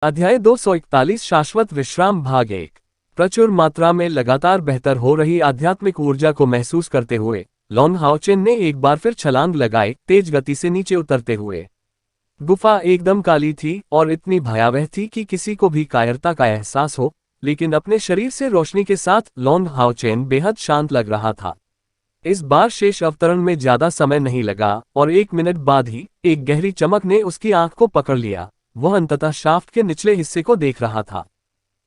अध्याय 241 शाश्वत विश्राम भाग 1। प्रचुर मात्रा में लगातार बेहतर हो रही आध्यात्मिक ऊर्जा को महसूस करते हुए लॉन्ग हाओचेन ने एक बार फिर छलांग लगाई, तेज गति से नीचे उतरते हुए। गुफा एकदम काली थी और इतनी भयावह थी कि किसी को भी कायरता का एहसास हो, लेकिन अपने शरीर से रोशनी के साथ लॉन्ग हाओचेन बेहद शांत लग रहा था। इस बार शेष अवतरण में ज्यादा समय नहीं लगा और 1 मिनट बाद ही एक गहरी चमक ने उसकी आंख को पकड़ लिया। वह अंततः शाफ्ट के निचले हिस्से को देख रहा था।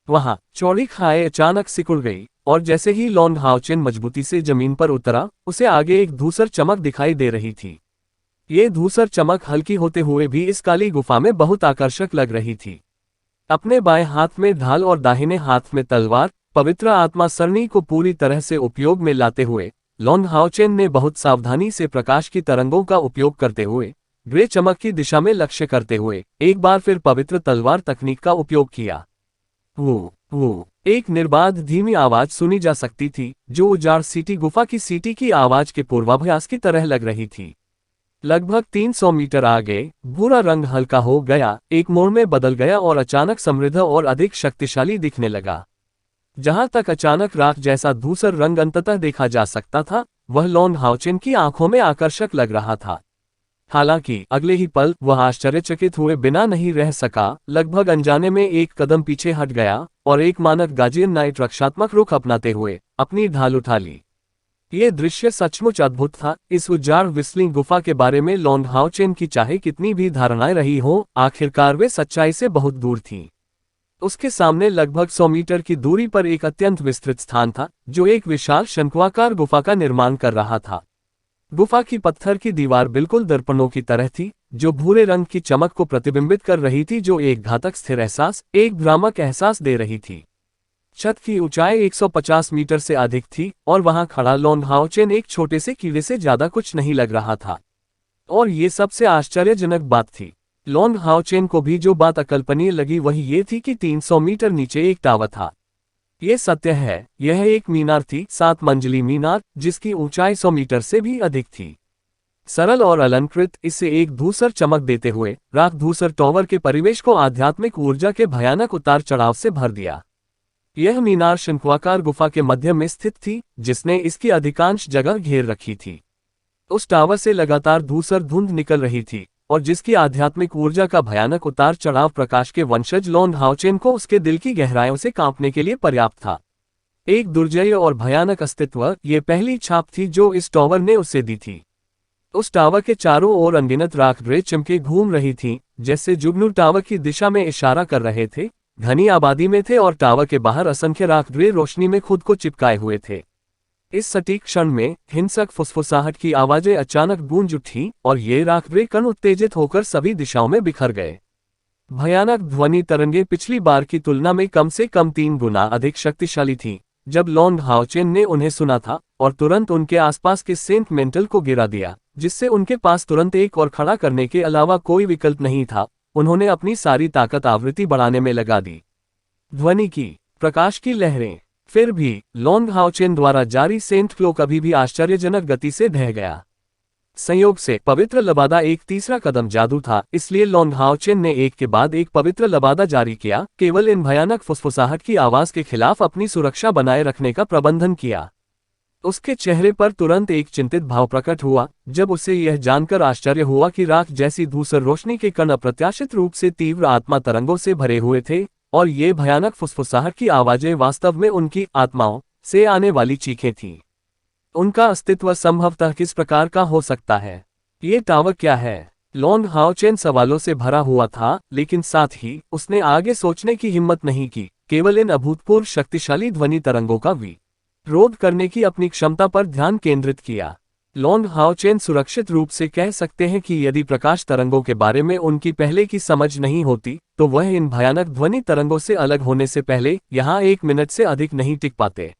वहां चौड़ी खाई अचानक सिकुड़ गई और जैसे ही लॉन्ग हाओचेन मजबूती से जमीन पर उतरा, उसे आगे एक धूसर चमक दिखाई दे रही थी। ये धूसर चमक हल्की होते हुए भी इस काली गुफा में बहुत आकर्षक लग रही थी। अपने बाएं हाथ में ढाल और दाहिने हाथ में तलवार, पवित्र आत्मा सरणी को पूरी तरह से उपयोग में लाते हुए लॉन्ग हाओचेन ने बहुत सावधानी से प्रकाश की तरंगों का उपयोग करते हुए ग्रे चमक की दिशा में लक्ष्य करते हुए एक बार फिर पवित्र तलवार तकनीक का उपयोग किया। वो एक निर्बाध धीमी आवाज सुनी जा सकती थी, जो उजाड़ सीटी गुफा की सीटी की आवाज के पूर्वाभ्यास की तरह लग रही थी। लगभग 300 मीटर आगे भूरा रंग हल्का हो गया, एक मोड़ में बदल गया और अचानक समृद्ध और अधिक शक्तिशाली दिखने लगा। जहां तक अचानक राख जैसा धूसर रंग अंततः देखा जा सकता था, वह लॉन्ग हाओचेन की आंखों में आकर्षक लग रहा था। हालांकि अगले ही पल वह आश्चर्यचकित हुए बिना नहीं रह सका, लगभग अनजाने में एक कदम पीछे हट गया और एक मानक गार्जियन नाइट रक्षात्मक रुख अपनाते हुए अपनी ढाल उठा ली। ये दृश्य सचमुच अद्भुत था। इस उजाड़ विस्लिंग गुफा के बारे में लॉन्ग हाओचेन की चाहे कितनी भी धारणाएं रही हो, आखिरकार वे सच्चाई से बहुत दूर थीं। उसके सामने लगभग 100 मीटर की दूरी पर एक अत्यंत विस्तृत स्थान था, जो एक विशाल शंक्वाकार गुफा का निर्माण कर रहा था। गुफा की पत्थर की दीवार बिल्कुल दर्पणों की तरह थी, जो भूरे रंग की चमक को प्रतिबिंबित कर रही थी, जो एक घातक स्थिर एहसास, एक भ्रामक एहसास दे रही थी। छत की ऊंचाई 150 मीटर से अधिक थी और वहां खड़ा लॉन्ग हाओचेन एक छोटे से कीड़े से ज्यादा कुछ नहीं लग रहा था। और ये सबसे आश्चर्यजनक बात थी। लॉन्ग हाओचेन को भी जो बात अकल्पनीय लगी वही ये थी कि 300 मीटर नीचे एक टावर था। ये सत्य है, यह एक मीनार थी, 7 मंजिली मीनार, जिसकी ऊंचाई 100 मीटर से भी अधिक थी। सरल और अलंकृत, इसे एक धूसर चमक देते हुए राख धूसर टॉवर के परिवेश को आध्यात्मिक ऊर्जा के भयानक उतार चढ़ाव से भर दिया। यह मीनार शंक्वाकार गुफा के मध्य में स्थित थी, जिसने इसकी अधिकांश जगह घेर रखी थी। उस टावर से लगातार धूसर धुंध निकल रही थी और जिसकी आध्यात्मिक ऊर्जा का भयानक उतार चढ़ाव प्रकाश के वंशज लॉन्ग हाओचेन को उसके दिल की गहराइयों से कांपने के लिए पर्याप्त था। एक दुर्जय और भयानक अस्तित्व, ये पहली छाप थी जो इस टावर ने उसे दी थी। उस टावर के चारों ओर अनगिनत राख ग्रे चिमके घूम रही थीं, जैसे जुगनू टावर की दिशा में इशारा कर रहे थे, घनी आबादी में थे और टावर के बाहर असंख्य राख ग्रे रोशनी में खुद को चिपकाए हुए थे। इस सटीक क्षण में हिंसक फुसफुसाहट की आवाजें अचानक गूंज उठी और ये राख ग्रे कण उत्तेजित होकर सभी दिशाओं में बिखर गए। भयानक ध्वनि तरंगे पिछली बार की तुलना में कम से कम 3 गुना अधिक शक्तिशाली थीं, जब लॉन्ग हाओचेन ने उन्हें सुना था, और तुरंत उनके आसपास के सेंट मेंटल को गिरा दिया, जिससे उनके पास तुरंत एक और खड़ा करने के अलावा कोई विकल्प नहीं था। उन्होंने अपनी सारी ताकत आवृत्ति बढ़ाने में लगा दी। ध्वनि की, प्रकाश की लहरें। फिर भी लॉन्ग हाओचेन द्वारा जारी सेंट फ्लो कभी भी आश्चर्यजनक गति से ढह गया। संयोग से पवित्र लबादा एक तीसरा कदम जादू था, इसलिए लॉन्ग हाओचेन ने एक के बाद एक पवित्र लबादा जारी किया, केवल इन भयानक फुसफुसाहट की आवाज के खिलाफ अपनी सुरक्षा बनाए रखने का प्रबंधन किया। उसके चेहरे पर तुरंत एक चिंतित भाव प्रकट हुआ, जब उसे यह जानकर आश्चर्य हुआ कि राख जैसी धूसर रोशनी के कण अप्रत्याशित रूप से तीव्र आत्मा तरंगों से भरे हुए थे, और ये भयानक फुसफुसाहट की आवाजें वास्तव में उनकी आत्माओं से आने वाली चीखें थीं। उनका अस्तित्व संभवतः किस प्रकार का हो सकता है? ये टावर क्या है? लॉन्ग हाओचेन सवालों से भरा हुआ था, लेकिन साथ ही उसने आगे सोचने की हिम्मत नहीं की, केवल इन अभूतपूर्व शक्तिशाली ध्वनि तरंगों का विरोध करने की अपनी क्षमता पर ध्यान केंद्रित किया। लॉन्ग हाओचेन सुरक्षित रूप से कह सकते हैं कि यदि प्रकाश तरंगों के बारे में उनकी पहले की समझ नहीं होती, तो वह इन भयानक ध्वनि तरंगों से अलग होने से पहले यहां 1 मिनट से अधिक नहीं टिक पाते।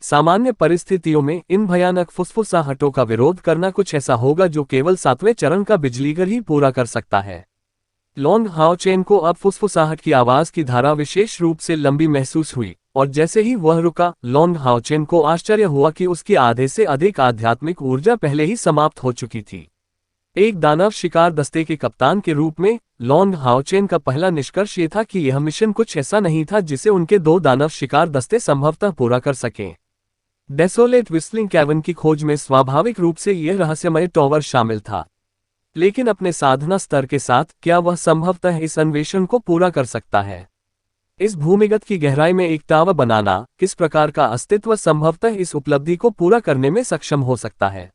सामान्य परिस्थितियों में इन भयानक फुसफुसाहटों का विरोध करना कुछ ऐसा होगा जो केवल 7वें चरण का बिजलीघर ही पूरा कर सकता है। लॉन्ग हाओचेन को अब फुसफुसाहट की आवाज की धारा विशेष रूप से लंबी महसूस हुई, और जैसे ही वह रुका, लॉन्ग हाओचेन को आश्चर्य हुआ कि उसकी आधे से अधिक आध्यात्मिक ऊर्जा पहले ही समाप्त हो चुकी थी। एक दानव शिकार दस्ते के कप्तान के रूप में लॉन्ग हाओचेन का पहला निष्कर्ष ये था कि यह मिशन कुछ ऐसा नहीं था जिसे उनके 2 दानव शिकार दस्ते संभवतः पूरा कर सकें। डेसोलेट व्हिस्लिंग कैवन की खोज में स्वाभाविक रूप से यह रहस्यमय टॉवर शामिल था, लेकिन अपने साधना स्तर के साथ क्या वह संभवतः इस अन्वेषण को पूरा कर सकता है? इस भूमिगत की गहराई में एक टावर बनाना, किस प्रकार का अस्तित्व संभवतः इस उपलब्धि को पूरा करने में सक्षम हो सकता है?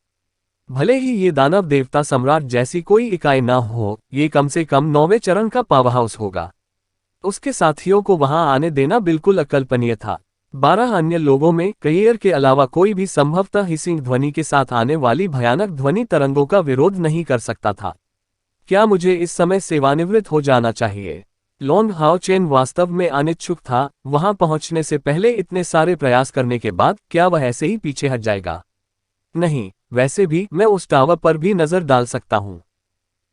भले ही ये दानव देवता सम्राट जैसी कोई इकाई ना हो, ये कम से कम 9वें चरण का पावर हाउस होगा। उसके साथियों को वहां आने देना बिल्कुल अकल्पनीय था। 12 अन्य लोगों में कईयर के अलावा कोई भी संभवतः हिसिंग ध्वनि के साथ आने वाली भयानक ध्वनि तरंगों का विरोध नहीं कर सकता था। क्या मुझे इस समय सेवानिवृत्त हो जाना चाहिए? लॉन्ग हाओचेन वास्तव में अनिच्छुक था। वहां पहुंचने से पहले इतने सारे प्रयास करने के बाद क्या वह ऐसे ही पीछे हट जाएगा? नहीं, वैसे भी मैं उस टावर पर भी नजर डाल सकता हूं।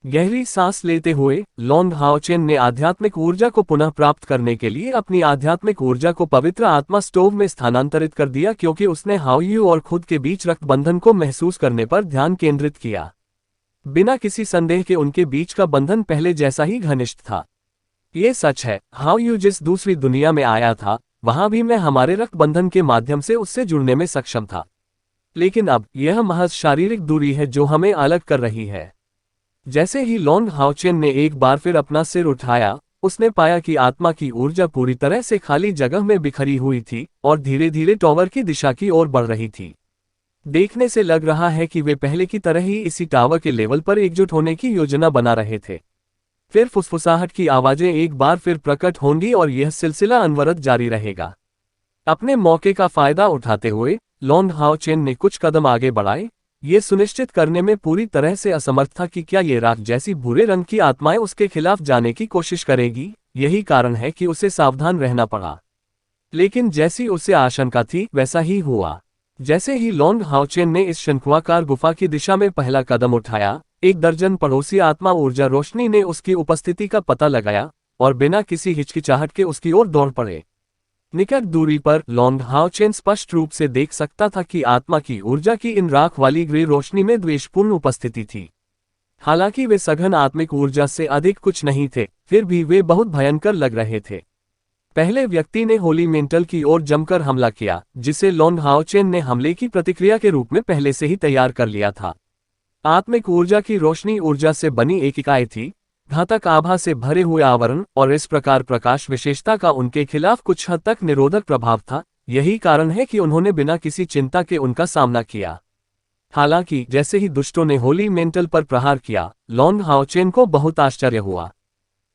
गहरी सांस लेते हुए लॉन्ग हाओचेन ने आध्यात्मिक ऊर्जा को पुनः प्राप्त करने के लिए अपनी आध्यात्मिक ऊर्जा को पवित्र आत्मा स्टोव में स्थानांतरित कर दिया, क्योंकि उसने हाओयू और खुद के बीच रक्त बंधन को महसूस करने पर ध्यान केंद्रित किया। बिना किसी संदेह के उनके बीच का बंधन पहले जैसा ही घनिष्ठ था। ये सच है, हाओयू जिस दूसरी दुनिया में आया था, वहां भी मैं हमारे रक्त बंधन के माध्यम से उससे जुड़ने में सक्षम था। लेकिन अब यह महज शारीरिक दूरी है जो हमें अलग कर रही है। जैसे ही लॉन्ग हाओचेन ने एक बार फिर अपना सिर उठाया, उसने पाया कि आत्मा की ऊर्जा पूरी तरह से खाली जगह में बिखरी हुई थी और धीरे धीरे टावर की दिशा की ओर बढ़ रही थी। देखने से लग रहा है कि वे पहले की तरह ही इसी टावर के लेवल पर एकजुट होने की योजना बना रहे थे। फिर फुसफुसाहट की आवाजें एक बार फिर प्रकट होंगी और यह सिलसिला अनवरत जारी रहेगा। अपने मौके का फायदा उठाते हुए लॉन्ग हाओचेन ने कुछ कदम आगे बढ़ाए, ये सुनिश्चित करने में पूरी तरह से असमर्थ था कि क्या ये राख जैसी भूरे रंग की आत्माएं उसके खिलाफ जाने की कोशिश करेगी। यही कारण है कि उसे सावधान रहना पड़ा। लेकिन जैसी उसे आशंका थी वैसा ही हुआ। जैसे ही लॉन्ग हाओचेन ने इस शंकुआकार गुफा की दिशा में पहला कदम उठाया, 1 दर्जन पड़ोसी आत्मा ऊर्जा रोशनी ने उसकी उपस्थिति का पता लगाया और बिना किसी हिचकिचाहट के उसकी ओर दौड़ पड़े। निकट दूरी पर लॉन्ग हाओचेन स्पष्ट रूप से देख सकता था कि आत्मा की ऊर्जा की इन राख वाली ग्रे रोशनी में द्वेषपूर्ण उपस्थिति थी। हालांकि वे सघन आत्मिक ऊर्जा से अधिक कुछ नहीं थे, फिर भी वे बहुत भयंकर लग रहे थे। पहले व्यक्ति ने होली मेंटल की ओर जमकर हमला किया, जिसे लॉन्ग हाओचेन ने हमले की प्रतिक्रिया के रूप में पहले से ही तैयार कर लिया था। आत्मिक ऊर्जा की रोशनी ऊर्जा से बनी एक इकाई थी, घातक आभा से भरे हुए आवरण, और इस प्रकार प्रकाश विशेषता का उनके खिलाफ कुछ हद तक निरोधक प्रभाव था। यही कारण है कि उन्होंने बिना किसी चिंता के उनका सामना किया। हालांकि जैसे ही दुष्टों ने होली मेंटल पर प्रहार किया, लॉन्ग हाओचेन को बहुत आश्चर्य हुआ।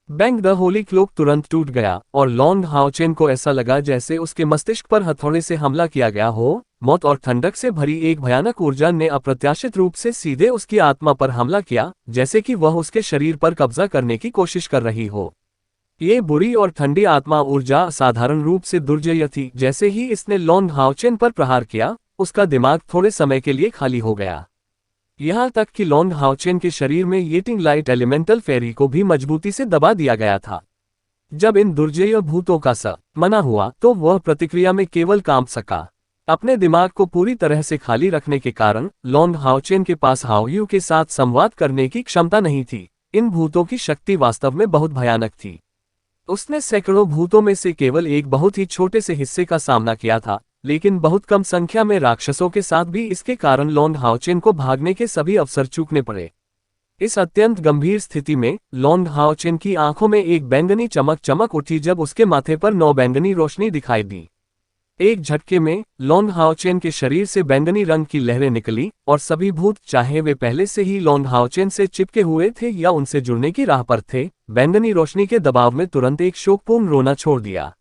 बैंग द होली क्लोक तुरंत टूट गया और लॉन्ग हाओचेन को ऐसा लगा जैसे उसके मस्तिष्क पर हथौड़े से हमला किया गया हो। मौत और ठंडक से भरी एक भयानक ऊर्जा ने अप्रत्याशित रूप से सीधे उसकी आत्मा पर हमला किया, जैसे कि वह उसके शरीर पर कब्जा करने की कोशिश कर रही हो। ये बुरी और ठंडी आत्मा ऊर्जा असाधारण रूप से दुर्जय थी। जैसे ही इसने लॉन्ग हाओचेन पर प्रहार किया, उसका दिमाग थोड़े समय के लिए खाली हो गया। यहाँ तक कि लॉन्ग हाओचेन के शरीर में येटिंग लाइट एलिमेंटल फेरी को भी मजबूती से दबा दिया गया था। जब इन दुर्जय भूतों का मना हुआ तो वह प्रतिक्रिया में केवल कांप सका। अपने दिमाग को पूरी तरह से खाली रखने के कारण लॉन्ग हाओचेन के पास हाओयू के साथ संवाद करने की क्षमता नहीं थी। इन भूतों की शक्ति वास्तव में बहुत भयानक थी। उसने सैकड़ों भूतों में से केवल एक बहुत ही छोटे से हिस्से का सामना किया था, लेकिन बहुत कम संख्या में राक्षसों के साथ भी इसके कारण लॉन्ग हाओचेन को भागने के सभी अवसर चूकने पड़े। इस अत्यंत गंभीर स्थिति में लॉन्ग हाओचेन की आंखों में एक बैंगनी चमक चमक उठी जब उसके माथे पर 9 बैंगनी रोशनी दिखाई दी। एक झटके में लॉन्ग हाओचेन के शरीर से बैंगनी रंग की लहरें निकली और सभी भूत, चाहे वे पहले से ही लॉन्ग हाओचेन से चिपके हुए थे या उनसे जुड़ने की राह पर थे, बैंगनी रोशनी के दबाव में तुरंत एक शोकपूर्ण रोना छोड़ दिया।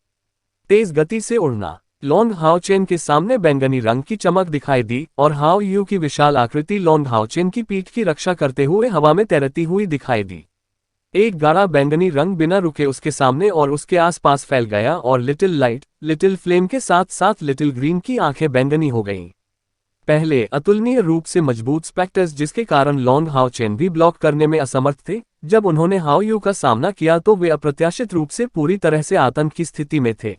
तेज गति से उड़ना। लॉन्ग हाओचेन के सामने बैंगनी रंग की चमक दिखाई दी और हाओ यू की विशाल आकृति लॉन्ग हाओचेन की पीठ की रक्षा करते हुए हवा में तैरती हुई दिखाई दी। एक गाढ़ा बैंगनी रंग बिना रुके उसके सामने और उसके आसपास फैल गया और लिटिल लाइट, लिटिल फ्लेम के साथ साथ लिटिल ग्रीन की आंखें बैंगनी हो गईं। पहले अतुलनीय रूप से मजबूत स्पेक्टर्स जिसके कारण लॉन्ग हाओचेन भी ब्लॉक करने में असमर्थ थे, जब उन्होंने हाओ यू का सामना किया तो वे अप्रत्याशित रूप से पूरी तरह से आतंक की स्थिति में थे।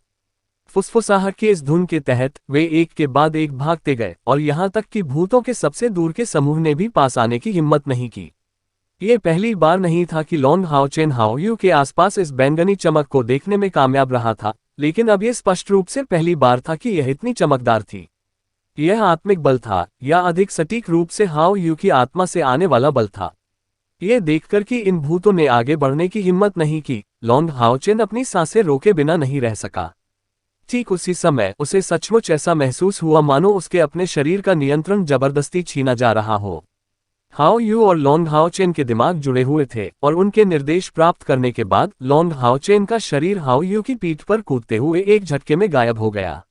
फुसफुसाहट की इस धुन के तहत वे एक के बाद एक भागते गए और यहां तक कि भूतों के सबसे दूर के समूह ने भी पास आने की हिम्मत नहीं की। ये पहली बार नहीं था कि लॉन्ग हाओचेन हाओयू के आसपास इस बैंगनी चमक को देखने में कामयाब रहा था, लेकिन अब ये स्पष्ट रूप से पहली बार था कि यह इतनी चमकदार थी। यह आत्मिक बल था, या अधिक सटीक रूप से हाओयू की आत्मा से आने वाला बल था। ये देखकर कि इन भूतों ने आगे बढ़ने की हिम्मत नहीं की, लॉन्ग हाओचेन अपनी सांसें रोके बिना नहीं रह सका। ठीक उसी समय उसे सचमुच ऐसा महसूस हुआ मानो उसके अपने शरीर का नियंत्रण जबरदस्ती छीना जा रहा हो। हाओ यू और लॉन्ग हाओचेन के दिमाग जुड़े हुए थे, और उनके निर्देश प्राप्त करने के बाद लॉन्ग हाओचेन का शरीर हाओ यू की पीठ पर कूदते हुए एक झटके में गायब हो गया।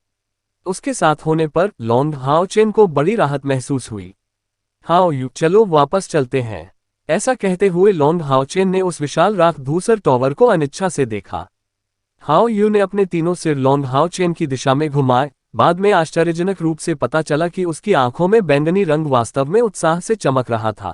उसके साथ होने पर लॉन्ग हाओचेन को बड़ी राहत महसूस हुई। हाओ यू, चलो वापस चलते हैं। ऐसा कहते हुए लॉन्ग हाओचेन ने उस विशाल राख धूसर टॉवर को अनिच्छा से देखा। हाओ यू ने अपने तीनों सिर लॉन्ग हाओचेन की दिशा में घुमाए। बाद में आश्चर्यजनक रूप से पता चला कि उसकी आंखों में बैंगनी रंग वास्तव में उत्साह से चमक रहा था।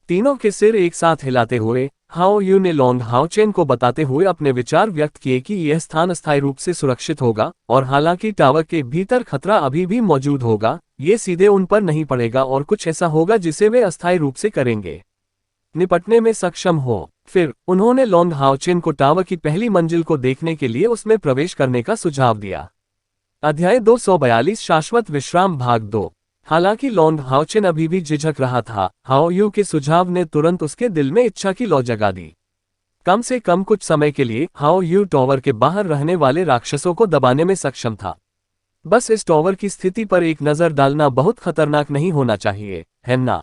तीनों के सिर एक साथ हिलाते हुए हाओ यू ने लॉन्ग हाओचेन को बताते हुए अपने विचार व्यक्त किए कि यह स्थान अस्थायी रूप से सुरक्षित होगा, और हालांकि टावर के भीतर खतरा अभी भी मौजूद होगा, ये सीधे उन पर नहीं पड़ेगा और कुछ ऐसा होगा जिसे वे अस्थायी रूप से करेंगे निपटने में सक्षम हो। फिर उन्होंने लॉन्ग हाओचेन को टावर की पहली मंजिल को देखने के लिए उसमें प्रवेश करने का सुझाव दिया। अध्याय 242 शाश्वत विश्राम भाग 2। हालांकि लॉन्ग हाओचेन अभी भी झिझक रहा था, हाओ यू के सुझाव ने तुरंत उसके दिल में इच्छा की लौ जगा दी। कम से कम कुछ समय के लिए हाओ यू टॉवर के बाहर रहने वाले राक्षसों को दबाने में सक्षम था। बस इस टॉवर की स्थिति पर एक नजर डालना बहुत खतरनाक नहीं होना चाहिए, है ना?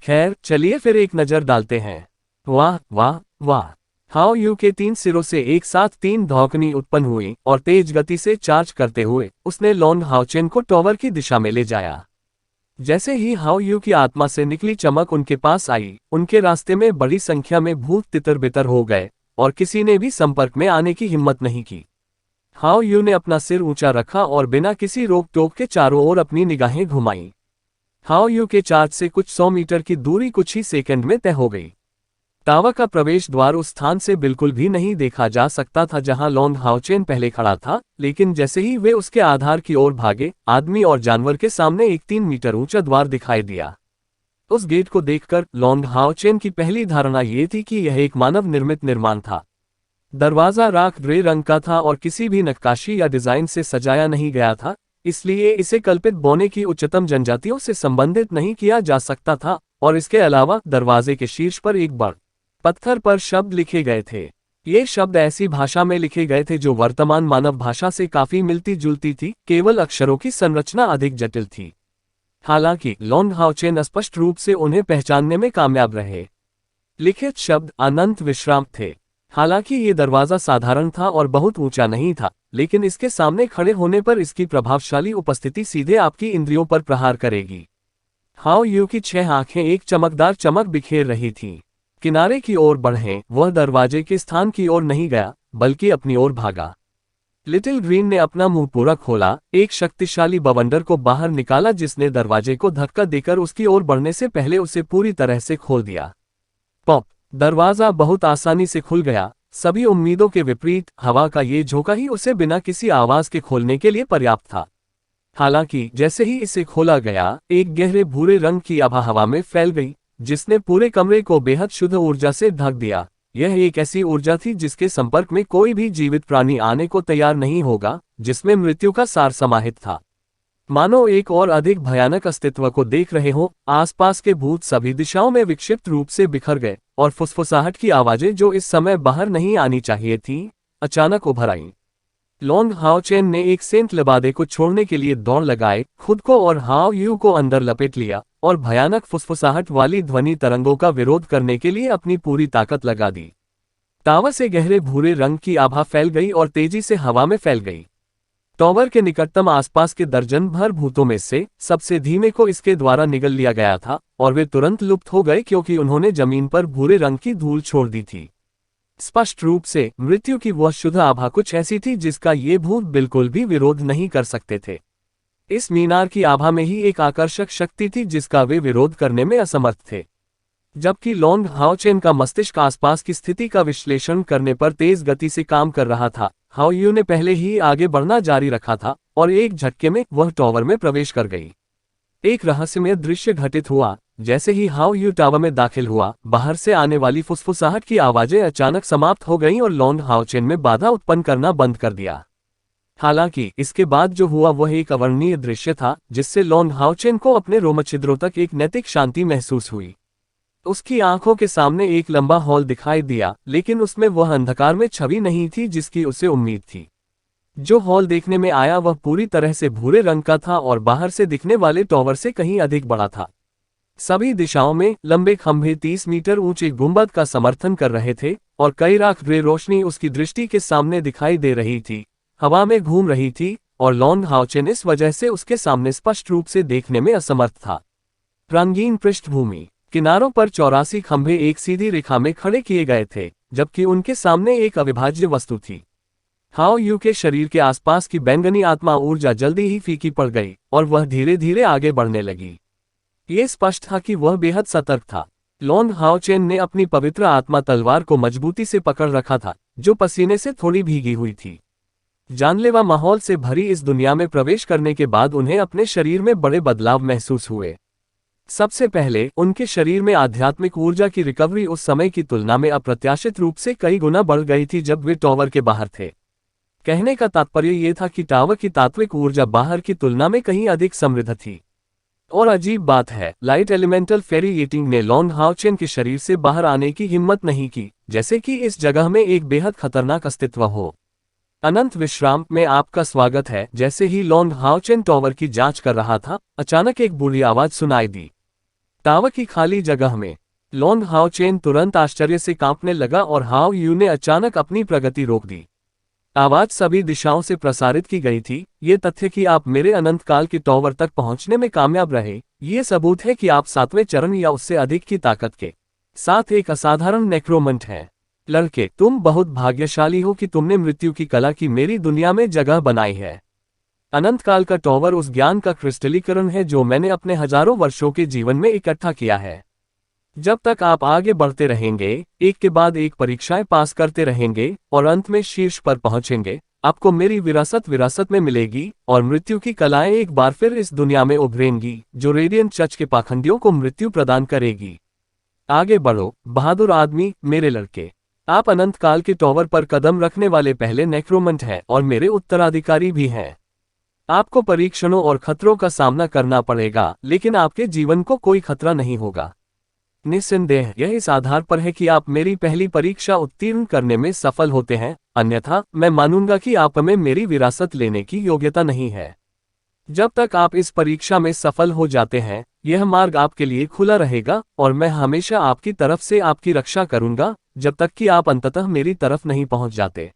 खैर, चलिए फिर एक नजर डालते हैं। वाह वाह वाह! हाओ यू के 3 सिरों से एक साथ 3 धौंकनी उत्पन्न हुई, और तेज गति से चार्ज करते हुए उसने लॉन्ग हाओचेन को टॉवर की दिशा में ले जाया। जैसे ही हाओ यू की आत्मा से निकली चमक उनके पास आई, उनके रास्ते में बड़ी संख्या में भूत तितर बितर हो गए, और किसी ने भी संपर्क में आने की हिम्मत नहीं की। हाओ यू ने अपना सिर ऊंचा रखा और बिना किसी रोक टोक के चारों ओर अपनी निगाहें घुमाईं। हाओ यू के चार्ज से कुछ 100 मीटर की दूरी कुछ ही सेकंड में तय हो गई। टावर का प्रवेश द्वार उस स्थान से बिल्कुल भी नहीं देखा जा सकता था जहां लॉन्ग हाओचेन पहले खड़ा था, लेकिन जैसे ही वे उसके आधार की ओर भागे, आदमी और जानवर के सामने एक 3 मीटर ऊंचा द्वार दिखाई दिया। उस गेट को देखकर लॉन्ग हाओचेन की पहली धारणा ये थी कि यह एक मानव निर्मित निर्माण था। दरवाजा राख ग्रे रंग का था और किसी भी नक्काशी या डिजाइन से सजाया नहीं गया था, इसलिए इसे कल्पित बौने की उच्चतम जनजातियों से संबंधित नहीं किया जा सकता था, और इसके अलावा दरवाजे के शीर्ष पर एक बड़ पत्थर पर शब्द लिखे गए थे। ये शब्द ऐसी भाषा में लिखे गए थे जो वर्तमान मानव भाषा से काफी मिलती जुलती थी, केवल अक्षरों की संरचना अधिक जटिल थी। हालांकि लॉन्ग हाओचेन स्पष्ट रूप से उन्हें पहचानने में कामयाब रहे। लिखित शब्द अनंत विश्राम थे। हालांकि ये दरवाजा साधारण था और बहुत ऊंचा नहीं था, लेकिन इसके सामने खड़े होने पर इसकी प्रभावशाली उपस्थिति सीधे आपकी इंद्रियों पर प्रहार करेगी। हाओ यू की 6 आंखें एक चमकदार चमक बिखेर रही थीं। किनारे की ओर बढ़े वह दरवाजे के स्थान की ओर नहीं गया, बल्कि अपनी ओर भागा। लिटिल ग्रीन ने अपना मुंह पूरा खोला, एक शक्तिशाली बवंडर को बाहर निकाला जिसने दरवाजे को धक्का देकर उसकी ओर बढ़ने से पहले उसे पूरी तरह से खोल दिया। पॉप! दरवाजा बहुत आसानी से खुल गया। सभी उम्मीदों के विपरीत हवा का ये झोंका ही उसे बिना किसी आवाज के खोलने के लिए पर्याप्त था। हालांकि जैसे ही इसे खोला गया, एक गहरे भूरे रंग की आभा हवा में फैल गई, जिसने पूरे कमरे को बेहद शुद्ध ऊर्जा से ढक दिया। यह एक ऐसी ऊर्जा थी जिसके संपर्क में कोई भी जीवित प्राणी आने को तैयार नहीं होगा, जिसमें मृत्यु का सार समाहित था। मानो एक और अधिक भयानक अस्तित्व को देख रहे हो। आसपास के भूत सभी दिशाओं में विक्षिप्त रूप से बिखर गए, और फुसफुसाहट की आवाजें जो इस समय बाहर नहीं आनी चाहिए थीं, अचानक उभर आईं। लॉन्ग हाओचेन ने एक सेंट लबादे को छोड़ने के लिए दौड़ लगाए, खुद को और हाओ यू को अंदर लपेट लिया, और भयानक फुसफुसाहट वाली ध्वनि तरंगों का विरोध करने के लिए अपनी पूरी ताकत लगा दी। टावर से गहरे भूरे रंग की आभा फैल गई और तेजी से हवा में फैल गई। टॉवर के निकटतम आसपास के दर्जन भर भूतों में से सबसे धीमे को इसके द्वारा निगल लिया गया था, और वे तुरंत लुप्त हो गए क्योंकि उन्होंने जमीन पर भूरे रंग की धूल छोड़ दी थी। स्पष्ट रूप से मृत्यु की वह शुद्ध आभा कुछ ऐसी थी जिसका ये भूत बिल्कुल भी विरोध नहीं कर सकते थे। इस मीनार की आभा में ही एक आकर्षक शक्ति थी जिसका वे विरोध करने में असमर्थ थे। जबकि लॉन्ग हाओचेन का मस्तिष्क आसपास की स्थिति का विश्लेषण करने पर तेज गति से काम कर रहा था, हाओ यू ने पहले ही आगे बढ़ना जारी रखा था, और एक झटके में वह टॉवर में प्रवेश कर गई। एक रहस्यमय दृश्य घटित हुआ। जैसे ही हाओ यू टावर में दाखिल हुआ, बाहर से आने वाली फुसफुसाहट की आवाजें अचानक समाप्त हो गईं और लॉन्ग हाओचेन में बाधा उत्पन्न करना बंद कर दिया। हालांकि इसके बाद जो हुआ वह एक अवर्णनीय दृश्य था, जिससे लॉन्ग हाओचेन को अपने रोमछिद्रों तक एक नैतिक शांति महसूस हुई। उसकी आंखों के सामने एक लंबा हॉल दिखाई दिया, लेकिन उसमें वह अंधकार में छवि नहीं थी जिसकी उसे उम्मीद थी। जो हॉल देखने में आया वह पूरी तरह से भूरे रंग का था और बाहर से दिखने वाले टॉवर से कहीं अधिक बड़ा था। सभी दिशाओं में लंबे खंभे 30 मीटर ऊंचे गुंबद का समर्थन कर रहे थे और कई राख ग्रे रोशनी उसकी दृष्टि के सामने दिखाई दे रही थी, हवा में घूम रही थी, और लॉन्ग हाओचेन इस वजह से उसके सामने स्पष्ट रूप से देखने में असमर्थ था। रंगीन पृष्ठभूमि, किनारों पर 84 खंभे एक सीधी रेखा में खड़े किए गए थे, जबकि उनके सामने एक अविभाज्य वस्तु थी। हाओ यू के शरीर के आसपास की बैंगनी आत्मा ऊर्जा जल्दी ही फीकी पड़ गई और वह धीरे धीरे आगे बढ़ने लगी। ये स्पष्ट था कि वह बेहद सतर्क था। लॉन्ग हाओचेन ने अपनी पवित्र आत्मा तलवार को मजबूती से पकड़ रखा था, जो पसीने से थोड़ी भीगी हुई थी। जानलेवा माहौल से भरी इस दुनिया में प्रवेश करने के बाद उन्हें अपने शरीर में बड़े बदलाव महसूस हुए। सबसे पहले उनके शरीर में आध्यात्मिक ऊर्जा की रिकवरी उस समय की तुलना में अप्रत्याशित रूप से कई गुना बढ़ गई थी जब वे टावर के बाहर थे। कहने का तात्पर्य यह था कि टावर की तात्विक ऊर्जा बाहर की तुलना में कहीं अधिक समृद्ध थी। और अजीब बात है, लाइट एलिमेंटल फेरी येटिंग ने लॉन्ग हाओचेन के शरीर से बाहर आने की हिम्मत नहीं की, जैसे कि इस जगह में एक बेहद खतरनाक अस्तित्व हो। अनंत विश्राम में आपका स्वागत है। जैसे ही लॉन्ग हाओचेन टावर की जांच कर रहा था, अचानक एक बुरी आवाज सुनाई दी। टावर की खाली जगह में लॉन्ग हाओचेन तुरंत आश्चर्य से कांपने लगा और हाओ यू ने अचानक अपनी प्रगति रोक दी। आवाज सभी दिशाओं से प्रसारित की गई थी। ये तथ्य कि आप मेरे अनंत काल के टावर तक पहुंचने में कामयाब रहे, ये सबूत है कि आप 7वें चरण या उससे अधिक की ताकत के साथ एक असाधारण नेक्रोमेंट हैं। लड़के, तुम बहुत भाग्यशाली हो कि तुमने मृत्यु की कला की मेरी दुनिया में जगह बनाई है। अनंत काल का टावर उस ज्ञान का क्रिस्टलीकरण है जो मैंने अपने हजारों वर्षों के जीवन में इकट्ठा किया है। जब तक आप आगे बढ़ते रहेंगे, एक के बाद एक परीक्षाएं पास करते रहेंगे और अंत में शीर्ष पर पहुंचेंगे, आपको मेरी विरासत में मिलेगी और मृत्यु की कलाएं एक बार फिर इस दुनिया में उभरेंगी, जो रेडियंट चर्च के पाखंडियों को मृत्यु प्रदान करेगी। आगे बढ़ो, बहादुर आदमी, मेरे लड़के। आप अनंत काल के टावर पर कदम रखने वाले पहले नेक्रोमेंट हैं और मेरे उत्तराधिकारी भी हैं। आपको परीक्षणों और खतरों का सामना करना पड़ेगा, लेकिन आपके जीवन को कोई खतरा नहीं होगा। निस्संदेह यह इस आधार पर है कि आप मेरी पहली परीक्षा उत्तीर्ण करने में सफल होते हैं, अन्यथा मैं मानूंगा कि आप में मेरी विरासत लेने की योग्यता नहीं है। जब तक आप इस परीक्षा में सफल हो जाते हैं, यह मार्ग आपके लिए खुला रहेगा और मैं हमेशा आपकी तरफ से आपकी रक्षा करूंगा, जब तक कि आप अंततः मेरी तरफ नहीं पहुंच जाते।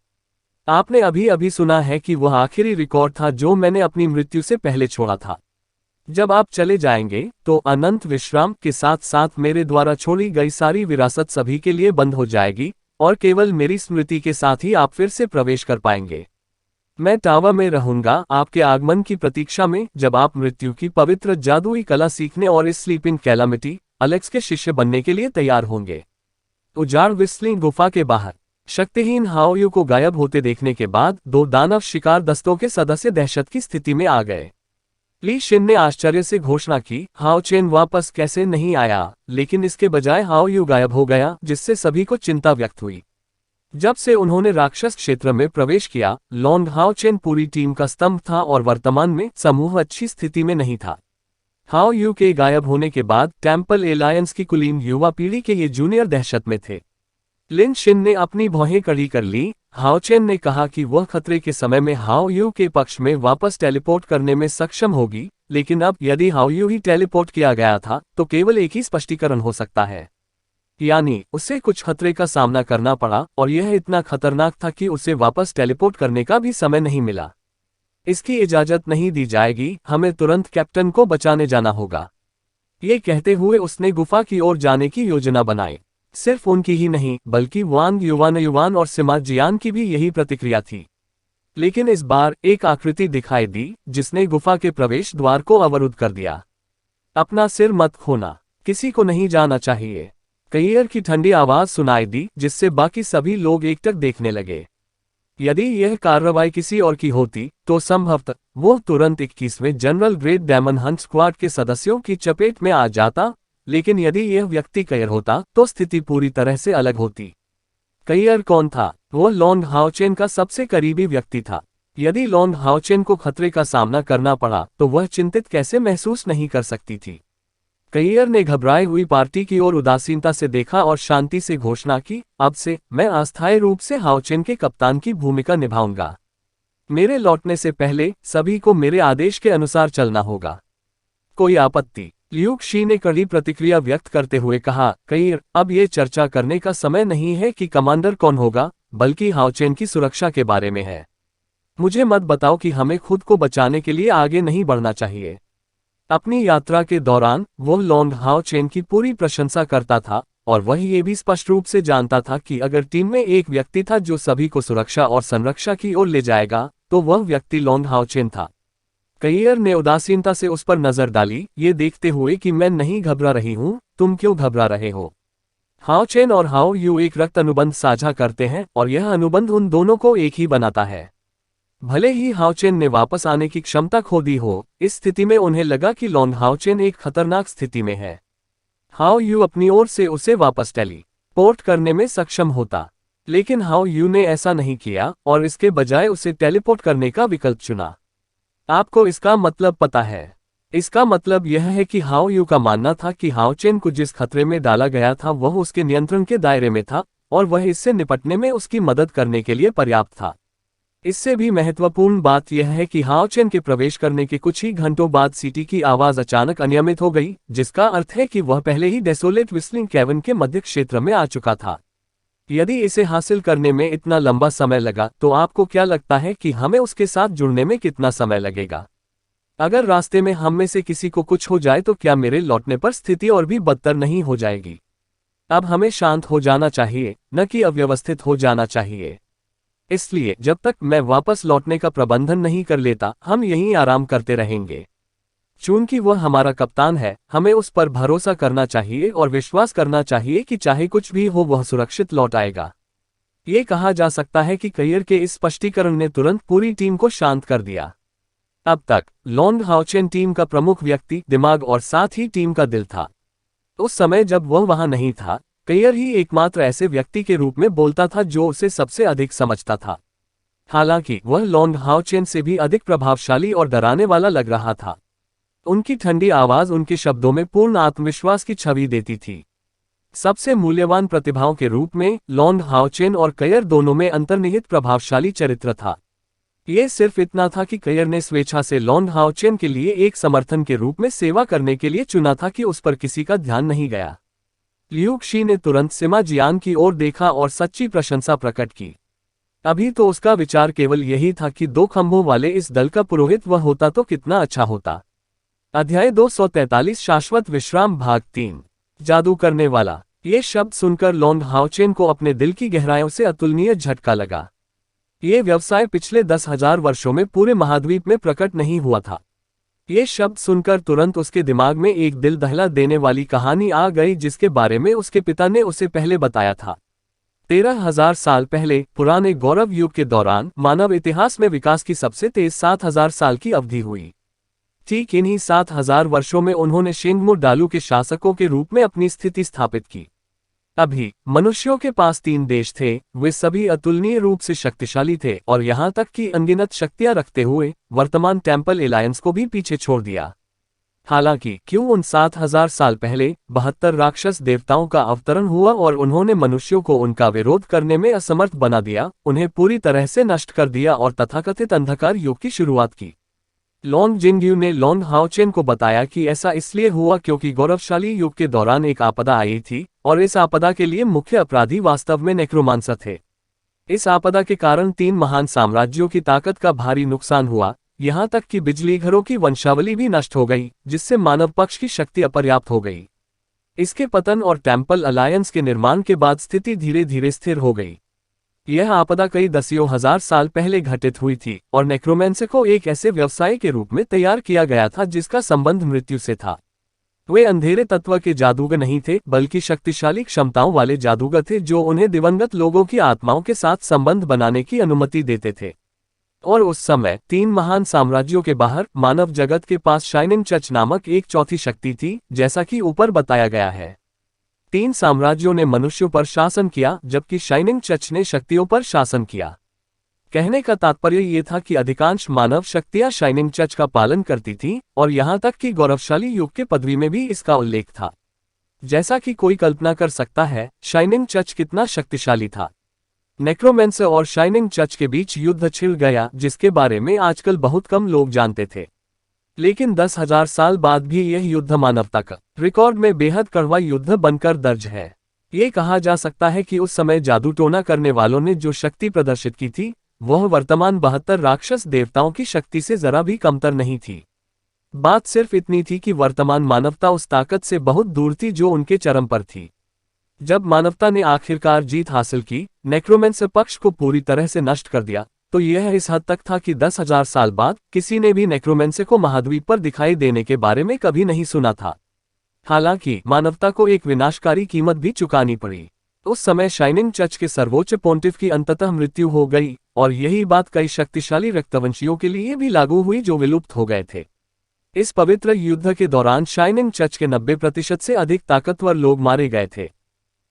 आपने अभी अभी सुना है कि वह आखिरी रिकॉर्ड था जो मैंने अपनी मृत्यु से पहले छोड़ा था। जब आप चले जाएंगे, तो अनंत विश्राम के साथ साथ मेरे द्वारा छोड़ी गई सारी विरासत सभी के लिए बंद हो जाएगी और केवल मेरी स्मृति के साथ ही आप फिर से प्रवेश कर पाएंगे। मैं टावर में रहूंगा आपके आगमन की प्रतीक्षा में, जब आप मृत्यु की पवित्र जादुई कला सीखने और इस स्लीपिंग कैलामिटी अलेक्स के शिष्य बनने के लिए तैयार होंगे। उजाड़ विस्लिंग गुफा के बाहर शक्तिहीन हाओ यू को गायब होते देखने के बाद 2 दानव शिकार दस्तों के सदस्य दहशत की स्थिति में आ गए। ली शिन ने आश्चर्य से घोषणा की, हाओ चेन वापस कैसे नहीं आया, लेकिन इसके बजाय हाओ यू गायब हो गया, जिससे सभी को चिंता व्यक्त हुई। जब से उन्होंने राक्षस क्षेत्र में प्रवेश किया, लॉन्ग हाओ चेन पूरी टीम का स्तंभ था और वर्तमान में समूह अच्छी स्थिति में नहीं था। हाओ यू के गायब होने के बाद टेम्पल एलायंस की कुलीन युवा पीढ़ी के ये जूनियर दहशत में थे। लिन शिन ने अपनी भौहें कड़ी कर ली। हाओ चेन ने कहा कि वह खतरे के समय में हाओ यू के पक्ष में वापस टेलीपोर्ट करने में सक्षम होगी, लेकिन अब यदि हाओ यू ही टेलीपोर्ट किया गया था तो केवल एक ही स्पष्टीकरण हो सकता है, यानी उसे कुछ खतरे का सामना करना पड़ा और यह इतना खतरनाक था कि उसे वापस टेलीपोर्ट करने का भी समय नहीं मिला। इसकी इजाजत नहीं दी जाएगी, हमें तुरंत कैप्टन को बचाने जाना होगा। ये कहते हुए उसने गुफा की ओर जाने की योजना बनाई। सिर्फ उनकी ही नहीं, बल्कि वांग युवान और सिमा जियान की भी यही प्रतिक्रिया थी। लेकिन इस बार एक आकृति दिखाई दी जिसने गुफा के प्रवेश द्वार को अवरुद्ध कर दिया। अपना सिर मत खोना, किसी को नहीं जाना चाहिए। कैयर की ठंडी आवाज सुनाई दी, जिससे बाकी सभी लोग एकटक देखने लगे। यदि यह कार्रवाई किसी और की होती तो संभवतः वो तुरंत 21वें general great diamond hunt squad के सदस्यों की चपेट में आ जाता लेकिन यदि यह व्यक्ति कैयर होता तो स्थिति पूरी तरह से अलग होती। कैयर कौन था? वह लॉन्ग हाओचेन का सबसे करीबी व्यक्ति था। यदि लॉन्ग हाओचेन को खतरे का सामना करना पड़ा तो वह चिंतित कैसे महसूस नहीं कर सकती थी। कैयर ने घबराई हुई पार्टी की ओर उदासीनता से देखा और शांति से घोषणा की, अब से मैं अस्थायी रूप से हाओचेन के कप्तान की भूमिका निभाऊंगा। मेरे लौटने से पहले सभी को मेरे आदेश के अनुसार चलना होगा। कोई आपत्ति? लियू शी ने कड़ी प्रतिक्रिया व्यक्त करते हुए कहा, कैयर, अब ये चर्चा करने का समय नहीं है कि कमांडर कौन होगा, बल्कि हाओचेन की सुरक्षा के बारे में है। मुझे मत बताओ कि हमें खुद को बचाने के लिए आगे नहीं बढ़ना चाहिए। अपनी यात्रा के दौरान वह लॉन्ग हाओचेन की पूरी प्रशंसा करता था और वह ये भी स्पष्ट रूप से जानता था कि अगर टीम में एक व्यक्ति था जो सभी को सुरक्षा और संरक्षा की ओर ले जाएगा तो वह व्यक्ति लॉन्ग हाओचेन था। कैयर ने उदासीनता से उस पर नजर डाली, ये देखते हुए कि मैं नहीं घबरा रही हूं, तुम क्यों घबरा रहे हो? हाओचेन और हाओ यू एक रक्त अनुबंध साझा करते हैं और यह अनुबंध उन दोनों को एक ही बनाता है। भले ही हाओचेन ने वापस आने की क्षमता खो दी हो, इस स्थिति में उन्हें लगा कि लॉन्ग हाओचेन एक खतरनाक स्थिति में है। हाओ यू अपनी ओर से उसे वापस टेलीपोर्ट करने में सक्षम होता, लेकिन हाओ यू ने ऐसा नहीं किया और इसके बजाय उसे टेलीपोर्ट करने का विकल्प चुना। आपको इसका मतलब पता है? इसका मतलब यह है कि हाओ यू का मानना था कि हाओचेन को जिस खतरे में डाला गया था वह उसके नियंत्रण के दायरे में था और वह इससे निपटने में उसकी मदद करने के लिए पर्याप्त था। इससे भी महत्वपूर्ण बात यह है कि हाओचेन के प्रवेश करने के कुछ ही घंटों बाद सीटी की आवाज अचानक अनियमित हो गई, जिसका अर्थ है कि वह पहले ही डेसोलेट व्हिस्लिंग कैवन के मध्य क्षेत्र में आ चुका था। यदि इसे हासिल करने में इतना लंबा समय लगा तो आपको क्या लगता है कि हमें उसके साथ जुड़ने में कितना समय लगेगा? अगर रास्ते में हम में से किसी को कुछ हो जाए तो क्या मेरे लौटने पर स्थिति और भी बदतर नहीं हो जाएगी? अब हमें शांत हो जाना चाहिए, न कि अव्यवस्थित हो जाना चाहिए। इसलिए जब तक मैं वापस लौटने का प्रबंधन नहीं कर लेता, हम यहीं आराम करते रहेंगे। चूंकि वह हमारा कप्तान है, हमें उस पर भरोसा करना चाहिए और विश्वास करना चाहिए कि चाहे कुछ भी हो वह सुरक्षित लौट आएगा। ये कहा जा सकता है कि कैयर के इस स्पष्टीकरण ने तुरंत पूरी टीम को शांत कर दिया। अब तक लॉन्ग हाओचेन टीम का प्रमुख व्यक्ति, दिमाग और साथ ही टीम का दिल था। उस समय जब वह वहां नहीं था, कैयर ही एकमात्र ऐसे व्यक्ति के रूप में बोलता था जो उसे सबसे अधिक समझता था। हालांकि वह लॉन्ग हाओचेन से भी अधिक प्रभावशाली और डराने वाला लग रहा था। उनकी ठंडी आवाज उनके शब्दों में पूर्ण आत्मविश्वास की छवि देती थी। सबसे मूल्यवान प्रतिभाओं के रूप में लॉन्ग हाओचेन और कैयर दोनों में अंतर्निहित प्रभावशाली चरित्र था। यह सिर्फ इतना था कि कैयर ने स्वेच्छा से लॉन्ग हाओचेन के लिए एक समर्थन के रूप में सेवा करने के लिए चुना था कि उस पर किसी का ध्यान नहीं गया। लियू शी ने तुरंत सिमा जियान की ओर देखा और सच्ची प्रशंसा प्रकट की। अभी तो उसका विचार केवल यही था कि 2 खंभों वाले इस दल का पुरोहित वह होता तो कितना अच्छा होता। अध्याय 243 शाश्वत विश्राम भाग 3 जादू करने वाला। ये शब्द सुनकर लॉन्ग हाओचेन को अपने दिल की गहराइयों से अतुलनीय झटका लगा। ये व्यवसाय पिछले 10,000 वर्षों में पूरे महाद्वीप में प्रकट नहीं हुआ था। ये शब्द सुनकर तुरंत उसके दिमाग में एक दिल दहला देने वाली कहानी आ गई जिसके बारे में उसके पिता ने उसे पहले बताया था। 13,000 साल पहले पुराने गौरव युग के दौरान मानव इतिहास में विकास की सबसे तेज 7,000 साल की अवधि हुई। ठीक इन्हीं 7,000 वर्षों में उन्होंने शेंगमू डालू के शासकों के रूप में अपनी स्थिति स्थापित की। अभी मनुष्यों के पास 3 देश थे, वे सभी अतुलनीय रूप से शक्तिशाली थे और यहां तक कि अनगिनत शक्तियां रखते हुए वर्तमान टेम्पल एलायंस को भी पीछे छोड़ दिया। हालांकि क्यों उन 7,000 साल पहले 72 राक्षस देवताओं का अवतरण हुआ और उन्होंने मनुष्यों को उनका विरोध करने में असमर्थ बना दिया, उन्हें पूरी तरह से नष्ट कर दिया और तथाकथित अंधकार युग की शुरुआत की। लॉन्ग जिंगयू ने लॉन्ग हाओचेन को बताया कि ऐसा इसलिए हुआ क्योंकि गौरवशाली युग के दौरान एक आपदा आई थी और इस आपदा के लिए मुख्य अपराधी वास्तव में नेक्रोमांसर थे। इस आपदा के कारण 3 महान साम्राज्यों की ताकत का भारी नुकसान हुआ, यहां तक कि बिजली घरों की वंशावली भी नष्ट हो गई, जिससे मानव पक्ष की शक्ति अपर्याप्त हो गई। इसके पतन और टेम्पल अलायंस के निर्माण के बाद स्थिति धीरे धीरे स्थिर हो गई। यह आपदा कई दसियों हजार साल पहले घटित हुई थी और नेक्रोमेंसर को एक ऐसे व्यवसाय के रूप में तैयार किया गया था जिसका संबंध मृत्यु से था। वे अंधेरे तत्व के जादूगर नहीं थे, बल्कि शक्तिशाली क्षमताओं वाले जादूगर थे जो उन्हें दिवंगत लोगों की आत्माओं के साथ संबंध बनाने की अनुमति देते थे। और उस समय 3 महान साम्राज्यों के बाहर मानव जगत के पास शाइनिंग चर्च नामक एक चौथी शक्ति थी, जैसा कि ऊपर बताया गया है। 3 साम्राज्यों ने मनुष्यों पर शासन किया, जबकि शाइनिंग चर्च ने शक्तियों पर शासन किया। कहने का तात्पर्य ये था कि अधिकांश मानव शक्तियां शाइनिंग चर्च का पालन करती थीं, और यहां तक कि गौरवशाली युग के पदवी में भी इसका उल्लेख था। जैसा कि कोई कल्पना कर सकता है, शाइनिंग चर्च कितना शक्तिशाली था। नेक्रोमेंसर और शाइनिंग चर्च के बीच युद्ध छिड़ गया, जिसके बारे में आजकल बहुत कम लोग जानते थे। लेकिन 10,000 साल बाद भी यह युद्ध मानवता का रिकॉर्ड में बेहद कड़वा युद्ध बनकर दर्ज है। ये कहा जा सकता है कि उस समय जादू टोना करने वालों ने जो शक्ति प्रदर्शित की थी, वह वर्तमान 72 राक्षस देवताओं की शक्ति से जरा भी कमतर नहीं थी। बात सिर्फ इतनी थी कि वर्तमान मानवता उस ताकत से बहुत दूर थी जो उनके चरम पर थी। जब मानवता ने आखिरकार जीत हासिल की, नेक्रोमेंसर पक्ष को पूरी तरह से नष्ट कर दिया, तो यह इस हद तक था कि 10,000 साल बाद किसी ने भी नेक्रोमेंसर को महाद्वीप पर दिखाई देने के बारे में कभी नहीं सुना था। हालांकि मानवता को एक विनाशकारी कीमत भी चुकानी पड़ी। उस समय शाइनिंग चर्च के सर्वोच्च पोंटिफ की अंततः मृत्यु हो गई, और यही बात कई शक्तिशाली रक्तवंशियों के लिए भी लागू हुई जो विलुप्त हो गए थे। इस पवित्र युद्ध के दौरान शाइनिंग चर्च के 90% से अधिक ताकतवर लोग मारे गए थे।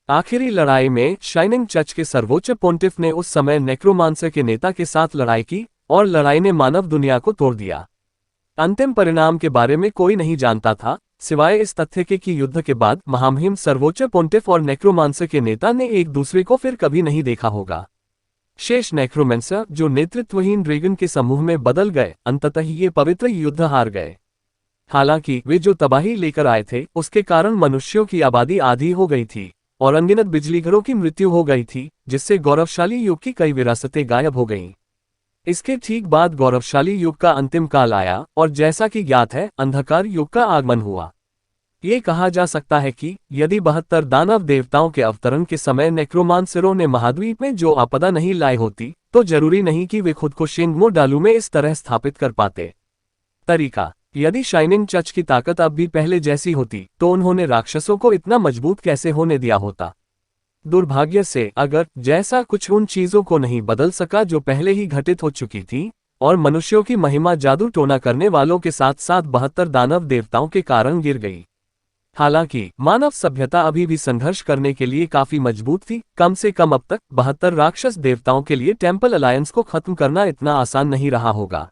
आखिरी लड़ाई में शाइनिंग चर्च के सर्वोच्च पोंटिफ ने उस समय नेक्रोमांसर के नेता के साथ लड़ाई की, और लड़ाई ने मानव दुनिया को तोड़ दिया। अंतिम परिणाम के बारे में कोई नहीं जानता था, सिवाय इस तथ्य के कि युद्ध के बाद महामहिम सर्वोच्च पोंटिफ और नेक्रोमांसर के नेता ने एक दूसरे को फिर कभी नहीं देखा होगा। शेष नेक्रोमेंसर, जो नेतृत्वहीन ड्रैगन के समूह में बदल गए, अंततः ये पवित्र युद्ध हार गए। हालांकि वे जो तबाही लेकर आए थे, उसके कारण मनुष्यों की आबादी आधी हो गई थी, और अनगिनत बिजलीघरों की मृत्यु हो गई थी, जिससे गौरवशाली युग की कई विरासतें गायब हो गईं। इसके ठीक बाद गौरवशाली युग का अंतिम काल आया, और जैसा कि ज्ञात है, अंधकार युग का आगमन हुआ। ये कहा जा सकता है कि यदि 72 दानव देवताओं के अवतरण के समय नेक्रोमांसरों ने महाद्वीप में जो आपदा नहीं लाई होती, तो जरूरी नहीं कि वे खुद को शेंगमो डालू में इस तरह स्थापित कर पाते। तरीका: यदि शाइनिंग चर्च की ताकत अब भी पहले जैसी होती, तो उन्होंने राक्षसों को इतना मजबूत कैसे होने दिया होता। दुर्भाग्य से, अगर जैसा कुछ उन चीजों को नहीं बदल सका जो पहले ही घटित हो चुकी थी, और मनुष्यों की महिमा जादू टोना करने वालों के साथ साथ 72 दानव देवताओं के कारण गिर गई। हालांकि मानव सभ्यता अभी भी संघर्ष करने के लिए काफी मजबूत थी। कम से कम अब तक 72 राक्षस देवताओं के लिए टेम्पल अलायंस को खत्म करना इतना आसान नहीं रहा होगा।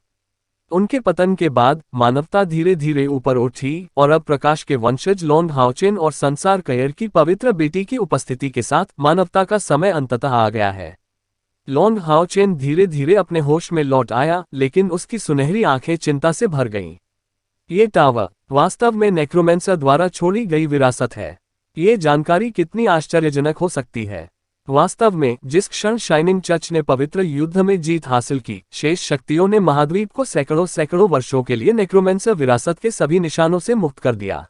उनके पतन के बाद मानवता धीरे धीरे ऊपर उठी, और अब प्रकाश के वंशज लॉन्ग हाओचेन और संसार कयर की पवित्र बेटी की उपस्थिति के साथ मानवता का समय अंततः आ गया है। लॉन्ग हाओचेन धीरे धीरे अपने होश में लौट आया, लेकिन उसकी सुनहरी आंखें चिंता से भर गईं। ये टावर वास्तव में नेक्रोमेंसर द्वारा छोड़ी गई विरासत है। ये जानकारी कितनी आश्चर्यजनक हो सकती है। वास्तव में जिस क्षण शाइनिंग चर्च ने पवित्र युद्ध में जीत हासिल की, शेष शक्तियों ने महाद्वीप को सैकड़ों वर्षों के लिए नेक्रोमेंसर विरासत के सभी निशानों से मुक्त कर दिया।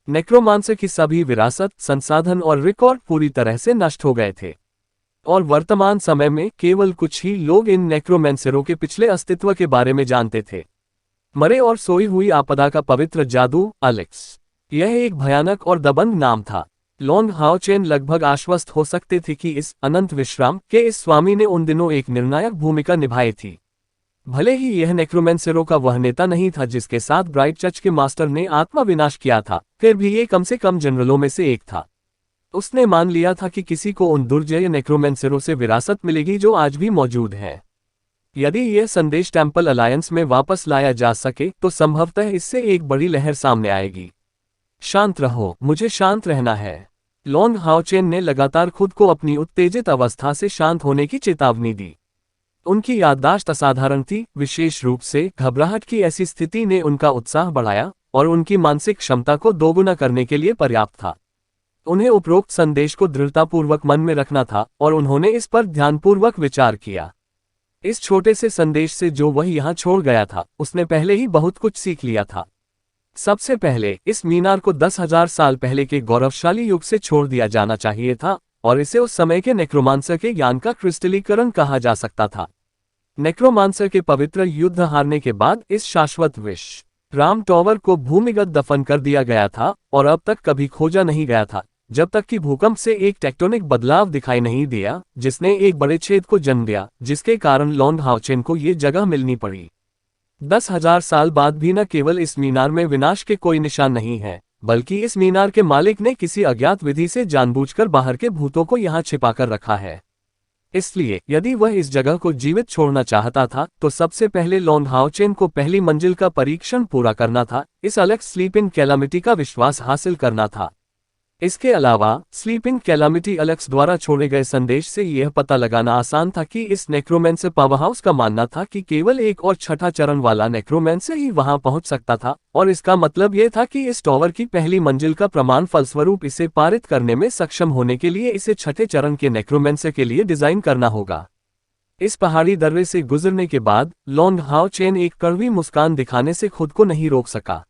नेक्रोमांसर की सभी विरासत, संसाधन और रिकॉर्ड पूरी तरह से नष्ट हो गए थे, और वर्तमान समय में केवल कुछ ही लोग इन नेक्रोमेंसरों के पिछले अस्तित्व के बारे में जानते थे। मरे और सोई हुई आपदा का पवित्र जादू, अलेक्स। यह एक भयानक और दबंग नाम था। लॉन्ग हाओचेन लगभग आश्वस्त हो सकते थे कि इस अनंत विश्राम के इस स्वामी ने उन दिनों एक निर्णायक भूमिका निभाई थी। भले ही यह नेक्रोमेंसरों का वह नेता नहीं था जिसके साथ ब्राइट चर्च के मास्टर ने आत्मा विनाश किया था, फिर भी ये कम से कम जनरलों में से एक था। उसने मान लिया था कि किसी को उन दुर्जय नेक्रोमेंसरों से विरासत मिलेगी जो आज भी मौजूद है। यदि यह संदेश टेम्पल अलायंस में वापस लाया जा सके, तो संभवतः इससे एक बड़ी लहर सामने आएगी। शांत रहो, मुझे शांत रहना है। लॉन्ग हाओचेन ने लगातार खुद को अपनी उत्तेजित अवस्था से शांत होने की चेतावनी दी। उनकी याददाश्त असाधारण थी, विशेष रूप से घबराहट की ऐसी स्थिति ने उनका उत्साह बढ़ाया और उनकी मानसिक क्षमता को दोगुना करने के लिए पर्याप्त था। उन्हें उपरोक्त संदेश को दृढ़तापूर्वक मन में रखना था, और उन्होंने इस पर ध्यानपूर्वक विचार किया। इस छोटे से संदेश से जो वह यहाँ छोड़ गया था, उसने पहले ही बहुत कुछ सीख लिया था। सबसे पहले, इस मीनार को 10,000 साल पहले के गौरवशाली युग से छोड़ दिया जाना चाहिए था, और इसे उस समय के नेक्रोमांसर के ज्ञान का क्रिस्टलीकरण कहा जा सकता था। नेक्रोमांसर के पवित्र युद्ध हारने के बाद इस शाश्वत विश्राम टावर को भूमिगत दफन कर दिया गया था, और अब तक कभी खोजा नहीं गया था, जब तक कि भूकंप से एक टेक्टोनिक बदलाव दिखाई नहीं दिया, जिसने एक बड़े छेद को जन्म दिया, जिसके कारण लॉन्ग हाओचेन को ये जगह मिलनी पड़ी। 10,000 साल बाद भी न केवल इस मीनार में विनाश के कोई निशान नहीं है, बल्कि इस मीनार के मालिक ने किसी अज्ञात विधि से जानबूझकर बाहर के भूतों को यहाँ छिपाकर रखा है। इसलिए यदि वह इस जगह को जीवित छोड़ना चाहता था, तो सबसे पहले लॉन्ग हाओचेन को पहली मंजिल का परीक्षण पूरा करना था, इस अलेक्स स्लीपिंग कैलामिटी का विश्वास हासिल करना था। इसके अलावा स्लीपिंग कैलामिटी अलेक्स द्वारा छोड़े गए संदेश से यह पता लगाना आसान था कि इस नेक्रोमेंसर पावरहाउस का मानना था कि केवल एक और छठा चरण वाला नेक्रोमेंसर ही वहां पहुंच सकता था, और इसका मतलब यह था कि इस टॉवर की पहली मंजिल का प्रमाण फलस्वरूप इसे पारित करने में सक्षम होने के लिए इसे छठे चरण के नेक्रोमेंसर के लिए डिजाइन करना होगा। इस पहाड़ी दर्रे से गुजरने के बाद लॉन्ग हाओचेन एक कड़वी मुस्कान दिखाने से खुद को नहीं रोक सका।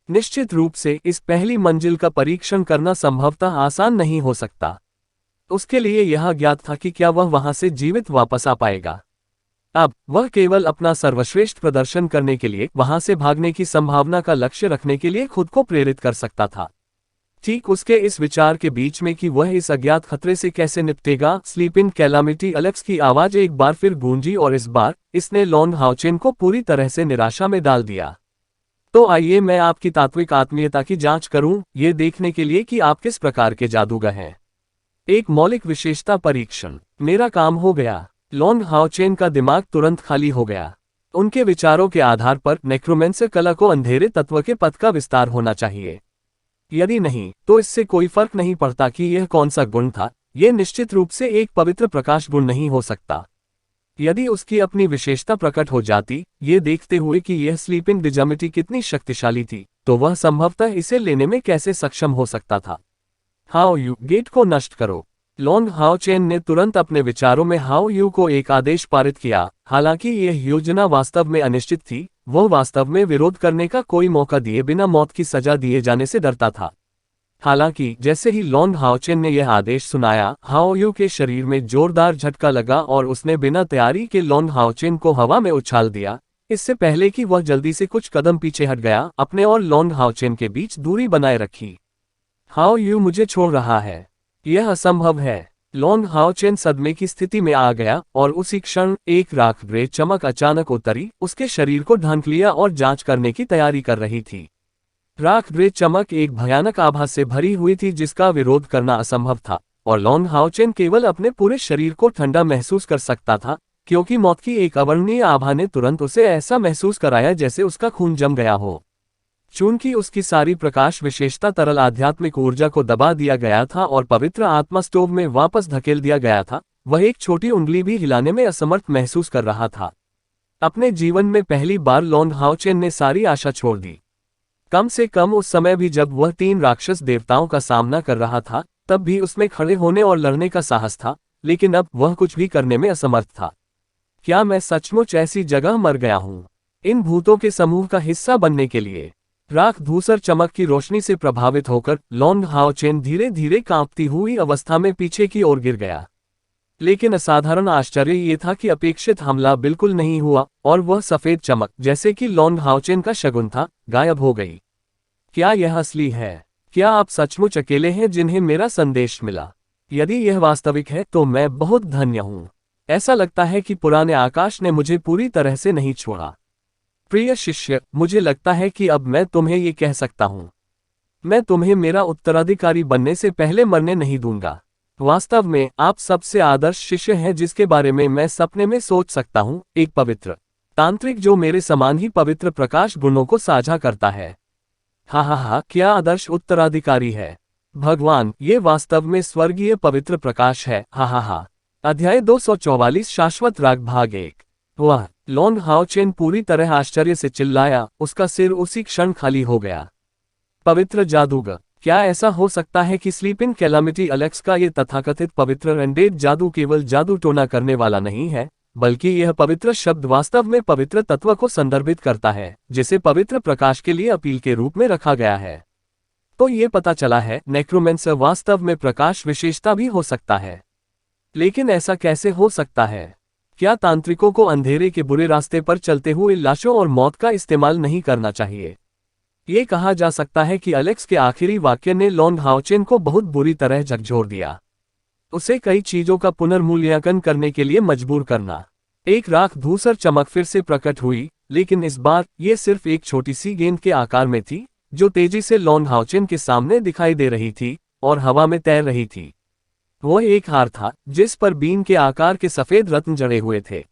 निश्चित रूप से इस पहली मंजिल का परीक्षण करना संभवतः आसान नहीं हो सकता। उसके लिए यह ज्ञात था कि क्या वह वहां से जीवित वापस आ पाएगा। अब वह केवल अपना सर्वश्रेष्ठ प्रदर्शन करने के लिए वहां से भागने की संभावना का लक्ष्य रखने के लिए खुद को प्रेरित कर सकता था। ठीक उसके इस विचार के बीच में कि वह इस अज्ञात खतरे से कैसे निपटेगा, स्लीपिंग कैलामिटी अलेक्स की आवाज एक बार फिर गूंजी, और इस बार इसने लॉन्ग हाओचेन को पूरी तरह से निराशा में डाल दिया। तो आइए मैं आपकी तात्विक आत्मीयता की जांच करूं, ये देखने के लिए कि आप किस प्रकार के जादूगर हैं। एक मौलिक विशेषता परीक्षण। मेरा काम हो गया। लॉन्ग हाओचेन का दिमाग तुरंत खाली हो गया। उनके विचारों के आधार पर नेक्रोमेंसर कला को अंधेरे तत्व के पथ का विस्तार होना चाहिए। यदि नहीं, तो इससे कोई फर्क नहीं पड़ता कि यह कौन सा गुण था, यह निश्चित रूप से एक पवित्र प्रकाश गुण नहीं हो सकता। यदि उसकी अपनी विशेषता प्रकट हो जाती, ये देखते हुए कि यह स्लीपिंग डिजामिटी कितनी शक्तिशाली थी, तो वह संभवतः इसे लेने में कैसे सक्षम हो सकता था। हाओ यू, गेट को नष्ट करो। लॉन्ग हाओचेन ने तुरंत अपने विचारों में हाओ यू को एक आदेश पारित किया। हालांकि यह योजना वास्तव में अनिश्चित थी, वह वास्तव में विरोध करने का कोई मौका दिए बिना मौत की सजा दिए जाने से डरता था। हालांकि जैसे ही लॉन्ग हाओचेन ने यह आदेश सुनाया, हाओ यू के शरीर में जोरदार झटका लगा और उसने बिना तैयारी के लॉन्ग हाओचेन को हवा में उछाल दिया। इससे पहले कि वह जल्दी से कुछ कदम पीछे हट गया, अपने और लॉन्ग हाओचेन के बीच दूरी बनाए रखी। हाओ यू मुझे छोड़ रहा है, यह असंभव है। लॉन्ग हाओचेन सदमे की स्थिति में आ गया, और उसी क्षण एक राख ग्रे चमक अचानक उतरी, उसके शरीर को ढांक लिया और जांच करने की तैयारी कर रही थी। राख ग्रे चमक एक भयानक आभा से भरी हुई थी जिसका विरोध करना असंभव था, और लॉन्ग हाओचेन केवल अपने पूरे शरीर को ठंडा महसूस कर सकता था, क्योंकि मौत की एक अवर्णनीय आभा ने तुरंत उसे ऐसा महसूस कराया जैसे उसका खून जम गया हो। चूंकि उसकी सारी प्रकाश विशेषता तरल आध्यात्मिक ऊर्जा को दबा दिया गया था और पवित्र आत्मा स्टोव में वापस धकेल दिया गया था, वह एक छोटी उंगली भी हिलाने में असमर्थ महसूस कर रहा था। अपने जीवन में पहली बार लॉन्ग हाओचेन ने सारी आशा छोड़ दी। कम से कम उस समय भी जब वह 3 राक्षस देवताओं का सामना कर रहा था, तब भी उसमें खड़े होने और लड़ने का साहस था, लेकिन अब वह कुछ भी करने में असमर्थ था। क्या मैं सचमुच ऐसी जगह मर गया हूं, इन भूतों के समूह का हिस्सा बनने के लिए? राख धूसर चमक की रोशनी से प्रभावित होकर लॉन्ग हाओचेन धीरे धीरे कांपती हुई अवस्था में पीछे की ओर गिर गया। लेकिन असाधारण आश्चर्य ये था कि अपेक्षित हमला बिल्कुल नहीं हुआ, और वह सफेद चमक, जैसे कि लॉन्ग हाओचेन का शगुन था, गायब हो गई। क्या यह असली है? क्या आप सचमुच अकेले हैं जिन्हें मेरा संदेश मिला? यदि यह वास्तविक है तो मैं बहुत धन्य हूं। ऐसा लगता है कि पुराने आकाश ने मुझे पूरी तरह से नहीं छोड़ा। प्रिय शिष्य, मुझे लगता है कि अब मैं तुम्हें ये कह सकता हूं, मैं तुम्हें मेरा उत्तराधिकारी बनने से पहले मरने नहीं दूंगा। वास्तव में आप सबसे आदर्श शिष्य हैं जिसके बारे में मैं सपने में सोच सकता हूं, एक पवित्र तांत्रिक जो मेरे समान ही पवित्र प्रकाश गुणों को साझा करता है। हा, क्या आदर्श उत्तराधिकारी है। भगवान, ये वास्तव में स्वर्गीय पवित्र प्रकाश है। हा। अध्याय 244 शाश्वत राग भाग 1। वह लॉन्ग हाओचेन पूरी तरह आश्चर्य से चिल्लाया, उसका सिर उसी क्षण खाली हो गया। पवित्र जादूगर, क्या ऐसा हो सकता है कि स्लीपिंग कैलामिटी अलेक्स का ये तथाकथित पवित्र रंडेड जादू केवल जादू टोना करने वाला नहीं है, बल्कि यह पवित्र शब्द वास्तव में पवित्र तत्व को संदर्भित करता है, जिसे पवित्र प्रकाश के लिए अपील के रूप में रखा गया है। तो ये पता चला है, नेक्रोमेंसर वास्तव में प्रकाश विशेषता भी हो सकता है। लेकिन ऐसा कैसे हो सकता है? क्या तांत्रिकों को अंधेरे के बुरे रास्ते पर चलते हुए लाशों और मौत का इस्तेमाल नहीं करना चाहिए? ये कहा जा सकता है कि एलेक्स के आखिरी वाक्य ने लॉन्ग हाओचेन को बहुत बुरी तरह झकझोर दिया, उसे कई चीजों का पुनर्मूल्यांकन करने के लिए मजबूर करना। एक राख धूसर चमक फिर से प्रकट हुई, लेकिन इस बार ये सिर्फ एक छोटी सी गेंद के आकार में थी, जो तेजी से लॉन्ग हाओचेन के सामने दिखाई दे रही थी और हवा में तैर रही थी। वह एक हार था जिस पर बीन के आकार के सफेद रत्न जड़े हुए थे।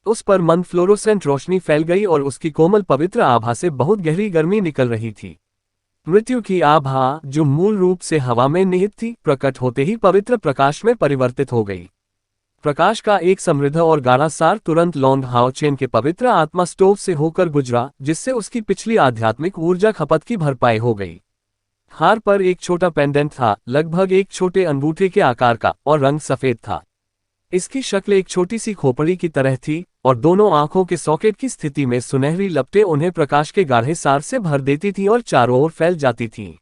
उस पर मंद फ्लोरोसेंट रोशनी फैल गई और उसकी कोमल पवित्र आभा से बहुत गहरी गर्मी निकल रही थी। मृत्यु की आभा, जो मूल रूप से हवा में निहित थी, प्रकट होते ही पवित्र प्रकाश में परिवर्तित हो गई। प्रकाश का एक समृद्ध और गाढ़ा सार तुरंत लॉन्ग हाओचेन के पवित्र आत्मा स्टोव से होकर गुजरा, जिससे उसकी पिछली आध्यात्मिक ऊर्जा खपत की भरपाई हो गई। हार पर एक छोटा पेंडेंट था, लगभग एक छोटे अंगूठे के आकार का, और रंग सफेद था। इसकी शक्ल एक छोटी सी खोपड़ी की तरह थी और दोनों आंखों के सॉकेट की स्थिति में सुनहरी लपटें उन्हें प्रकाश के गाढ़े सार से भर देती थीं और चारों ओर फैल जाती थीं।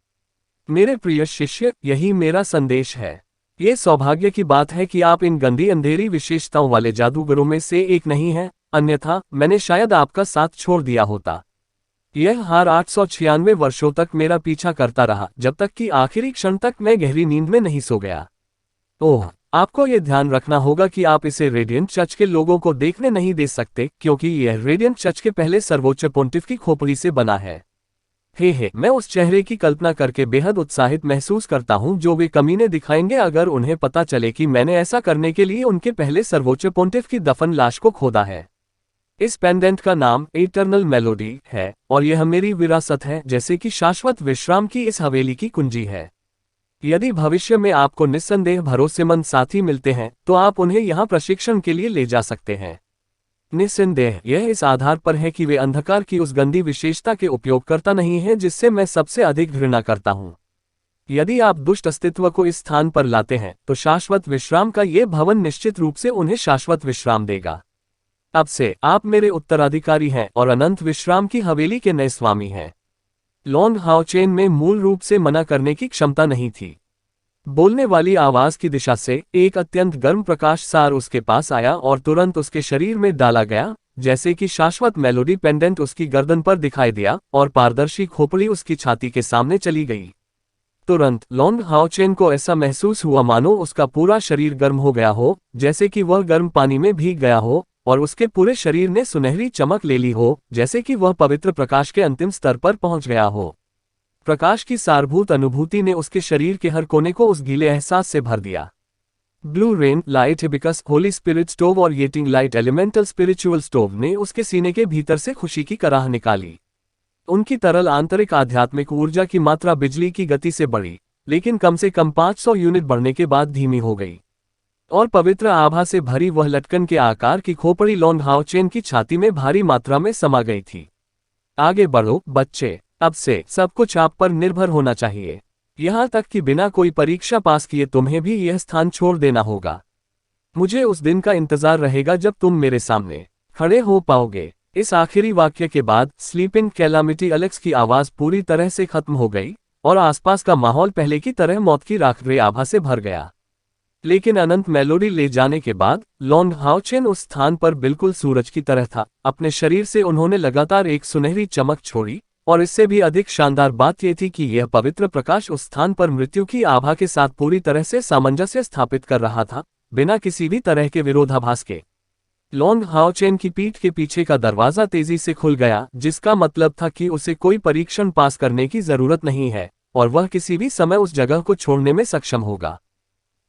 मेरे प्रिय शिष्य, यही मेरा संदेश है। ये सौभाग्य की बात है कि आप इन गंदी अंधेरी विशेषताओं वाले जादूगरों में से एक नहीं हैं, अन्यथा मैंने शायद आपका साथ छोड़ दिया होता। यह हार 896 वर्षों तक मेरा पीछा करता रहा, जब तक कि आखिरी क्षण तक मैं गहरी नींद में नहीं सो गया। ओह, आपको यह ध्यान रखना होगा कि आप इसे रेडियंट चर्च के लोगों को देखने नहीं दे सकते, क्योंकि यह रेडियंट चर्च के पहले सर्वोच्च पोंटिफ की खोपड़ी से बना है। हे, मैं उस चेहरे की कल्पना करके बेहद उत्साहित महसूस करता हूं जो वे कमीने दिखाएंगे अगर उन्हें पता चले कि मैंने ऐसा करने के लिए उनके पहले सर्वोच्च पोंटिफ की दफन लाश को खोदा है। इस पेंडेंट का नाम इटर्नल मेलोडी है और यह मेरी विरासत है, जैसे कि शाश्वत विश्राम की इस हवेली की कुंजी है। यदि भविष्य में आपको निस्संदेह भरोसेमंद साथी मिलते हैं तो आप उन्हें यहां प्रशिक्षण के लिए ले जा सकते हैं। निस्संदेह यह इस आधार पर है कि वे अंधकार की उस गंदी विशेषता के उपयोगकर्ता नहीं हैं जिससे मैं सबसे अधिक घृणा करता हूं। यदि आप दुष्ट अस्तित्व को इस स्थान पर लाते हैं तो शाश्वत विश्राम का यह भवन निश्चित रूप से उन्हें शाश्वत विश्राम देगा। अब से आप मेरे उत्तराधिकारी हैं और अनंत विश्राम की हवेली के नए स्वामी हैं। लॉन्ग हाओचेन में मूल रूप से मना करने की क्षमता नहीं थी। बोलने वाली आवाज की दिशा से एक अत्यंत गर्म प्रकाश सार उसके पास आया और तुरंत उसके शरीर में डाला गया, जैसे कि शाश्वत मेलोडी पेंडेंट उसकी गर्दन पर दिखाई दिया और पारदर्शी खोपड़ी उसकी छाती के सामने चली गई। तुरंत लॉन्ग हाओचेन को ऐसा महसूस हुआ मानो उसका पूरा शरीर गर्म हो गया हो, जैसे कि वह गर्म पानी में भीग गया हो, और उसके पूरे शरीर ने सुनहरी चमक ले ली हो, जैसे कि वह पवित्र प्रकाश के अंतिम स्तर पर पहुंच गया हो। प्रकाश की सारभूत अनुभूति ने उसके शरीर के हर कोने को उस गीले एहसास से भर दिया। Blue rain light hibiscus Holi spirit stove और येटिंग लाइट एलिमेंटल स्पिरिचुअल स्टोव ने उसके सीने के भीतर से खुशी की कराह निकाली। उनकी तरल आंतरिक आध्यात्मिक ऊर्जा की मात्रा बिजली की गति से बढ़ी, लेकिन कम से कम 500 यूनिट बढ़ने के बाद धीमी हो गई, और पवित्र आभा से भरी वह लटकन के आकार की खोपड़ी लॉन्ग हाओचेन की छाती में भारी मात्रा में समा गई थी। आगे बढ़ो बच्चे, अब से सब कुछ आप पर निर्भर होना चाहिए, यहां तक कि बिना कोई परीक्षा पास किए तुम्हें भी यह स्थान छोड़ देना होगा। मुझे उस दिन का इंतजार रहेगा जब तुम मेरे सामने खड़े हो पाओगे। इस आखिरी वाक्य के बाद स्लीपिंग कैलामिटी एलेक्स की आवाज पूरी तरह से खत्म हो गई और आसपास का माहौल पहले की तरह मौत की राखरे आभा से भर गया। लेकिन अनंत मेलोडी ले जाने के बाद लॉन्ग हाओचेन उस स्थान पर बिल्कुल सूरज की तरह था। अपने शरीर से उन्होंने लगातार एक सुनहरी चमक छोड़ी, और इससे भी अधिक शानदार बात यह थी कि यह पवित्र प्रकाश उस स्थान पर मृत्यु की आभा के साथ पूरी तरह से सामंजस्य स्थापित कर रहा था, बिना किसी भी तरह के विरोधाभास के। लॉन्ग हाओचेन की पीठ के पीछे का दरवाजा तेजी से खुल गया, जिसका मतलब था कि उसे कोई परीक्षण पास करने की जरूरत नहीं है और वह किसी भी समय उस जगह को छोड़ने में सक्षम होगा।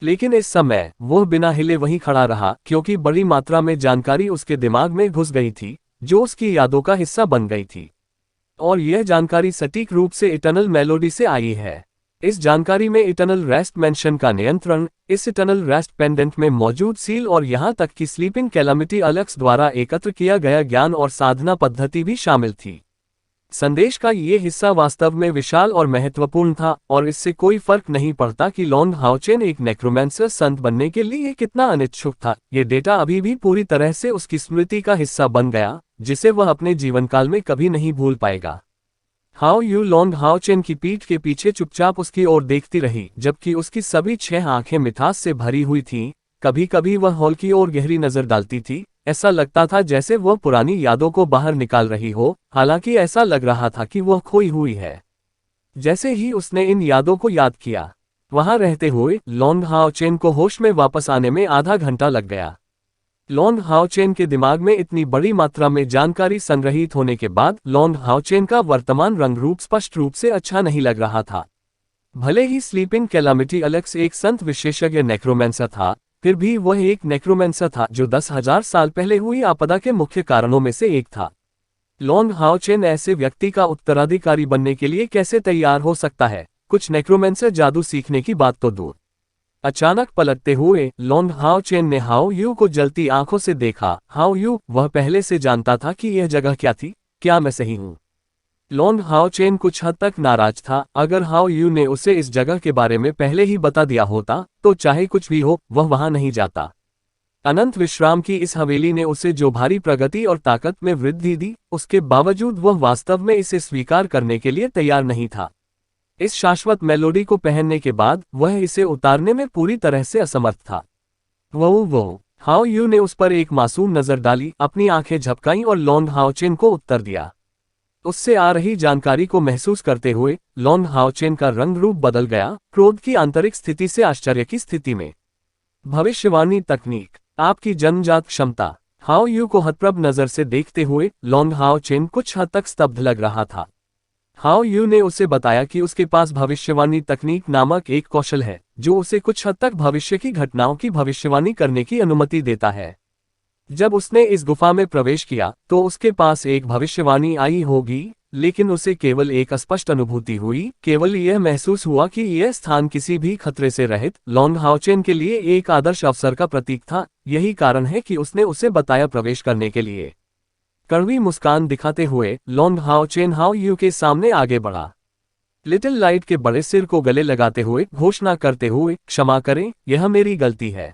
लेकिन इस समय वह बिना हिले वहीं खड़ा रहा, क्योंकि बड़ी मात्रा में जानकारी उसके दिमाग में घुस गई थी जो उसकी यादों का हिस्सा बन गई थी, और यह जानकारी सटीक रूप से इटर्नल मेलोडी से आई है। इस जानकारी में इटर्नल रेस्ट मेंशन का नियंत्रण, इस इटर्नल रेस्ट पेंडेंट में मौजूद सील और यहां तक कि स्लीपिंग कैलामिटी एलेक्स द्वारा एकत्र किया गया ज्ञान और साधना पद्धति भी शामिल थी। संदेश का ये हिस्सा वास्तव में विशाल और महत्वपूर्ण था, और इससे कोई फर्क नहीं पड़ता कि लॉन्ग हाओचेन एक नेक्रोमेंसर संत बनने के लिए कितना अनिच्छुक था। ये डेटा अभी भी पूरी तरह से उसकी स्मृति का हिस्सा बन गया, जिसे वह अपने जीवनकाल में कभी नहीं भूल पाएगा। हाओ यू लॉन्ग हाओचेन की पीठ के पीछे चुपचाप उसकी ओर देखती रही, जबकि उसकी सभी 6 आंखें मिठास से भरी हुई थीं, कभी कभी वह हॉल की ओर गहरी नजर डालती थी, ऐसा लगता था जैसे वह पुरानी यादों को बाहर निकाल रही हो, हालांकि ऐसा लग रहा था कि वह खोई हुई है। जैसे ही उसने इन यादों को याद किया, वहां रहते हुए लॉन्ग हाओ चेन को होश में वापस आने में आधा घंटा लग गया। लॉन्ग हाओ चेन के दिमाग में इतनी बड़ी मात्रा में जानकारी संग्रहित होने के बाद लॉन्ग हाओ चेन का वर्तमान रंग रूप स्पष्ट रूप से अच्छा नहीं लग रहा था। भले ही स्लीपिंग कैलामिटी अलेक्स एक संत विशेषज्ञ नेक्रोमेंसर था, फिर भी वह एक नेक्रोमेंसर था जो 10,000 साल पहले हुई आपदा के मुख्य कारणों में से एक था। लॉन्ग हाओ चेन ऐसे व्यक्ति का उत्तराधिकारी बनने के लिए कैसे तैयार हो सकता है? कुछ नेक्रोमेंसर जादू सीखने की बात तो दूर। अचानक पलटते हुए लॉन्ग हाओ चेन ने हाओ यू को जलती आंखों से देखा। हाओ यू, वह पहले से जानता था कि यह जगह क्या थी, क्या मैं सही हूं? लॉन्ग हाओ चेन कुछ हद तक नाराज था। अगर हाओ यू ने उसे इस जगह के बारे में पहले ही बता दिया होता, तो चाहे कुछ भी हो, वह वहां नहीं जाता। अनंत विश्राम की इस हवेली ने उसे जो भारी प्रगति और ताकत में वृद्धि दी, उसके बावजूद वह वास्तव में इसे स्वीकार करने के लिए तैयार नहीं था। इस शाश्वत मेलोडी को पहनने के बाद वह इसे उतारने में पूरी तरह से असमर्थ था। वो हाओ यू ने उस पर एक मासूम नजर डाली, अपनी आंखें झपकाईं और लॉन्ग हाओ चेन को उत्तर दिया। उससे आ रही जानकारी को महसूस करते हुए लॉन्ग हाओ चेन का रंग रूप बदल गया, क्रोध की आंतरिक स्थिति से आश्चर्य की स्थिति में। भविष्यवाणी तकनीक, आपकी जन्मजात क्षमता। हाओ यू को हतप्रभ नजर से देखते हुए लॉन्ग हाओ चेन कुछ हद तक स्तब्ध लग रहा था। हाओ यू ने उसे बताया कि उसके पास भविष्यवाणी तकनीक नामक एक कौशल है, जो उसे कुछ हद तक भविष्य की घटनाओं की भविष्यवाणी करने की अनुमति देता है। जब उसने इस गुफा में प्रवेश किया, तो उसके पास एक भविष्यवाणी आई होगी, लेकिन उसे केवल एक अस्पष्ट अनुभूति हुई। केवल यह महसूस हुआ कि यह स्थान किसी भी खतरे से रहित लॉन्ग हाओ चेन के लिए एक आदर्श अवसर का प्रतीक था। यही कारण है कि उसने उसे बताया प्रवेश करने के लिए। कड़वी मुस्कान दिखाते हुए लॉन्ग हाओ चेन हाओ यू के सामने आगे बढ़ा। लिटिल लाइट के बड़े सिर को गले लगाते हुए घोषणा करते हुए, क्षमा करें, यह मेरी गलती है।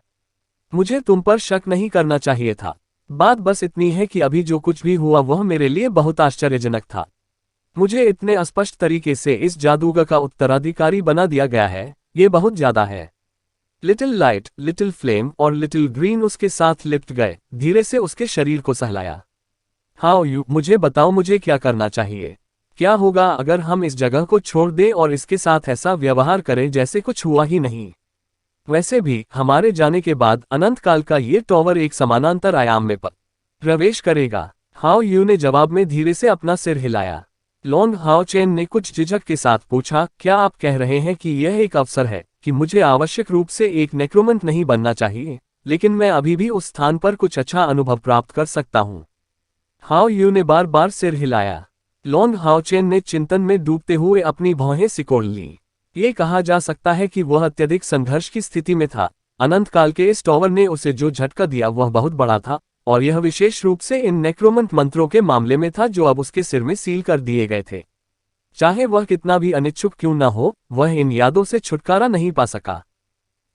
मुझे तुम पर शक नहीं करना चाहिए था। बात बस इतनी है कि अभी जो कुछ भी हुआ वह मेरे लिए बहुत आश्चर्यजनक था। मुझे इतने स्पष्ट तरीके से इस जादूगर का उत्तराधिकारी बना दिया गया है, ये बहुत ज्यादा है। लिटिल लाइट, लिटिल फ्लेम और लिटिल ग्रीन उसके साथ लिपट गए, धीरे से उसके शरीर को सहलाया। हाओ यू, मुझे बताओ, मुझे क्या करना चाहिए? क्या होगा अगर हम इस जगह को छोड़ दें और इसके साथ ऐसा व्यवहार करें जैसे कुछ हुआ ही नहीं? वैसे भी हमारे जाने के बाद अनंत काल का ये टॉवर एक समानांतर आयाम में प्रवेश करेगा। हाओ यू ने जवाब में धीरे से अपना सिर हिलाया। लॉन्ग हाओ चेन ने कुछ झिझक के साथ पूछा, क्या आप कह रहे हैं कि यह एक अवसर है कि मुझे आवश्यक रूप से एक नेक्रोमेंट नहीं बनना चाहिए, लेकिन मैं अभी भी उस स्थान पर कुछ अच्छा अनुभव प्राप्त कर सकता हूं? हाओ यू ने बार बार सिर हिलाया। लॉन्ग हाओ चेन ने चिंतन में डूबते हुए अपनी भौहें सिकोड़ ली। ये कहा जा सकता है कि वह अत्यधिक संघर्ष की स्थिति में था। अनंत काल के इस टॉवर ने उसे जो झटका दिया वह बहुत बड़ा था, और यह विशेष रूप से इन नेक्रोमेंट मंत्रों के मामले में था जो अब उसके सिर में सील कर दिए गए थे। चाहे वह कितना भी अनिच्छुक क्यों न हो, वह इन यादों से छुटकारा नहीं पा सका।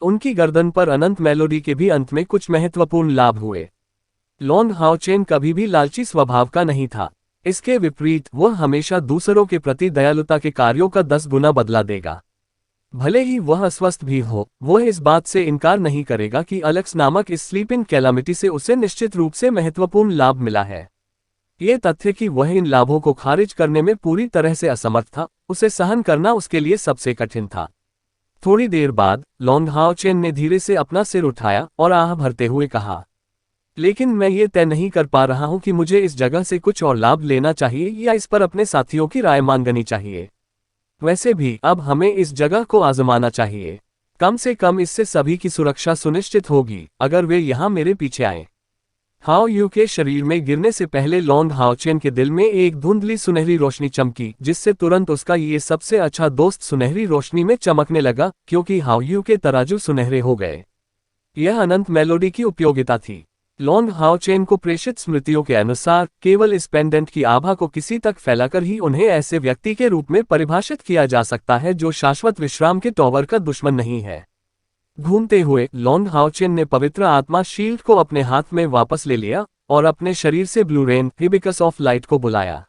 उनकी गर्दन पर अनंत मेलोडी के भी अंत में कुछ महत्वपूर्ण लाभ हुए। लॉन्ग हाओ चेन कभी भी लालची स्वभाव का नहीं था। इसके विपरीत वह हमेशा दूसरों के प्रति दयालुता के कार्यों का 10 गुना बदला देगा। भले ही वह अस्वस्थ भी हो, वह इस बात से इनकार नहीं करेगा कि अलेक्स नामक इस स्लीपिंग कैलामिटी से उसे निश्चित रूप से महत्वपूर्ण लाभ मिला है। ये तथ्य कि वह इन लाभों को खारिज करने में पूरी तरह से असमर्थ था, उसे सहन करना उसके लिए सबसे कठिन था। थोड़ी देर बाद लॉन्ग हाओ चेन ने धीरे से अपना सिर उठाया और आह भरते हुए कहा, लेकिन मैं ये तय नहीं कर पा रहा हूं कि मुझे इस जगह से कुछ और लाभ लेना चाहिए या इस पर अपने साथियों की राय मांगनी चाहिए। वैसे भी अब हमें इस जगह को आजमाना चाहिए। कम से कम इससे सभी की सुरक्षा सुनिश्चित होगी अगर वे यहाँ मेरे पीछे आए। हाओ यू के शरीर में गिरने से पहले लॉन्ग हाओ चेन के दिल में एक धुंधली सुनहरी रोशनी चमकी, जिससे तुरंत उसका ये सबसे अच्छा दोस्त सुनहरी रोशनी में चमकने लगा, क्योंकि हाओ यू के तराजू सुनहरे हो गए। यह अनंत मेलोडी की उपयोगिता थी। लॉन्ग हाओ चेन को प्रेषित स्मृतियों के अनुसार केवल इस पेंडेंट की आभा को किसी तक फैलाकर ही उन्हें ऐसे व्यक्ति के रूप में परिभाषित किया जा सकता है जो शाश्वत विश्राम के टॉवर का दुश्मन नहीं है। घूमते हुए लॉन्ग हाओ चेन ने पवित्र आत्मा शील्ड को अपने हाथ में वापस ले लिया और अपने शरीर से blue rain, hibiscus of light को बुलाया।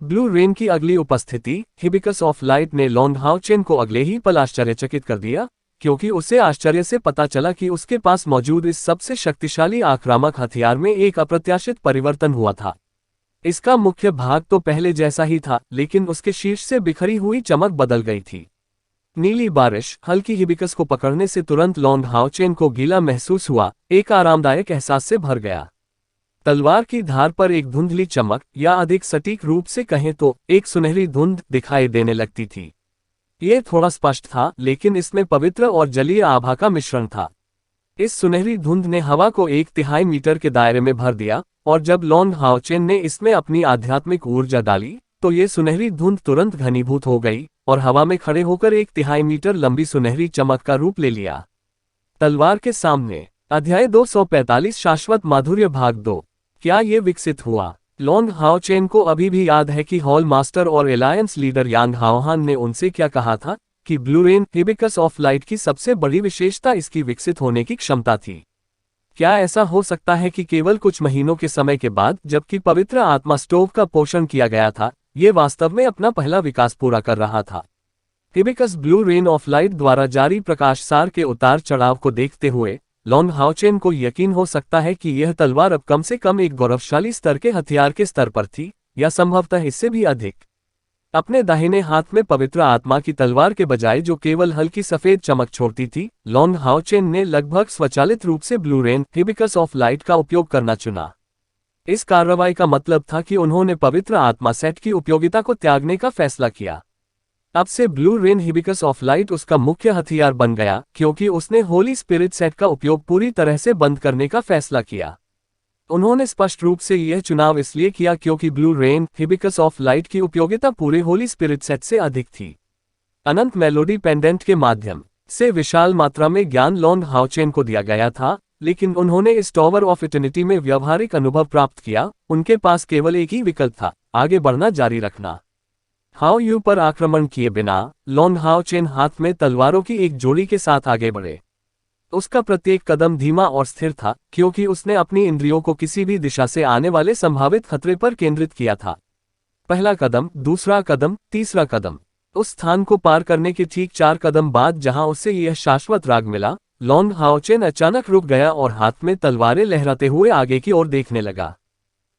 ब्लू रेन की अगली उपस्थिति, हिबिकस ऑफ लाइट, ने लॉन्ग हाओ चेन को अगले ही पल आश्चर्यचकित कर दिया, क्योंकि उसे आश्चर्य से पता चला कि उसके पास मौजूद इस सबसे शक्तिशाली आक्रामक हथियार में एक अप्रत्याशित परिवर्तन हुआ था। इसका मुख्य भाग तो पहले जैसा ही था, लेकिन उसके शीर्ष से बिखरी हुई चमक बदल गई थी। नीली बारिश हल्की हिबिकस को पकड़ने से तुरंत लॉन्ग हाओचेन को गीला महसूस हुआ, एक आरामदायक एहसास से भर गया। तलवार की धार पर एक धुंधली चमक, या अधिक सटीक रूप से कहें तो एक सुनहरी धुंध दिखाई देने लगती थी। यह थोड़ा स्पष्ट था, लेकिन इसमें पवित्र और जलीय आभा का मिश्रण था। इस सुनहरी धुंध ने हवा को 1/3 मीटर के दायरे में भर दिया, और जब लॉन्ग हाओचेन ने इसमें अपनी आध्यात्मिक ऊर्जा डाली, तो ये सुनहरी धुंध तुरंत घनीभूत हो गई और हवा में खड़े होकर 1/3 मीटर लंबी सुनहरी चमक का रूप ले लिया। तलवार के सामने। अध्याय 245 शाश्वत माधुर्य भाग 2। क्या ये विकसित हुआ? लॉन्ग हाओचेन को अभी भी याद है कि हॉल मास्टर और एलायंस लीडर यांग हाओहान ने उनसे क्या कहा था कि blue rain hibiscus of light की सबसे बड़ी विशेषता इसकी विकसित होने की क्षमता थी। क्या ऐसा हो सकता है कि केवल कुछ महीनों के समय के बाद, जबकि पवित्र आत्मा स्टोव का पोषण किया गया था, ये वास्तव में अपना पहला विकास पूरा कर रहा था? Hibiscus blue rain of light द्वारा जारी प्रकाश सार के उतार चढ़ाव को देखते हुए लॉन्ग हाओचेन को यकीन हो सकता है कि यह तलवार अब कम से कम एक गौरवशाली स्तर के हथियार के स्तर पर थी, या संभवतः इससे भी अधिक। अपने दाहिने हाथ में पवित्र आत्मा की तलवार के बजाय जो केवल हल्की सफेद चमक छोड़ती थी, लॉन्ग हाओचेन ने लगभग स्वचालित रूप से blue rain hibiscus of light का उपयोग करना चुना। इस कार्रवाई का मतलब था कि उन्होंने पवित्र आत्मा सेट की उपयोगिता को त्यागने का फैसला किया। अब से blue rain hibiscus of light उसका मुख्य हथियार बन गया, क्योंकि उसने होली स्पिरिट सेट का उपयोग पूरी तरह से बंद करने का फैसला किया। उन्होंने स्पष्ट रूप से यह चुनाव इसलिए किया क्योंकि blue rain hibiscus of light की उपयोगिता पूरे होली स्पिरिट सेट से अधिक थी। अनंत मेलोडी पेंडेंट के माध्यम से विशाल मात्रा में ज्ञान लॉन्ग हाओचेन को दिया गया था, लेकिन उन्होंने इस टॉवर ऑफ इटर्निटी में व्यावहारिक अनुभव प्राप्त किया। उनके पास केवल एक ही विकल्प था, आगे बढ़ना जारी रखना। हाओ यू पर आक्रमण किए बिना लॉन्ग हाओचेन हाथ में तलवारों की एक जोड़ी के साथ आगे बढ़े। उसका प्रत्येक कदम धीमा और स्थिर था, क्योंकि उसने अपनी इंद्रियों को किसी भी दिशा से आने वाले संभावित खतरे पर केंद्रित किया था। पहला कदम, दूसरा कदम, तीसरा कदम। उस स्थान को पार करने के ठीक 4 कदम बाद जहां उसे यह शाश्वत राग मिला, लॉन्ग हाओचेन अचानक रुक गया और हाथ में तलवारें लहराते हुए आगे की ओर देखने लगा।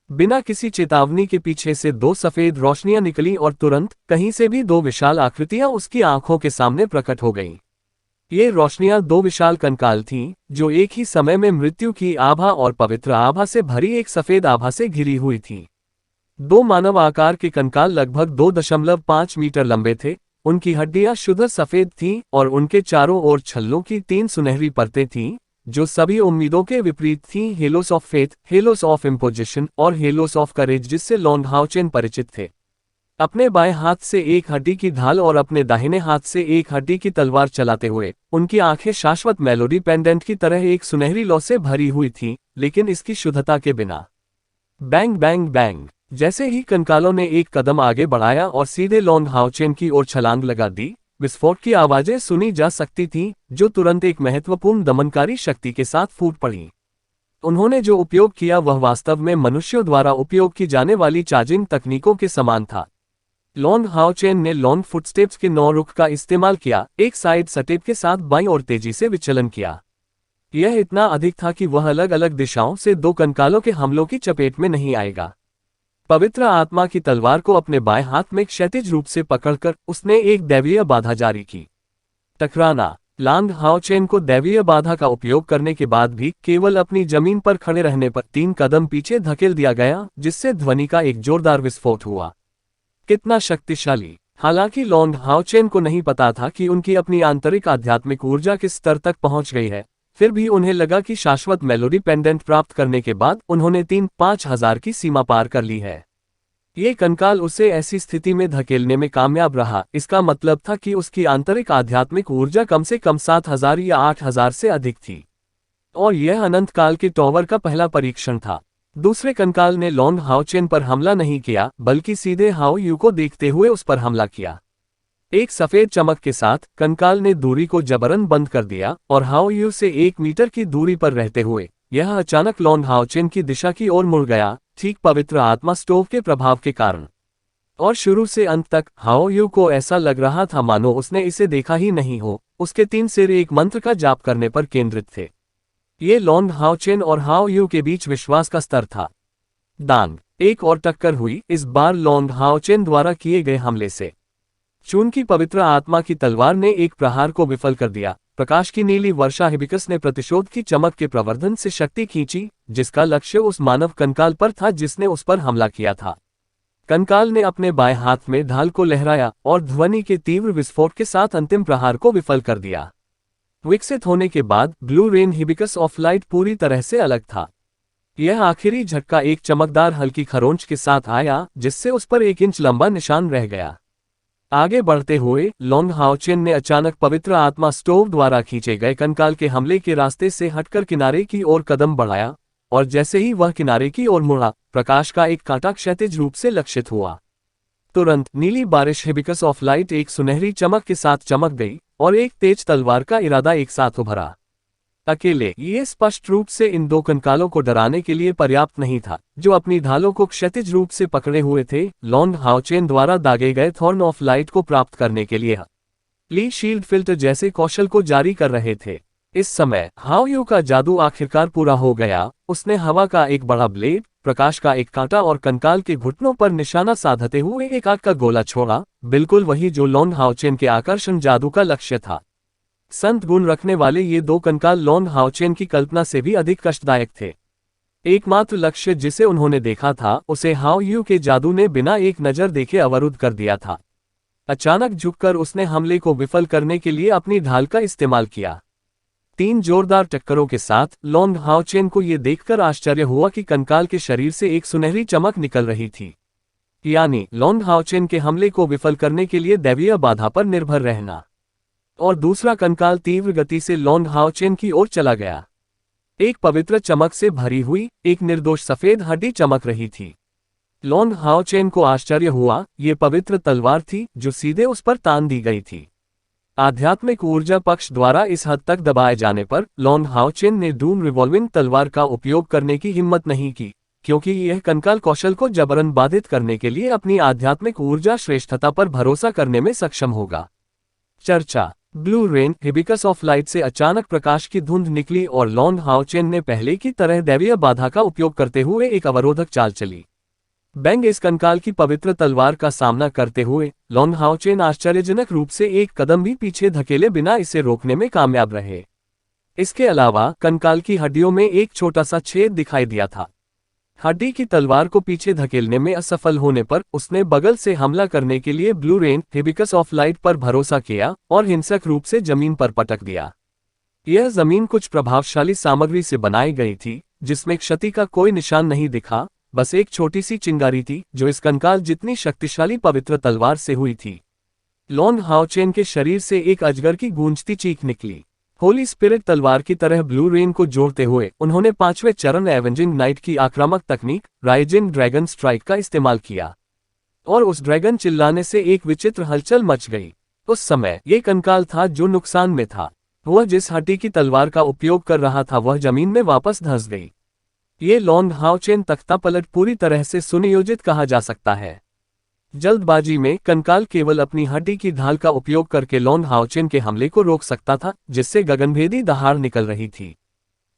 बिना किसी चेतावनी के पीछे से 2 सफेद रोशनियां निकली और तुरंत कहीं से भी 2 विशाल आकृतियां उसकी आंखों के सामने प्रकट हो गईं। ये रोशनियां 2 विशाल कंकाल थीं, जो एक ही समय में मृत्यु की आभा और पवित्र आभा से भरी एक सफेद आभा से घिरी हुई थीं। 2 मानव आकार के कंकाल लगभग 2.5 मीटर लंबे थे। उनकी हड्डियां शुद्ध सफेद थीं और उनके चारों ओर छल्लों की 3 सुनहरी परतें थीं, जो सभी उम्मीदों के विपरीत थीं। Hallows of faith, Hallows of imposition और हेलोस ऑफ करेज, जिससे लॉन्ग हाओचेन परिचित थे। अपने बाएं हाथ से एक हड्डी की ढाल और अपने दाहिने हाथ से एक हड्डी की तलवार चलाते हुए उनकी आंखें शाश्वत मेलोडी पेंडेंट की तरह एक सुनहरी लौ से भरी हुई थीं, लेकिन इसकी शुद्धता के बिना। Bang bang bang. जैसे ही कंकालों ने एक कदम आगे बढ़ाया और सीधे लॉन्ग हाओचेन की ओर छलांग लगा दी, विस्फोट की आवाजें सुनी जा सकती थीं, जो तुरंत एक महत्वपूर्ण दमनकारी शक्ति के साथ फूट पड़ी। उन्होंने जो उपयोग किया वह वास्तव में मनुष्यों द्वारा उपयोग की जाने वाली चार्जिंग तकनीकों के समान था। लॉन्ग हाओचेन ने लॉन्ग फुटस्टेप्स के 9 रुख का इस्तेमाल किया, एक साइड स्टेप के साथ बाईं ओर तेजी से विचलन किया। यह इतना अधिक था कि वह अलग अलग दिशाओं से 2 कंकालों के हमलों की चपेट में नहीं आएगा। पवित्र आत्मा की तलवार को अपने बाएं हाथ में क्षैतिज रूप से पकड़कर उसने एक दैवीय बाधा जारी की। टकराना। लॉन्ग हाओचेन को दैवीय बाधा का उपयोग करने के बाद भी केवल अपनी जमीन पर खड़े रहने पर 3 कदम पीछे धकेल दिया गया, जिससे ध्वनि का एक जोरदार विस्फोट हुआ। कितना शक्तिशाली! हालांकि लॉन्ग हाओचेन को नहीं पता था कि उनकी अपनी आंतरिक आध्यात्मिक ऊर्जा किस स्तर तक पहुंच गई है, फिर भी उन्हें लगा कि शाश्वत मेलोडी पेंडेंट प्राप्त करने के बाद उन्होंने 3-5 हजार की सीमा पार कर ली है। ये कंकाल उसे ऐसी स्थिति में धकेलने में कामयाब रहा। इसका मतलब था कि उसकी आंतरिक आध्यात्मिक ऊर्जा कम से कम 7000 या 8000 से अधिक थी, और यह अनंत काल के टॉवर का पहला परीक्षण था। दूसरे कंकाल ने लॉन्ग हाओचेन पर हमला नहीं किया, बल्कि सीधे हाओ यू को देखते हुए उस पर हमला किया। एक सफेद चमक के साथ कंकाल ने दूरी को जबरन बंद कर दिया और हाओ यू से 1 मीटर की दूरी पर रहते हुए यह अचानक लॉन्ग हाओचेन की दिशा की ओर मुड़ गया, ठीक पवित्र आत्मा स्टोव के प्रभाव के कारण। और शुरू से अंत तक हाओ यू को ऐसा लग रहा था मानो उसने इसे देखा ही नहीं हो, उसके 3 सिर एक मंत्र का जाप करने पर केंद्रित थे। ये लॉन्ग हाओचेन और हाओ यू के बीच विश्वास का स्तर था। दांग, एक और टक्कर हुई, इस बार लॉन्ग हाओचेन द्वारा किए गए हमले से। चून की पवित्र आत्मा की तलवार ने एक प्रहार को विफल कर दिया। प्रकाश की नीली वर्षा हिबिकस ने प्रतिशोध की चमक के प्रवर्धन से शक्ति खींची, जिसका लक्ष्य उस मानव कंकाल पर था जिसने उस पर हमला किया था। कंकाल ने अपने बाएं हाथ में ढाल को लहराया और ध्वनि के तीव्र विस्फोट के साथ अंतिम प्रहार को विफल कर दिया। विकसित होने के बाद blue rain hibiscus of light पूरी तरह से अलग था। यह आखिरी झटका एक चमकदार हल्की खरोंच के साथ आया, जिससे उस पर 1 इंच लंबा निशान रह गया। आगे बढ़ते हुए लॉन्ग हाओचेन ने अचानक पवित्र आत्मा स्टोव द्वारा खींचे गए कंकाल के हमले के रास्ते से हटकर किनारे की ओर कदम बढ़ाया, और जैसे ही वह किनारे की ओर मुड़ा, प्रकाश का एक कांटा क्षैतिज रूप से लक्षित हुआ। तुरंत नीली बारिश हिबिकस ऑफ लाइट एक सुनहरी चमक के साथ चमक गई और एक तेज तलवार का इरादा एक साथ उभरा। अकेले ये स्पष्ट रूप से इन 2 कंकालों को डराने के लिए पर्याप्त नहीं था, जो अपनी ढालों को क्षैतिज रूप से पकड़े हुए थे, लॉन्ग हाओचेन द्वारा दागे गए थॉर्न ऑफ लाइट को प्राप्त करने के लिए ली शील्ड फिल्टर जैसे कौशल को जारी कर रहे थे। इस समय हाओ यू का जादू आखिरकार पूरा हो गया। उसने हवा का एक बड़ा ब्लेड, प्रकाश का एक कांटा और कंकाल के घुटनों पर निशाना साधते हुए एक आग का गोला छोड़ा, बिल्कुल वही जो लॉन्ग हाओचेन के आकर्षण जादू का लक्ष्य था। संत गुण रखने वाले ये 2 कंकाल लॉन्ग हाओचेन की कल्पना से भी अधिक कष्टदायक थे। एकमात्र लक्ष्य जिसे उन्होंने देखा था, उसे हाओ यू के जादू ने बिना एक नजर देखे अवरुद्ध कर दिया था। अचानक झुककर उसने हमले को विफल करने के लिए अपनी ढाल का इस्तेमाल किया। 3 जोरदार टक्करों के साथ लॉन्ग हाओचेन को यह देखकर आश्चर्य हुआ कि कंकाल के शरीर से एक सुनहरी चमक निकल रही थी। यानी लॉन्ग हाओचेन के हमले को विफल करने के लिए दैवीय बाधा पर निर्भर रहना। और दूसरा कंकाल तीव्र गति से लॉन्ग हाओचेन की ओर चला गया। एक पवित्र चमक से भरी हुई, एक निर्दोष सफेद हड्डी चमक रही थी। लॉन्ग हाओचेन को आश्चर्य हुआ, ये पवित्र तलवार थी जो सीधे उस पर तान दी गई थी। आध्यात्मिक ऊर्जा पक्ष द्वारा इस हद तक दबाए जाने पर लॉन्ग हाओचेन ने डूम रिवॉल्विंग तलवार का उपयोग करने की हिम्मत नहीं की, क्योंकि यह कंकाल कौशल को जबरन बाधित करने के लिए अपनी आध्यात्मिक ऊर्जा श्रेष्ठता पर भरोसा करने में सक्षम होगा। चर्चा। Blue rain hibiscus of light से अचानक प्रकाश की धुंध निकली और लॉन्ग हाओचेन ने पहले की तरह दैवीय बाधा का उपयोग करते हुए एक अवरोधक चाल चली। बैंग इस कंकाल की पवित्र तलवार का सामना करते हुए लॉन्ग हाओचेन आश्चर्यजनक रूप से एक कदम भी पीछे धकेले बिना इसे रोकने में कामयाब रहे। इसके अलावा कंकाल की हड्डियों में एक छोटा सा छेद दिखाई दिया था। हड्डी की तलवार को पीछे धकेलने में असफल होने पर उसने बगल से हमला करने के लिए blue rain hibiscus of light पर भरोसा किया और हिंसक रूप से जमीन पर पटक दिया। यह जमीन कुछ प्रभावशाली सामग्री से बनाई गई थी, जिसमें क्षति का कोई निशान नहीं दिखा, बस एक छोटी सी चिंगारी थी जो इस कंकाल जितनी शक्तिशाली पवित्र तलवार से हुई थी। लॉन्ग हाओचेन के शरीर से एक अजगर की गूंजती चीख निकली। होली स्पिरिट तलवार की तरह ब्लू रेन को जोड़ते हुए उन्होंने 5वें चरण एवेंजिंग नाइट की आक्रामक तकनीक राइजिंग ड्रैगन स्ट्राइक का इस्तेमाल किया, और उस ड्रैगन चिल्लाने से एक विचित्र हलचल मच गई। उस समय ये कंकाल था जो नुकसान में था। वह जिस हड्डी की तलवार का उपयोग कर रहा था वह जमीन में वापस धंस गई। ये लॉन्ग हाओचेन तख्ता पलट पूरी तरह से सुनियोजित कहा जा सकता है। जल्दबाजी में कंकाल केवल अपनी हड्डी की ढाल का उपयोग करके लॉन्ग हाओचेन के हमले को रोक सकता था, जिससे गगनभेदी दहाड़ निकल रही थी।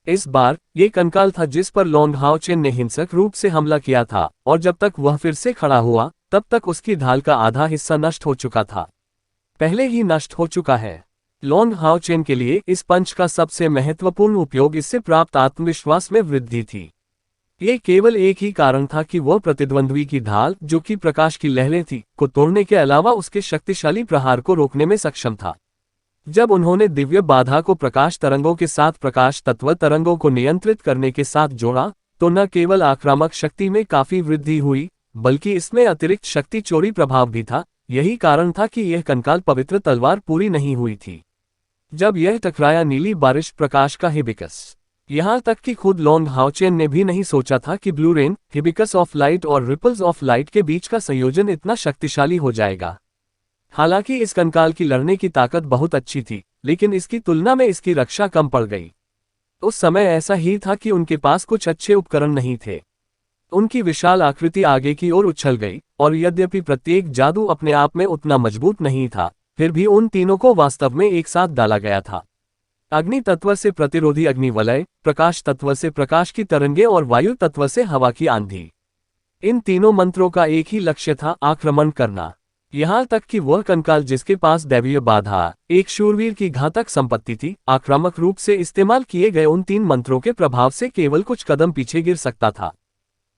इस बार ये कंकाल था जिस पर लॉन्ग हाओचेन ने हिंसक रूप से हमला किया था, और जब तक वह फिर से खड़ा हुआ तब तक उसकी ढाल का आधा हिस्सा नष्ट हो चुका था, पहले ही नष्ट हो चुका है। लॉन्ग हाओचेन के लिए इस पंच का सबसे महत्वपूर्ण उपयोग इससे प्राप्त आत्मविश्वास में वृद्धि थी। ये केवल एक ही कारण था कि वह प्रतिद्वंद्वी की ढाल, जो कि प्रकाश की लहरें थी, को तोड़ने के अलावा उसके शक्तिशाली प्रहार को रोकने में सक्षम था। जब उन्होंने दिव्य बाधा को प्रकाश तरंगों के साथ प्रकाश तत्व तरंगों को नियंत्रित करने के साथ जोड़ा, तो न केवल आक्रामक शक्ति में काफी वृद्धि हुई, बल्कि इसमें अतिरिक्त शक्ति चोरी प्रभाव भी था। यही कारण था कि यह कंकाल पवित्र तलवार पूरी नहीं हुई थी। जब यह टकराया, नीली बारिश प्रकाश का हिबिकस, यहां तक कि खुद लॉन्ग हाओचेन ने भी नहीं सोचा था कि blue rain hibiscus of light और रिपल्स ऑफ लाइट के बीच का संयोजन इतना शक्तिशाली हो जाएगा। हालांकि इस कंकाल की लड़ने की ताकत बहुत अच्छी थी, लेकिन इसकी तुलना में इसकी रक्षा कम पड़ गई। उस समय ऐसा ही था कि उनके पास कुछ अच्छे उपकरण नहीं थे। उनकी विशाल आकृति आगे की ओर उछल गई, और यद्यपि प्रत्येक जादू अपने आप में उतना मजबूत नहीं था, फिर भी उन तीनों को वास्तव में एक साथ डाला गया था। अग्नि तत्व से प्रतिरोधी अग्नि वलय, प्रकाश तत्व से प्रकाश की तरंगे और वायु तत्व से हवा की आंधी। इन तीनों मंत्रों का एक ही लक्ष्य था, आक्रमण करना। यहाँ तक कि वह कंकाल जिसके पास दैवीय बाधा, एक शूरवीर की घातक संपत्ति थी, आक्रामक रूप से इस्तेमाल किए गए उन 3 मंत्रों के प्रभाव से केवल कुछ कदम पीछे गिर सकता था।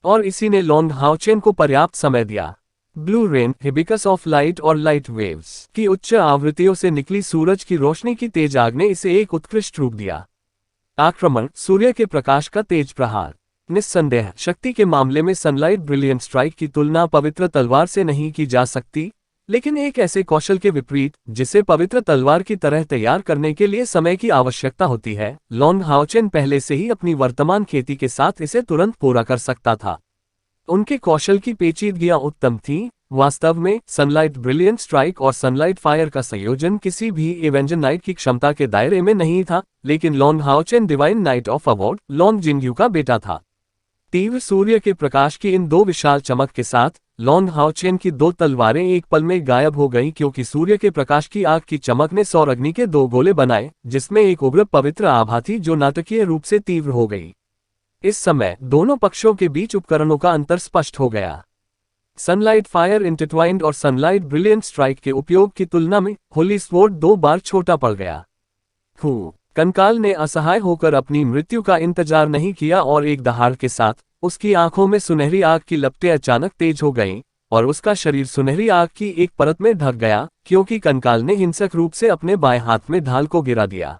और इसी ने लॉन्ग हाओचेन को पर्याप्त समय दिया। Blue rain, hibiscus of light और लाइट वेव्स की उच्च आवृत्तियों से निकली सूरज की रोशनी की तेज आग ने इसे एक उत्कृष्ट रूप दिया। आक्रमण, सूर्य के प्रकाश का तेज प्रहार। निस्संदेह शक्ति के मामले में सनलाइट ब्रिलियंट स्ट्राइक की तुलना पवित्र तलवार से नहीं की जा सकती, लेकिन एक ऐसे कौशल के विपरीत जिसे पवित्र तलवार की तरह तैयार करने के लिए समय की आवश्यकता होती है, लॉन्ग हाओचेन पहले से ही अपनी वर्तमान खेती के साथ इसे तुरंत पूरा कर सकता था। उनके कौशल की पेचीदगियां उत्तम थीं। वास्तव में सनलाइट ब्रिलियंट स्ट्राइक और सनलाइट फायर का संयोजन किसी भी एवेंजर नाइट की क्षमता के दायरे में नहीं था, लेकिन Long Haochen divine knight of award Long Jingyu का बेटा था। तीव्र सूर्य के प्रकाश की इन 2 विशाल चमक के साथ लॉन्ग हाओचेन की 2 तलवारें एक पल में गायब हो गईं, क्योंकि सूर्य के प्रकाश की आग की चमक ने सौर अग्नि के 2 गोले बनाए, जिसमें एक उग्र पवित्र आभा थी जो नाटकीय रूप से तीव्र हो गई। इस समय दोनों पक्षों के बीच उपकरणों का अंतर स्पष्ट हो गया। सनलाइट फायर इंटरट्वाइंड और सनलाइट ब्रिलियंट स्ट्राइक के उपयोग की तुलना में होली स्वॉर्ड 2 बार छोटा पड़ गया। कंकाल ने असहाय होकर अपनी मृत्यु का इंतजार नहीं किया और एक दहाड़ के साथ उसकी आंखों में सुनहरी आग की लपटें अचानक तेज हो गईं और उसका शरीर सुनहरी आग की एक परत में ढक गया, क्योंकि कंकाल ने हिंसक रूप से अपने बाएं हाथ में ढाल को गिरा दिया।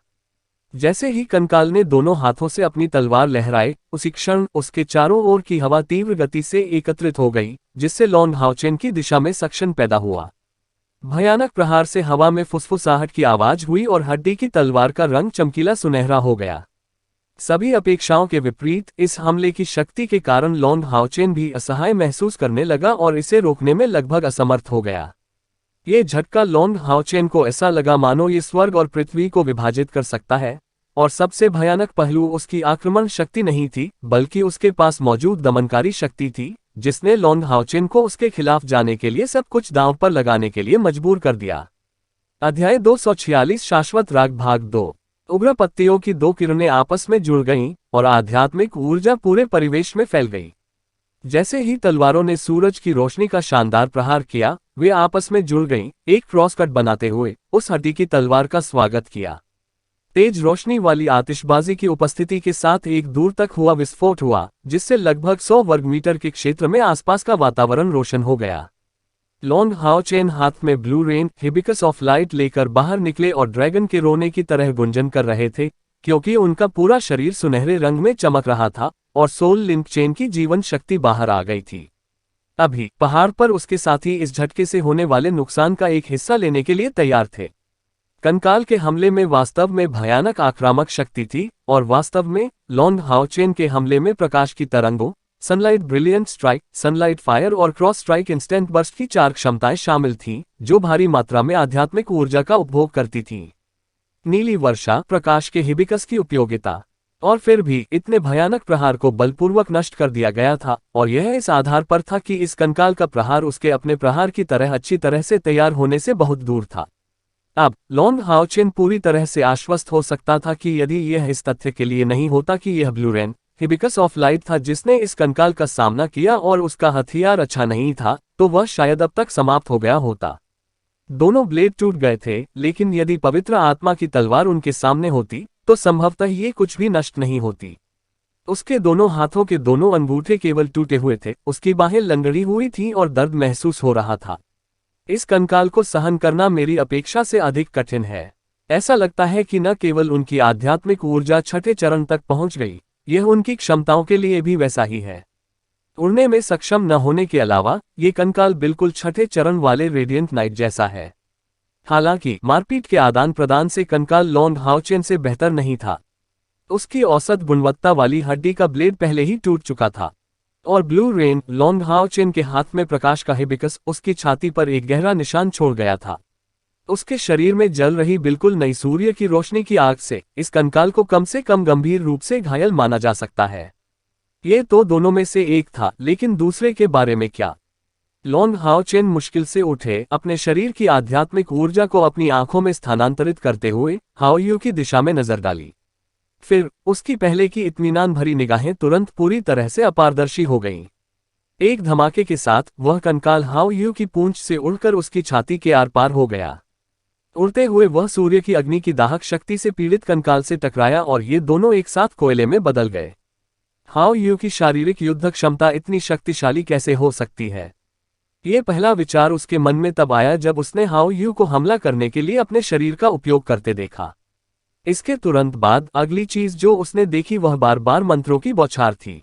जैसे ही कंकाल ने दोनों हाथों से अपनी तलवार लहराई, उसी क्षण उसके चारों ओर की हवा तीव्र गति से एकत्रित हो गई, जिससे लॉन्ग हाओचेन की दिशा में सक्शन पैदा हुआ। भयानक प्रहार से हवा में फुसफुसाहट की आवाज हुई और हड्डी की तलवार का रंग चमकीला सुनहरा हो गया। सभी अपेक्षाओं के विपरीत इस हमले की शक्ति के कारण लॉन्ग हाओचेन भी असहाय महसूस करने लगा और इसे रोकने में लगभग असमर्थ हो गया। ये झटका लॉन्ग हाओचेन को ऐसा लगा मानो ये स्वर्ग और पृथ्वी को विभाजित कर सकता है, और सबसे भयानक पहलू उसकी आक्रमण शक्ति नहीं थी, बल्कि उसके पास मौजूद दमनकारी शक्ति थी, जिसने लॉन्ग हाओचेन को उसके खिलाफ जाने के लिए सब कुछ दांव पर लगाने के लिए मजबूर कर दिया। अध्याय 246 शाश्वत राग भाग 2। उग्र पत्तियों की 2 किरणें आपस में जुड़ गईं और आध्यात्मिक ऊर्जा पूरे परिवेश में फैल गई। जैसे ही तलवारों ने सूरज की रोशनी का शानदार प्रहार किया, वे आपस में जुड़ गईं, एक क्रॉस कट बनाते हुए उस हड्डी की तलवार का स्वागत किया। तेज रोशनी वाली आतिशबाजी की उपस्थिति के साथ एक दूर तक हुआ विस्फोट हुआ, जिससे लगभग 100 वर्ग मीटर के क्षेत्र में आसपास का वातावरण रोशन हो गया। लॉन्ग हाओचेन हाथ में blue rain, hibiscus of light लेकर बाहर निकले और ड्रैगन के रोने की तरह गुंजन कर रहे थे, क्योंकि उनका पूरा शरीर सुनहरे रंग में चमक रहा था और सोल लिंक चेन की जीवन शक्ति बाहर आ गई थी। अभी पहाड़ पर उसके साथी इस झटके से होने वाले नुकसान का एक हिस्सा लेने के लिए तैयार थे। कंकाल के हमले में वास्तव में भयानक आक्रामक शक्ति थी, और वास्तव में लॉन्ग हाओचेन के हमले में प्रकाश की तरंगों, sunlight brilliant strike, sunlight fire और क्रॉस स्ट्राइक इंस्टेंट बर्स्ट की 4 क्षमताएं शामिल थीं, जो भारी मात्रा में आध्यात्मिक ऊर्जा का उपभोग करती थीं। नीली वर्षा, प्रकाश के हिबिकस की उपयोगिता, और फिर भी इतने भयानक प्रहार को बलपूर्वक नष्ट कर दिया गया था, और यह इस आधार पर था कि इस कंकाल का प्रहार उसके अपने प्रहार की तरह अच्छी तरह से तैयार होने से बहुत दूर था। अब लॉन्ग हाओचेन पूरी तरह से आश्वस्त हो सकता था कि यदि यह इस तथ्य के लिए नहीं होता कि यह blue rain, hibiscus of light था जिसने इस कंकाल का सामना किया और उसका हथियार अच्छा नहीं था, तो वह शायद अब तक समाप्त हो गया होता। दोनों ब्लेड टूट गए थे, लेकिन यदि पवित्र आत्मा की तलवार उनके सामने होती, तो संभवतः ये कुछ भी नष्ट नहीं होती। उसके दोनों हाथों के दोनों अंगूठे केवल टूटे हुए थे, उसकी बाहें लंगड़ी हुई थीं और दर्द महसूस हो रहा था। इस कंकाल को सहन करना मेरी अपेक्षा से अधिक कठिन है। ऐसा लगता है कि न केवल उनकी आध्यात्मिक ऊर्जा 6ठे चरण तक पहुंच गई, यह उनकी क्षमताओं के लिए भी वैसा ही है। उड़ने में सक्षम न होने के अलावा ये कंकाल बिल्कुल 6ठे चरण वाले रेडिएंट नाइट जैसा है। हालांकि मारपीट के आदान प्रदान से कंकाल लॉन्ग हाओचेन से बेहतर नहीं था। उसकी औसत गुणवत्ता वाली हड्डी का ब्लेड पहले ही टूट चुका था, और ब्लू रेन, लॉन्ग हाओचेन के हाथ में प्रकाश का हिबिकस उसकी छाती पर एक गहरा निशान छोड़ गया था। उसके शरीर में जल रही बिल्कुल नई सूर्य की रोशनी की आग से इस कंकाल को कम से कम गंभीर रूप से घायल माना जा सकता है। ये तो दोनों में से एक था, लेकिन दूसरे के बारे में क्या? लॉन्ग हाओ चेन मुश्किल से उठे, अपने शरीर की आध्यात्मिक ऊर्जा को अपनी आंखों में स्थानांतरित करते हुए हाओ यू की दिशा में नजर डाली। फिर उसकी पहले की इत्मीनान भरी निगाहें तुरंत पूरी तरह से अपारदर्शी हो गईं। एक धमाके के साथ वह कंकाल हाओ यू की पूंछ से उड़कर उसकी छाती के आर पार हो गया। उड़ते हुए वह सूर्य की अग्नि की दाहक शक्ति से पीड़ित कंकाल से टकराया और ये दोनों एक साथ कोयले में बदल गए। हाओ यू की शारीरिक युद्ध क्षमता इतनी शक्तिशाली कैसे हो सकती है? ये पहला विचार उसके मन में तब आया जब उसने हाओ यू को हमला करने के लिए अपने शरीर का उपयोग करते देखा। इसके तुरंत बाद अगली चीज जो उसने देखी वह बार बार मंत्रों की बौछार थी।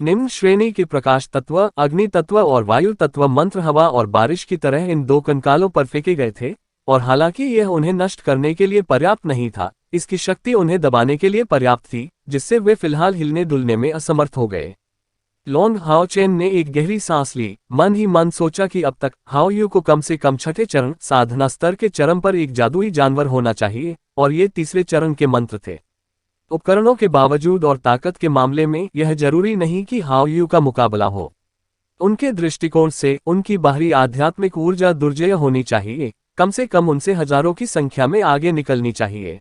निम्न श्रेणी के प्रकाश तत्व, अग्नि तत्व और वायु तत्व मंत्र हवा और बारिश की तरह इन दो कंकालों पर फेंके गए थे, और हालांकि यह उन्हें नष्ट करने के लिए पर्याप्त नहीं था, इसकी शक्ति उन्हें दबाने के लिए पर्याप्त थी, जिससे वे फिलहाल हिलने डुलने में असमर्थ हो गए। लॉन्ग हाओ चेन ने एक गहरी सांस ली, मन ही मन सोचा कि अब तक हाओ यू को कम से कम छठे चरण साधना स्तर के चरम पर एक जादुई जानवर होना चाहिए, और ये तीसरे चरण के मंत्र थे। उपकरणों के बावजूद और ताकत के मामले में यह जरूरी नहीं कि हाओ यू का मुकाबला हो। उनके दृष्टिकोण से उनकी बाहरी आध्यात्मिक ऊर्जा दुर्जेय होनी चाहिए, कम से कम उनसे हजारों की संख्या में आगे निकलनी चाहिए।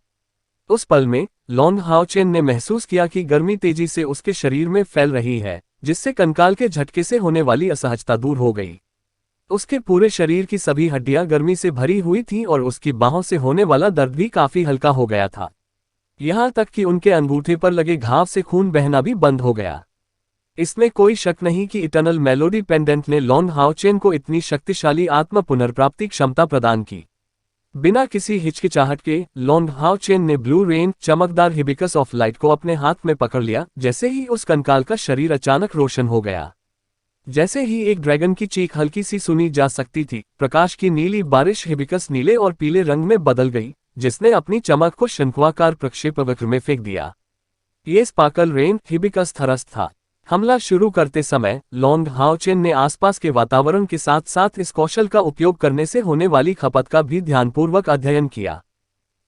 उस पल में लॉन्ग हाओ चेन ने महसूस किया कि गर्मी तेजी से उसके शरीर में फैल रही है, जिससे कंकाल के झटके से होने वाली असहजता दूर हो गई। उसके पूरे शरीर की सभी हड्डियां गर्मी से भरी हुई थीं और उसकी बाहों से होने वाला दर्द भी काफी हल्का हो गया था। यहां तक कि उनके अंगूठे पर लगे घाव से खून बहना भी बंद हो गया। इसमें कोई शक नहीं कि इटर्नल मेलोडी पेंडेंट ने लॉन्ग हाओ चेन को इतनी शक्तिशाली आत्म पुनर्प्राप्ति क्षमता प्रदान की। बिना किसी हिचकिचाहट के लॉन्ग हाओ चेन ने ब्लू रेन चमकदार हिबिकस ऑफ लाइट को अपने हाथ में पकड़ लिया। जैसे ही उस कंकाल का शरीर अचानक रोशन हो गया, जैसे ही एक ड्रैगन की चीख हल्की सी सुनी जा सकती थी, प्रकाश की नीली बारिश हिबिकस नीले और पीले रंग में बदल गई, जिसने अपनी चमक को शंक्वाकार प्रक्षेपवक्र में फेंक दिया। ये स्पार्कल रेन हिबिकस थरस था। हमला शुरू करते समय लॉन्ग हाओ चेन ने आसपास के वातावरण के साथ साथ इस कौशल का उपयोग करने से होने वाली खपत का भी ध्यानपूर्वक अध्ययन किया।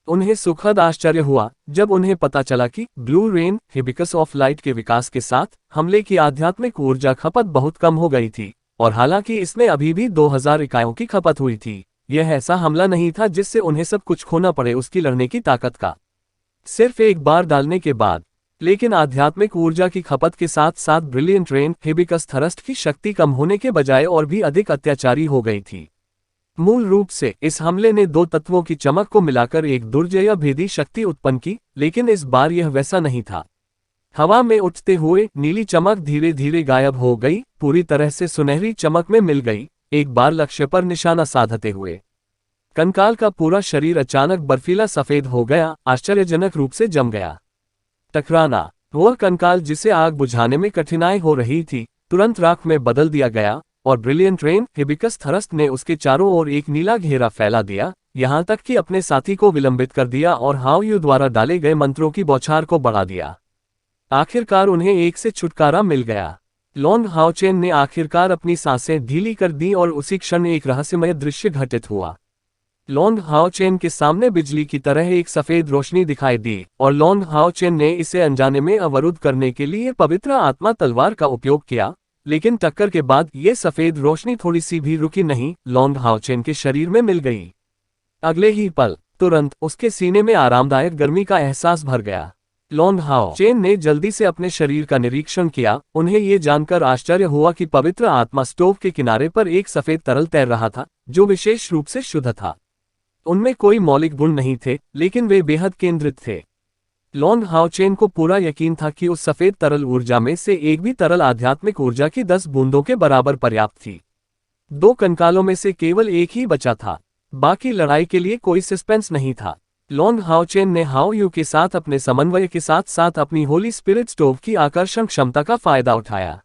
उन्हें सुखद आश्चर्य हुआ जब उन्हें पता चला कि blue rain hibiscus of light के विकास के साथ हमले की आध्यात्मिक ऊर्जा खपत बहुत कम हो गई थी, और हालांकि इसमें अभी भी 2000 इकाइयों की खपत हुई थी, यह ऐसा हमला नहीं था जिससे उन्हें सब कुछ खोना पड़े उसकी लड़ने की ताकत का। सिर्फ एक बार डालने के बाद। लेकिन आध्यात्मिक ऊर्जा की खपत के साथ साथ ब्रिलियंट रेन हिबिकस थरस्ट की शक्ति कम होने के बजाय और भी अधिक अत्याचारी हो गई थी। मूल रूप से इस हमले ने दो तत्वों की चमक को मिलाकर एक दुर्जेय भेदी शक्ति उत्पन्न की, लेकिन इस बार यह वैसा नहीं था। हवा में उठते हुए नीली चमक धीरे धीरे गायब हो गई, पूरी तरह से सुनहरी चमक में मिल गई, एक बार लक्ष्य पर निशाना साधते हुए। कंकाल का पूरा शरीर अचानक बर्फीला सफेद हो गया, आश्चर्यजनक रूप से जम गया। टकराना। वह कंकाल जिसे आग बुझाने में कठिनाई हो रही थी, तुरंत राख में बदल दिया गया, और ब्रिलियंट रेन हिबिकस थरस्ट ने उसके चारों ओर एक नीला घेरा फैला दिया, यहां तक कि अपने साथी को विलंबित कर दिया और हाओ यू द्वारा डाले गए मंत्रों की बौछार को बढ़ा दिया। आखिरकार उन्हें एक से छुटकारा मिल गया। लॉन्ग हाओ चेन ने आखिरकार अपनी सांसें ढीली कर दी और उसी क्षण एक रहस्यमय दृश्य घटित हुआ। लॉन्ग हाओ चेन के सामने बिजली की तरह एक सफेद रोशनी दिखाई दी, और लॉन्ग हाओ चेन ने इसे अनजाने में अवरुद्ध करने के लिए पवित्र आत्मा तलवार का उपयोग किया। लेकिन टक्कर के बाद ये सफेद रोशनी थोड़ी सी भी रुकी नहीं, लॉन्ग हाओ चेन के शरीर में मिल गई। अगले ही पल तुरंत उसके सीने में आरामदायक गर्मी का एहसास भर गया। लॉन्ग हाओ चेन ने जल्दी से अपने शरीर का निरीक्षण किया। उन्हें ये जानकर आश्चर्य हुआ कि पवित्र आत्मा स्टोव के किनारे पर एक सफेद तरल तैर रहा था, जो विशेष रूप से शुद्ध था। उनमें कोई मौलिक गुण नहीं थे, लेकिन वे बेहद केंद्रित थे। लॉन्ग हाओ चेन को पूरा यकीन था कि उस सफेद तरल ऊर्जा में से एक भी तरल आध्यात्मिक ऊर्जा की 10 बूंदों के बराबर पर्याप्त थी। दो कंकालों में से केवल एक ही बचा था, बाकी लड़ाई के लिए कोई सस्पेंस नहीं था। लॉन्ग हाओ चेन ने हाओ यू के साथ अपने समन्वय के साथ साथ अपनी होली स्पिरिट स्टोव की आकर्षण क्षमता का फायदा उठाया।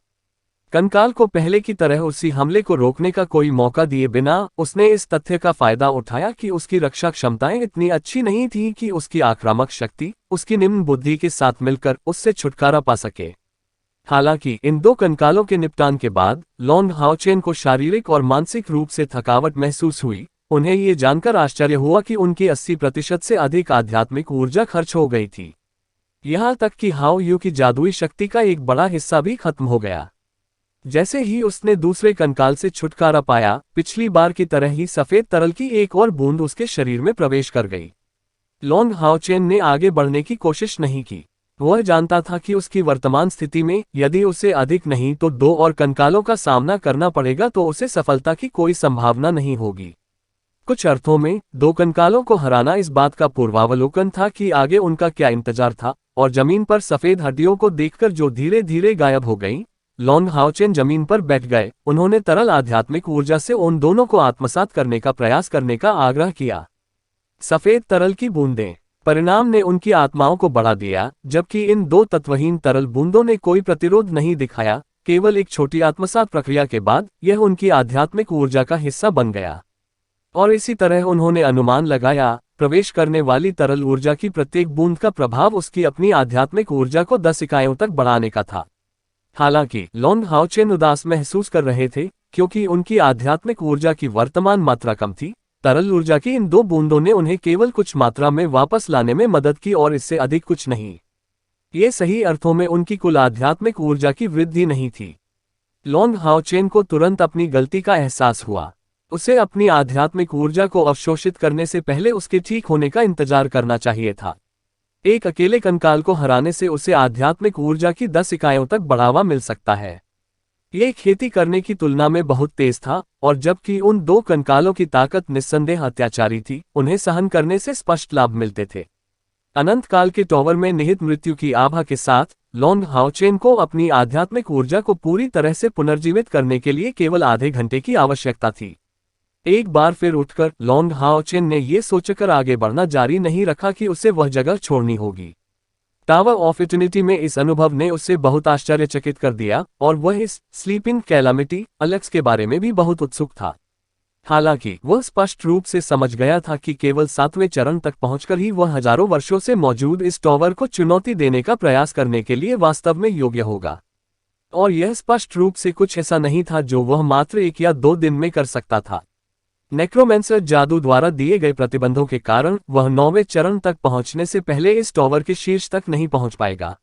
कंकाल को पहले की तरह उसी हमले को रोकने का कोई मौका दिए बिना उसने इस तथ्य का फायदा उठाया कि उसकी रक्षा क्षमताएं इतनी अच्छी नहीं थीं कि उसकी आक्रामक शक्ति उसकी निम्न बुद्धि के साथ मिलकर उससे छुटकारा पा सके। हालांकि इन दो कंकालों के निपटान के बाद लॉन्ग हाओ चेन को शारीरिक और मानसिक रूप से थकावट महसूस हुई। उन्हें ये जानकर आश्चर्य हुआ कि उनकी 80% से अधिक आध्यात्मिक ऊर्जा खर्च हो गई थी। यहां तक कि हाओ यू की जादुई शक्ति का एक बड़ा हिस्सा भी खत्म हो गया। जैसे ही उसने दूसरे कंकाल से छुटकारा पाया, पिछली बार की तरह ही सफेद तरल की एक और बूंद उसके शरीर में प्रवेश कर गई। लॉन्ग हाओचेन ने आगे बढ़ने की कोशिश नहीं की। वह जानता था कि उसकी वर्तमान स्थिति में यदि उसे अधिक नहीं तो 2 और कंकालों का सामना करना पड़ेगा तो उसे सफलता की कोई संभावना नहीं होगी। कुछ अर्थों में 2 कंकालों को हराना इस बात का पूर्वावलोकन था कि आगे उनका क्या इंतजार था, और जमीन पर सफेद हड्डियों को देखकर जो धीरे धीरे गायब हो गईं, लॉन्ग हाओचेन जमीन पर बैठ गए। उन्होंने तरल आध्यात्मिक ऊर्जा से उन दोनों को आत्मसात करने का प्रयास करने का आग्रह किया। सफेद तरल की बूंदें। परिणाम ने उनकी आत्माओं को बढ़ा दिया, जबकि इन 2 तत्वहीन तरल बूंदों ने कोई प्रतिरोध नहीं दिखाया। केवल एक छोटी आत्मसात प्रक्रिया के बाद यह उनकी आध्यात्मिक ऊर्जा का हिस्सा बन गया। और इसी तरह उन्होंने अनुमान लगाया, प्रवेश करने वाली तरल ऊर्जा की प्रत्येक बूंद का प्रभाव उसकी अपनी आध्यात्मिक ऊर्जा को 10 इकाइयों तक बढ़ाने का था। हालांकि लॉन्ग हाओचेन उदास महसूस कर रहे थे, क्योंकि उनकी आध्यात्मिक ऊर्जा की वर्तमान मात्रा कम थी। तरल ऊर्जा की इन 2 बूंदों ने उन्हें केवल कुछ मात्रा में वापस लाने में मदद की और इससे अधिक कुछ नहीं। ये सही अर्थों में उनकी कुल आध्यात्मिक ऊर्जा की वृद्धि नहीं थी। लॉन्ग हाओचेन को तुरंत अपनी गलती का एहसास हुआ। उसे अपनी आध्यात्मिक ऊर्जा को अवशोषित करने से पहले उसके ठीक होने का इंतजार करना चाहिए था। एक अकेले कंकाल को हराने से उसे आध्यात्मिक ऊर्जा की 10 इकाइयों तक बढ़ावा मिल सकता है। ये खेती करने की तुलना में बहुत तेज था, और जबकि उन 2 कंकालों की ताकत निस्संदेह अत्याचारी थी, उन्हें सहन करने से स्पष्ट लाभ मिलते थे। अनंत काल के टॉवर में निहित मृत्यु की आभा के साथ लॉन्ग हाओचेन को अपनी आध्यात्मिक ऊर्जा को पूरी तरह से पुनर्जीवित करने के लिए केवल आधे घंटे की आवश्यकता थी। एक बार फिर उठकर लॉन्ग हाओचेन ने यह सोचकर आगे बढ़ना जारी नहीं रखा कि उसे वह जगह छोड़नी होगी। टावर ऑफ इटर्निटी में इस अनुभव ने उसे बहुत आश्चर्यचकित कर दिया, और वह इस स्लीपिंग कैलामिटी एलेक्स के बारे में भी बहुत उत्सुक था। हालांकि वह स्पष्ट रूप से समझ गया था कि केवल 7वें चरण तक पहुंचकर ही वह हजारों वर्षों से मौजूद इस टॉवर को चुनौती देने का प्रयास करने के लिए वास्तव में योग्य होगा। और यह स्पष्ट रूप से कुछ ऐसा नहीं था जो वह मात्र 1 या 2 दिन में कर सकता था। नेक्रोमेंसर जादू द्वारा दिए गए प्रतिबंधों के कारण वह 9वें चरण तक पहुंचने से पहले इस टॉवर के शीर्ष तक नहीं पहुंच पाएगा।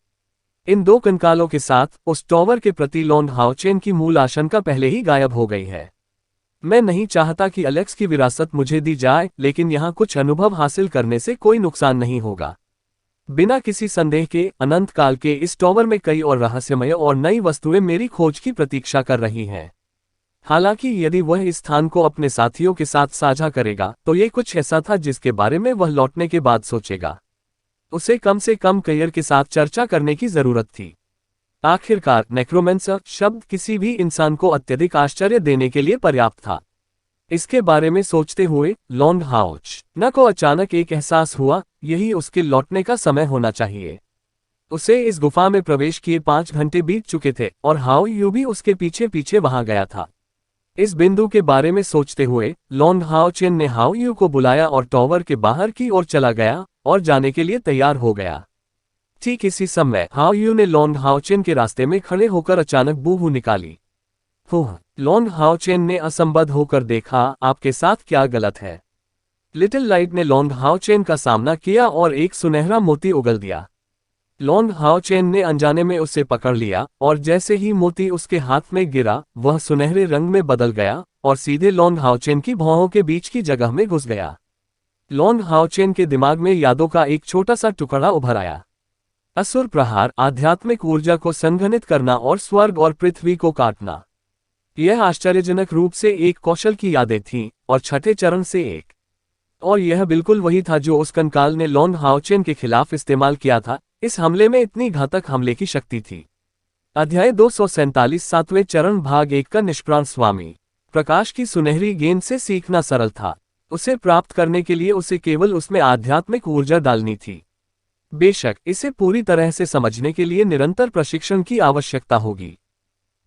इन 2 कंकालों के साथ उस टॉवर के प्रति लॉन्ग हाओचेन की मूल आशंका पहले ही गायब हो गई है। मैं नहीं चाहता कि एलेक्स की विरासत मुझे दी जाए, लेकिन यहाँ कुछ अनुभव हासिल करने से कोई नुकसान नहीं होगा। बिना किसी संदेह के अनंत काल के इस टॉवर में कई और रहस्यमय और नई वस्तुएं मेरी खोज की प्रतीक्षा कर रही हैं। हालांकि यदि वह इस स्थान को अपने साथियों के साथ साझा करेगा तो ये कुछ ऐसा था जिसके बारे में वह लौटने के बाद सोचेगा। उसे कम से कम करियर के साथ चर्चा करने की जरूरत थी। आखिरकार नेक्रोमेंसर शब्द किसी भी इंसान को अत्यधिक आश्चर्य देने के लिए पर्याप्त था। इसके बारे में सोचते हुए लॉन्ग हाओचेन को अचानक एक एहसास हुआ, यही उसके लौटने का समय होना चाहिए। उसे इस गुफा में प्रवेश किए 5 घंटे बीत चुके थे और हाओ यू भी उसके पीछे पीछे वहां गया था। इस बिंदु के बारे में सोचते हुए लॉन्ग हाओचेन ने हाओ यू को बुलाया और टॉवर के बाहर की ओर चला गया और जाने के लिए तैयार हो गया। ठीक इसी समय हाओ यू ने लॉन्ग हाओचेन के रास्ते में खड़े होकर अचानक बूहू निकाली। लॉन्ग हाओचेन ने असंबद्ध होकर देखा, आपके साथ क्या गलत है? लिटिल लाइट ने लॉन्ग हाओचेन का सामना किया और एक सुनहरा मोती उगल दिया। लॉन्ग हाओचेन ने अनजाने में उसे पकड़ लिया, और जैसे ही मोती उसके हाथ में गिरा वह सुनहरे रंग में बदल गया और सीधे लॉन्ग हाओचेन की भौहों के बीच की जगह में घुस गया। लॉन्ग हाओचेन के दिमाग में यादों का एक छोटा सा टुकड़ा उभर आया। असुर प्रहार, आध्यात्मिक ऊर्जा को संघनित करना और स्वर्ग और पृथ्वी को काटना। यह आश्चर्यजनक रूप से एक कौशल की यादें थीं, और छठे चरण से एक। और यह बिल्कुल वही था जो उस कंकाल ने लॉन्ग हाओचेन के खिलाफ इस्तेमाल किया था। इस हमले में इतनी घातक हमले की शक्ति थी। अध्याय 247 7वें चरण भाग 1 का निष्प्राण स्वामी। प्रकाश की सुनहरी गेंद से सीखना सरल था। उसे प्राप्त करने के लिए उसे केवल उसमें आध्यात्मिक ऊर्जा डालनी थी। बेशक इसे पूरी तरह से समझने के लिए निरंतर प्रशिक्षण की आवश्यकता होगी।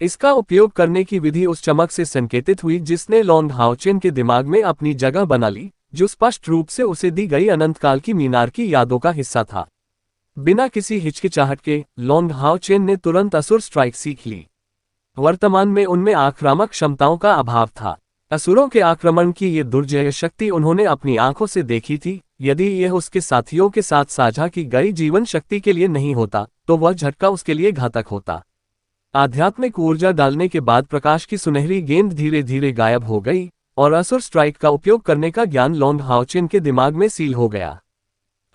इसका उपयोग करने की विधि उस चमक से संकेतित हुई जिसने लॉन्ग हाओचेन के दिमाग में अपनी जगह बना ली, जो स्पष्ट रूप से उसे दी गई अनंतकाल की मीनार की यादों का हिस्सा था। बिना किसी हिचकिचाहट के लॉन्ग हाओचेन ने तुरंत असुर स्ट्राइक सीख ली। वर्तमान में उनमें आक्रामक क्षमताओं का अभाव था। असुरों के आक्रमण की ये दुर्जय शक्ति उन्होंने अपनी आंखों से देखी थी। यदि यह उसके साथियों के साथ साझा की गई जीवन शक्ति के लिए नहीं होता तो वह झटका उसके लिए घातक होता। आध्यात्मिक ऊर्जा डालने के बाद प्रकाश की सुनहरी गेंद धीरे धीरे गायब हो गई और असुर स्ट्राइक का उपयोग करने का ज्ञान लॉन्ग हाओचेन के दिमाग में सील हो गया।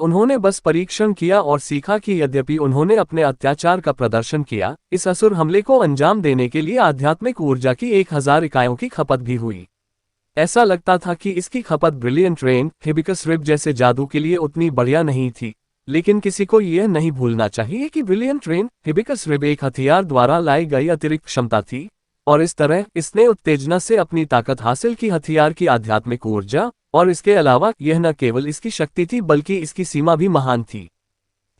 उन्होंने बस परीक्षण किया और सीखा कि यद्यपि उन्होंने अपने अत्याचार का प्रदर्शन किया, इस असुर हमले को अंजाम देने के लिए आध्यात्मिक ऊर्जा की 1000 इकाइयों की खपत भी हुई। ऐसा लगता था कि इसकी खपत ब्रिलियंट रेन, हिबिकस रिब जैसे जादू के लिए उतनी बढ़िया नहीं थी, लेकिन किसी को यह नहीं भूलना चाहिए कि ब्रिलियंट रेन, हिबिकस रिब एक हथियार द्वारा लाई गई अतिरिक्त क्षमता थी, और इस तरह इसने उत्तेजना से अपनी ताकत हासिल की, हथियार की आध्यात्मिक ऊर्जा। और इसके अलावा यह न केवल इसकी शक्ति थी बल्कि इसकी सीमा भी महान थी।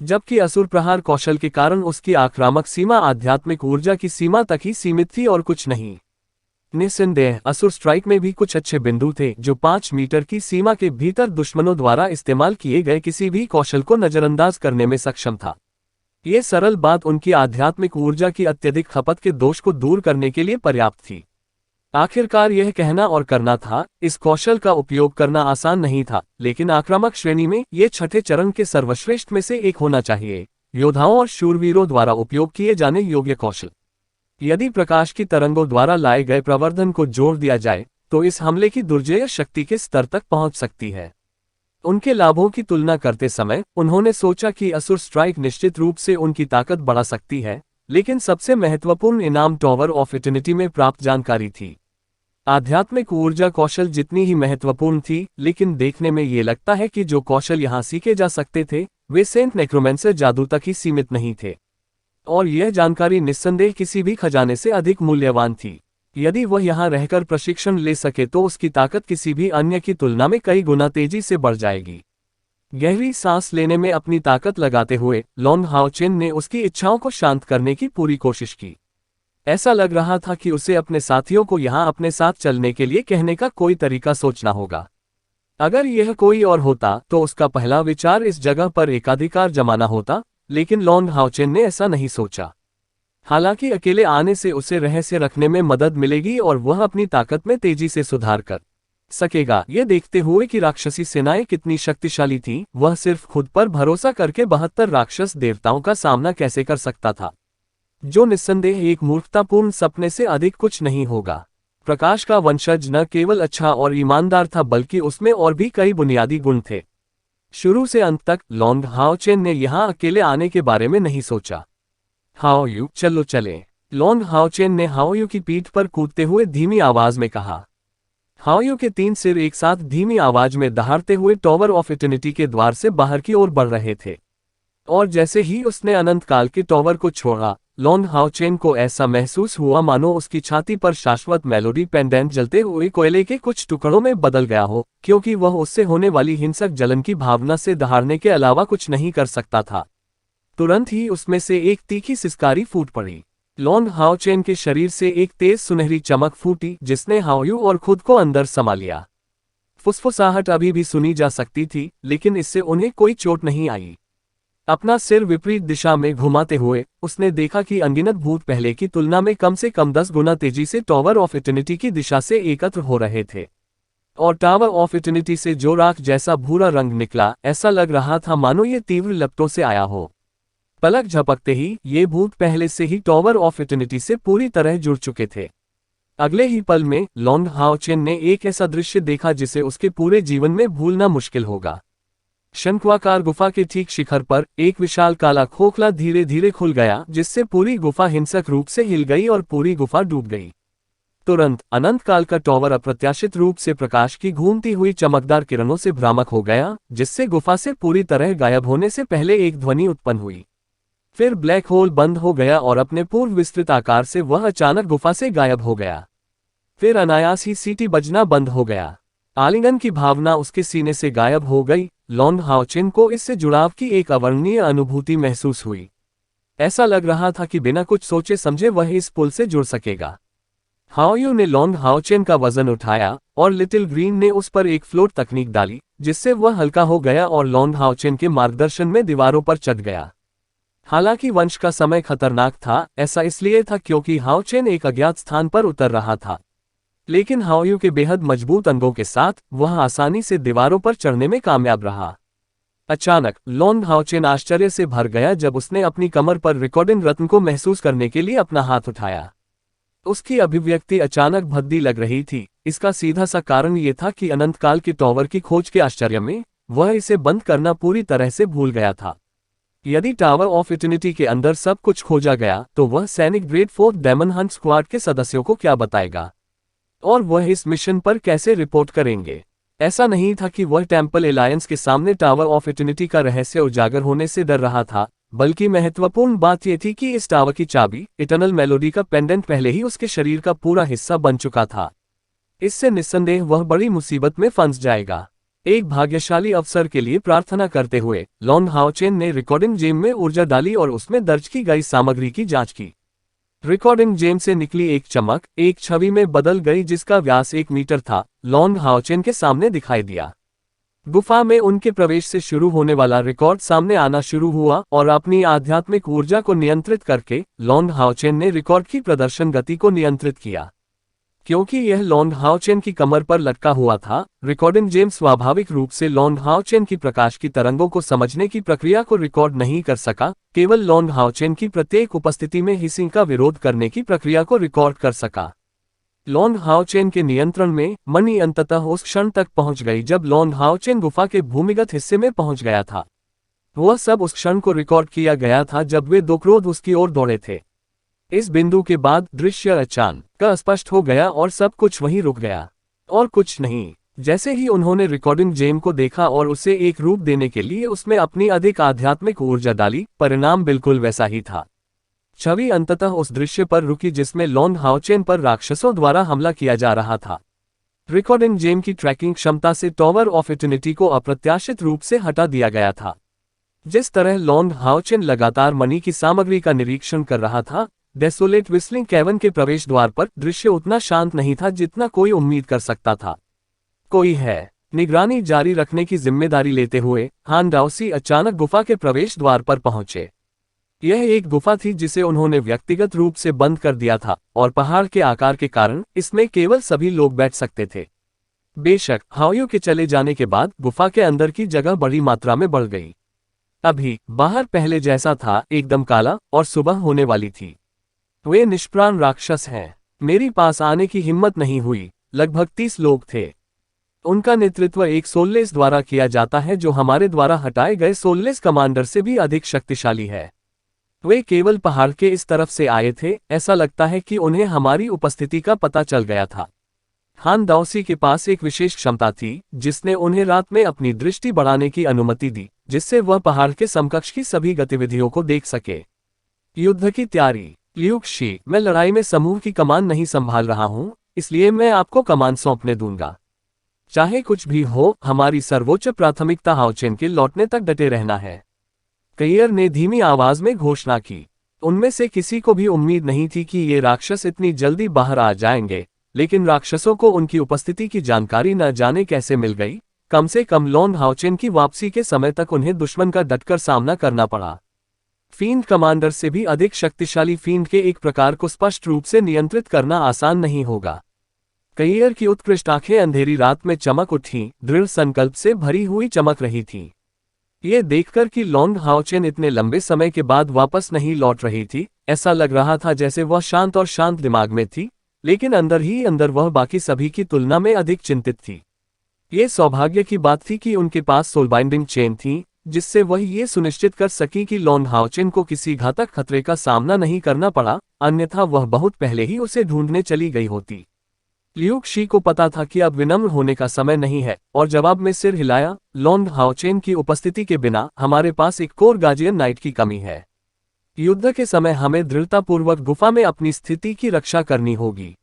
जबकि असुर प्रहार कौशल के कारण उसकी आक्रामक सीमा आध्यात्मिक ऊर्जा की सीमा तक ही सीमित थी और कुछ नहीं। निस्संदेह असुर स्ट्राइक में भी कुछ अच्छे बिंदु थे जो 5 मीटर की सीमा के भीतर दुश्मनों द्वारा इस्तेमाल किए गए किसी भी कौशल को नजरअंदाज करने में सक्षम था। ये सरल बात उनकी आध्यात्मिक ऊर्जा की अत्यधिक खपत के दोष को दूर करने के लिए पर्याप्त थी। आखिरकार यह कहना और करना था, इस कौशल का उपयोग करना आसान नहीं था, लेकिन आक्रामक श्रेणी में ये छठे चरण के सर्वश्रेष्ठ में से एक होना चाहिए, योद्धाओं और शूरवीरों द्वारा उपयोग किए जाने योग्य कौशल। यदि प्रकाश की तरंगों द्वारा लाए गए प्रवर्धन को जोड़ दिया जाए तो इस हमले की दुर्जेय शक्ति के स्तर तक पहुंच सकती है। उनके लाभों की तुलना करते समय उन्होंने सोचा कि असुर स्ट्राइक निश्चित रूप से उनकी ताकत बढ़ा सकती है, लेकिन सबसे महत्वपूर्ण इनाम टॉवर ऑफ इटर्निटी में प्राप्त जानकारी थी। आध्यात्मिक ऊर्जा कौशल जितनी ही महत्वपूर्ण थी, लेकिन देखने में ये लगता है कि जो कौशल यहाँ सीखे जा सकते थे वे सेंट नेक्रोमेंसर जादू तक ही सीमित नहीं थे, और यह जानकारी निस्संदेह किसी भी खजाने से अधिक मूल्यवान थी। यदि वह यहाँ रहकर प्रशिक्षण ले सके तो उसकी ताकत किसी भी अन्य की तुलना में कई गुना तेजी से बढ़ जाएगी। गहरी सांस लेने में अपनी ताकत लगाते हुए लॉन्ग हाओचेन ने उसकी इच्छाओं को शांत करने की पूरी कोशिश की। ऐसा लग रहा था कि उसे अपने साथियों को यहाँ अपने साथ चलने के लिए कहने का कोई तरीका सोचना होगा। अगर यह कोई और होता तो उसका पहला विचार इस जगह पर एकाधिकार जमाना होता, लेकिन लॉन्ग हाओचेन ने ऐसा नहीं सोचा। हालांकि अकेले आने से उसे रहस्य रखने में मदद मिलेगी और वह अपनी ताकत में तेजी से सुधार कर सकेगा। यह देखते हुए कि राक्षसी सेनाएं कितनी शक्तिशाली थीं, वह सिर्फ खुद पर भरोसा करके 72 राक्षस देवताओं का सामना कैसे कर सकता था, जो निस्संदेह एक मूर्खतापूर्ण सपने से अधिक कुछ नहीं होगा। प्रकाश का वंशज न केवल अच्छा और ईमानदार था बल्कि उसमें और भी कई बुनियादी गुण थे। शुरू से अंत तक लॉन्ग हाओचेन ने यहाँ अकेले आने के बारे में नहीं सोचा। हाओयू, चलो चलें। लॉन्ग हाओचेन ने हाओयू की पीठ पर कूदते हुए धीमी आवाज में कहा। हाओयू के 3 सिर एक साथ धीमी आवाज में दहाड़ते हुए टॉवर ऑफ इटर्निटी के द्वार से बाहर की ओर बढ़ रहे थे, और जैसे ही उसने अनंत काल के टॉवर को छोड़ा, लॉन्ग हाओचेन को ऐसा महसूस हुआ मानो उसकी छाती पर शाश्वत मेलोडी पेंडेंट जलते हुए कोयले के कुछ टुकड़ों में बदल गया हो, क्योंकि वह उससे होने वाली हिंसक जलन की भावना से दहाड़ने के अलावा कुछ नहीं कर सकता था। तुरंत ही उसमें से एक तीखी सिसकारी फूट पड़ी। लॉन्ग हाओचेन के शरीर से एक तेज सुनहरी चमक फूटी जिसने हाओयू और खुद को अंदर समा लिया। फुसफुसाहट अभी भी सुनी जा सकती थी, लेकिन इससे उन्हें कोई चोट नहीं आई। अपना सिर विपरीत दिशा में घुमाते हुए उसने देखा कि अनगिनत भूत पहले की तुलना में कम से कम 10 गुना तेजी से टॉवर ऑफ इटर्निटी की दिशा से एकत्र हो रहे थे, और टावर ऑफ इटर्निटी से जो राख जैसा भूरा रंग निकला, ऐसा लग रहा था मानो ये तीव्र लपटों से आया हो। पलक झपकते ही ये भूत पहले से ही टॉवर ऑफ इटर्निटी से पूरी तरह जुड़ चुके थे। अगले ही पल में लॉन्ग हाओचेन ने एक ऐसा दृश्य देखा जिसे उसके पूरे जीवन में भूलना मुश्किल होगा। शंक्वाकार गुफा के ठीक शिखर पर एक विशाल काला खोखला धीरे धीरे खुल गया, जिससे पूरी गुफा हिंसक रूप से हिल गई और पूरी गुफा डूब गई। तुरंत अनंत काल का टॉवर अप्रत्याशित रूप से प्रकाश की घूमती हुई चमकदार किरणों से भ्रामक हो गया, जिससे गुफा से पूरी तरह गायब होने से पहले एक ध्वनि उत्पन्न हुई। फिर ब्लैक होल बंद हो गया और अपने पूर्व विस्तृत आकार से वह अचानक गुफा से गायब हो गया। फिर अनायास ही सीटी बजना बंद हो गया। आलिंगन की भावना उसके सीने से गायब हो गई। लॉन्ग हाओचेन को इससे जुड़ाव की एक अवर्णनीय अनुभूति महसूस हुई। ऐसा लग रहा था कि बिना कुछ सोचे समझे वह इस पुल से जुड़ सकेगा। हाओयू ने लॉन्ग हाओचेन का वजन उठाया और लिटिल ग्रीन ने उस पर एक फ्लोट तकनीक डाली, जिससे वह हल्का हो गया और लॉन्ग हाओचेन के मार्गदर्शन में दीवारों पर चढ़ गया। हालांकि वंश का समय खतरनाक था, ऐसा इसलिए था क्योंकि हाओचेन एक अज्ञात स्थान पर उतर रहा था, लेकिन हाओयू के बेहद मजबूत अंगों के साथ वह आसानी से दीवारों पर चढ़ने में कामयाब रहा। अचानक लॉन्ग हाओचेन आश्चर्य से भर गया जब उसने अपनी कमर पर रिकॉर्डिंग रत्न को महसूस करने के लिए अपना हाथ उठाया। उसकी अभिव्यक्ति अचानक भद्दी लग रही थी। इसका सीधा सा कारण ये था कि अनंतकाल के टॉवर की खोज के आश्चर्य में वह इसे बंद करना पूरी तरह से भूल गया था। यदि टावर ऑफ इटर्निटी के अंदर सब कुछ खोजा गया तो वह सैनिक great fourth demon hunt squad के सदस्यों को क्या बताएगा और वह इस मिशन पर कैसे रिपोर्ट करेंगे। ऐसा नहीं था कि वह टेम्पल एलायंस के सामने टावर ऑफ इटर्निटी का रहस्य उजागर होने से डर रहा था, बल्कि महत्वपूर्ण बात यह थी कि इस टावर की चाबी इटर्नल मेलोडी का पेंडेंट पहले ही उसके शरीर का पूरा हिस्सा बन चुका था। इससे निस्संदेह वह बड़ी मुसीबत में फंस जाएगा। एक भाग्यशाली अवसर के लिए प्रार्थना करते हुए लॉन्ग हाओचेन ने रिकॉर्डिंग जेम में ऊर्जा डाली और उसमें दर्ज की गई सामग्री की जांच की। रिकॉर्डिंग जेम से निकली एक चमक एक छवि में बदल गई जिसका व्यास 1 मीटर था। लॉन्ग हाओचेन के सामने दिखाई दिया। गुफा में उनके प्रवेश से शुरू होने वाला रिकॉर्ड सामने आना शुरू हुआ और अपनी आध्यात्मिक ऊर्जा को नियंत्रित करके लॉन्ग हाओचेन ने रिकॉर्ड की प्रदर्शन गति को नियंत्रित किया। क्योंकि यह लॉन्ग हाओचेन की कमर पर लटका हुआ था, रिकॉर्डिंग जेम स्वाभाविक रूप से लॉन्ग हाओचेन की प्रकाश की तरंगों को समझने की प्रक्रिया को रिकॉर्ड नहीं कर सका, केवल लॉन्ग हाओचेन की प्रत्येक उपस्थिति में हिसिंग का विरोध करने की प्रक्रिया को रिकॉर्ड कर सका। लॉन्ग हाओचेन के नियंत्रण में मणि अंततः उस क्षण तक पहुंच गई जब लॉन्ग हाओचेन गुफा के भूमिगत हिस्से में पहुंच गया था। वह सब उस क्षण को रिकॉर्ड किया गया था जब वे दो क्रोध उसकी ओर दौड़े थे। इस बिंदु के बाद दृश्य अचानक स्पष्ट हो गया और सब कुछ वहीं रुक गया और कुछ नहीं। जैसे ही उन्होंने रिकॉर्डिंग जेम को देखा और उसे एक रूप देने के लिए उसमें अपनी अधिक आध्यात्मिक ऊर्जा डाली, परिणाम बिल्कुल वैसा ही था। छवि अंततः उस दृश्य पर रुकी जिसमें लॉन्ग हाओचेन पर राक्षसों द्वारा हमला किया जा रहा था। रिकॉर्डिंग जेम की ट्रैकिंग क्षमता से टॉवर ऑफ इटर्निटी को अप्रत्याशित रूप से हटा दिया गया था। जिस तरह लॉन्ग हाओचेन लगातार मणि की सामग्री का निरीक्षण कर रहा था, डेसोलेट विस्लिंग कैवन के प्रवेश द्वार पर दृश्य उतना शांत नहीं था जितना कोई उम्मीद कर सकता था। कोई है। निगरानी जारी रखने की जिम्मेदारी लेते हुए हान डाओसी अचानक गुफा के प्रवेश द्वार पर पहुंचे। यह एक गुफा थी जिसे उन्होंने व्यक्तिगत रूप से बंद कर दिया था और पहाड़ के आकार के कारण इसमें केवल सभी लोग बैठ सकते थे। बेशक हाओयू के चले जाने के बाद गुफा के अंदर की जगह बड़ी मात्रा में बढ़ गई। अभी बाहर पहले जैसा था, एकदम काला, और सुबह होने वाली थी। वे निष्प्राण राक्षस हैं। मेरी पास आने की हिम्मत नहीं हुई। लगभग 30 लोग थे। उनका नेतृत्व एक सोल्लेस द्वारा किया जाता है जो हमारे द्वारा हटाए गए सोल्लेस कमांडर से भी अधिक शक्तिशाली है। वे केवल पहाड़ के इस तरफ से आए थे। ऐसा लगता है कि उन्हें हमारी उपस्थिति का पता चल गया था। हान डाओसी के पास एक विशेष क्षमता थी जिसने उन्हें रात में अपनी दृष्टि बढ़ाने की अनुमति दी, जिससे वह पहाड़ के समकक्ष की सभी गतिविधियों को देख सके। युद्ध की तैयारी। ल्यूक शी, मैं लड़ाई में समूह की कमान नहीं संभाल रहा हूं, इसलिए मैं आपको कमान सौंपने दूंगा। चाहे कुछ भी हो, हमारी सर्वोच्च प्राथमिकता हाओचेन के लौटने तक डटे रहना है। कैयर ने धीमी आवाज में घोषणा की। उनमें से किसी को भी उम्मीद नहीं थी कि ये राक्षस इतनी जल्दी बाहर आ जाएंगे, लेकिन राक्षसों को उनकी उपस्थिति की जानकारी न जाने कैसे मिल गई। कम से कम लॉन्ग हाओचेन की वापसी के समय तक उन्हें दुश्मन का डटकर सामना करना पड़ा। फील्ड कमांडर से भी अधिक शक्तिशाली फील्ड के एक प्रकार को स्पष्ट रूप से नियंत्रित करना आसान नहीं होगा। कैयर की उत्कृष्ट आंखें अंधेरी रात में चमक उठी, दृढ़ संकल्प से भरी हुई चमक रही थी। ये देखकर कि लॉन्ग हाओचेन इतने लंबे समय के बाद वापस नहीं लौट रही थी, ऐसा लग रहा था जैसे वह शांत और शांत दिमाग में थी, लेकिन अंदर ही अंदर वह बाकी सभी की तुलना में अधिक चिंतित थी। ये सौभाग्य की बात थी कि उनके पास सोलबाइंडिंग चेन थी, जिससे वह ये सुनिश्चित कर सकी कि लॉन्ग हाओचेन को किसी घातक खतरे का सामना नहीं करना पड़ा, अन्यथा वह बहुत पहले ही उसे ढूंढने चली गई होती। ल्यूक शी को पता था कि अब विनम्र होने का समय नहीं है, और जवाब में सिर हिलाया। लॉन्ग हाओचेन की उपस्थिति के बिना हमारे पास एक कोर गार्जियन नाइट की कमी है। युद्ध के समय हमें दृढ़तापूर्वक गुफा में अपनी स्थिति की रक्षा करनी होगी।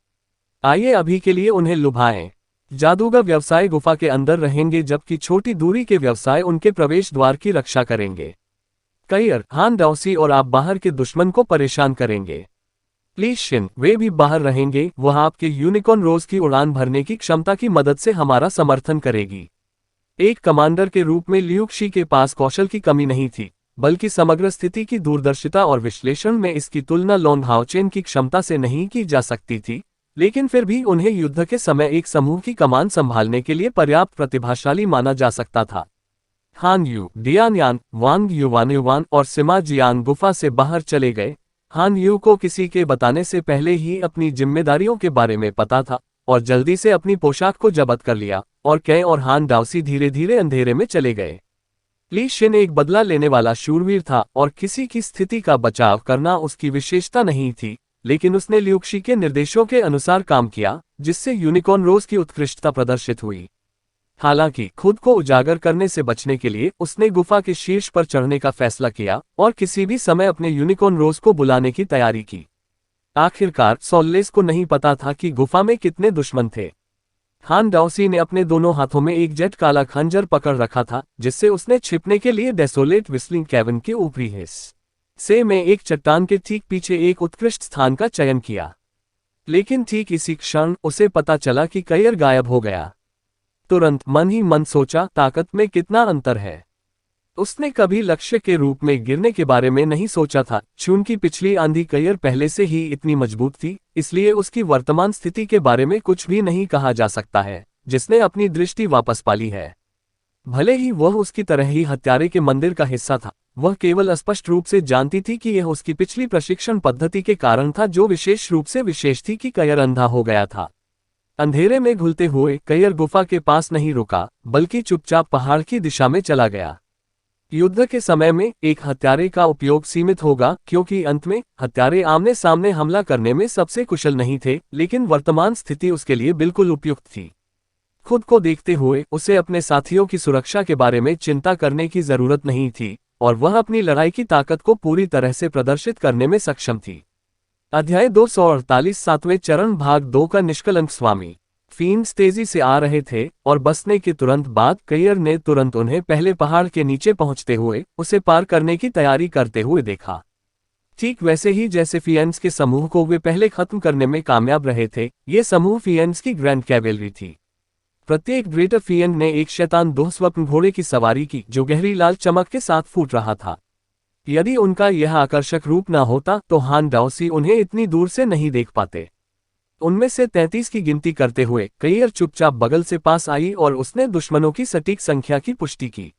आइए अभी के लिए उन्हें लुभाएं। जादूगर व्यवसाय गुफा के अंदर रहेंगे जबकि छोटी दूरी के व्यवसाय उनके प्रवेश द्वार की रक्षा करेंगे। कैयर, हान डाओसी और आप बाहर के दुश्मन को परेशान करेंगे। ली शिन, वे भी बाहर रहेंगे, वह आपके यूनिकॉर्न रोज की उड़ान भरने की क्षमता की मदद से हमारा समर्थन करेगी। एक कमांडर के रूप में ल्यूक शी के पास कौशल की कमी नहीं थी, बल्कि समग्र स्थिति की दूरदर्शिता और विश्लेषण में इसकी तुलना लॉन्ग हाओचेन की क्षमता से नहीं की जा सकती थी, लेकिन फिर भी उन्हें युद्ध के समय एक समूह की कमान संभालने के लिए पर्याप्त प्रतिभाशाली माना जा सकता था। हान यू, डियानयान, वांग युवानयुवान और सिमा जियान गुफा से बाहर चले गए। हान यू को किसी के बताने से पहले ही अपनी जिम्मेदारियों के बारे में पता था और जल्दी से अपनी पोशाक को जब्त कर लिया और कै और हान डाउसी धीरे धीरे अंधेरे में चले गए। ली शिन एक बदला लेने वाला शूरवीर था और किसी की स्थिति का बचाव करना उसकी विशेषता नहीं थी, लेकिन उसने ल्यूक्शी के निर्देशों के अनुसार काम किया, जिससे यूनिकॉर्न रोज की उत्कृष्टता प्रदर्शित हुई। हालांकि खुद को उजागर करने से बचने के लिए उसने गुफा के शीर्ष पर चढ़ने का फैसला किया और किसी भी समय अपने यूनिकॉर्न रोज को बुलाने की तैयारी की। आखिरकार सोल्लेस को नहीं पता था कि गुफा में कितने दुश्मन थे। हान डाउसी ने अपने दोनों हाथों में एक जेट काला खंजर पकड़ रखा था, जिससे उसने छिपने के लिए डेसोलेट विस्लिंग कैवन के ऊपरी हिस्से में एक चट्टान के ठीक पीछे एक उत्कृष्ट स्थान का चयन किया। लेकिन ठीक इसी क्षण उसे पता चला कि कयर गायब हो गया। तुरंत मन ही मन सोचा, ताकत में कितना अंतर है। उसने कभी लक्ष्य के रूप में गिरने के बारे में नहीं सोचा था, चूंकि पिछली आंधी कयर पहले से ही इतनी मजबूत थी, इसलिए उसकी वर्तमान स्थिति के बारे में कुछ भी नहीं कहा जा सकता है, जिसने अपनी दृष्टि वापस पाली है। भले ही वह उसकी तरह ही हत्यारे के मंदिर का हिस्सा था, वह केवल स्पष्ट रूप से जानती थी कि यह उसकी पिछली प्रशिक्षण पद्धति के कारण था, जो विशेष रूप से विशेष थी कि कयर अंधा हो गया था। अंधेरे में घुलते हुए कयर गुफा के पास नहीं रुका, बल्कि चुपचाप पहाड़ की दिशा में चला गया। युद्ध के समय में एक हत्यारे का उपयोग सीमित होगा, क्योंकि अंत में हत्यारे आमने सामने हमला करने में सबसे कुशल नहीं थे, लेकिन वर्तमान स्थिति उसके लिए बिल्कुल उपयुक्त थी। खुद को देखते हुए उसे अपने साथियों की सुरक्षा के बारे में चिंता करने की जरूरत नहीं थी और वह अपनी लड़ाई की ताकत को पूरी तरह से प्रदर्शित करने में सक्षम थी। अध्याय 248 सातवें चरण भाग 2 का निष्कलंक स्वामी। फीनिक्स तेजी से आ रहे थे और बसने के तुरंत बाद कयर ने तुरंत उन्हें पहले पहाड़ के नीचे पहुंचते हुए उसे पार करने की तैयारी करते हुए देखा। ठीक वैसे ही जैसे फियेंस के समूह को वे पहले खत्म करने में कामयाब रहे थे, ये समूह फियेंस की ग्रैंड कैवेलरी थी। प्रत्येक ग्रेटर फियेन ने एक शैतान दुःस्वप्न घोड़े की सवारी की, जो गहरी लाल चमक के साथ फूट रहा था। यदि उनका यह आकर्षक रूप न होता तो हान डाउसी उन्हें इतनी दूर से नहीं देख पाते। उनमें से 33 की गिनती करते हुए कयर चुपचाप बगल से पास आई और उसने दुश्मनों की सटीक संख्या की पुष्टि की।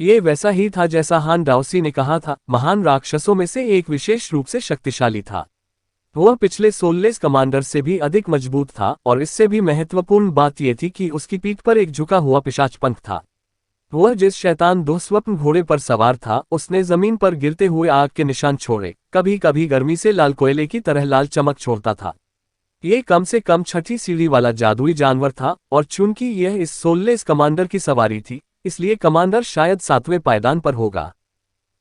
ये वैसा ही था जैसा हान डाउसी ने कहा था, महान राक्षसों में से एक विशेष रूप से शक्तिशाली था। वह पिछले सोल्लेस कमांडर से भी अधिक मजबूत था और इससे भी महत्वपूर्ण बात यह थी कि उसकी पीठ पर एक झुका हुआ पिशाच पंख था। वह जिस शैतान दुःस्वप्न घोड़े पर सवार था, उसने जमीन पर गिरते हुए आग के निशान छोड़े, कभी कभी गर्मी से लाल कोयले की तरह लाल चमक छोड़ता था। ये कम से कम 6ठी सीढ़ी वाला जादुई जानवर था और चूंकि यह इस सोल्लेस कमांडर की सवारी थी, इसलिए कमांडर शायद 7वें पायदान पर होगा।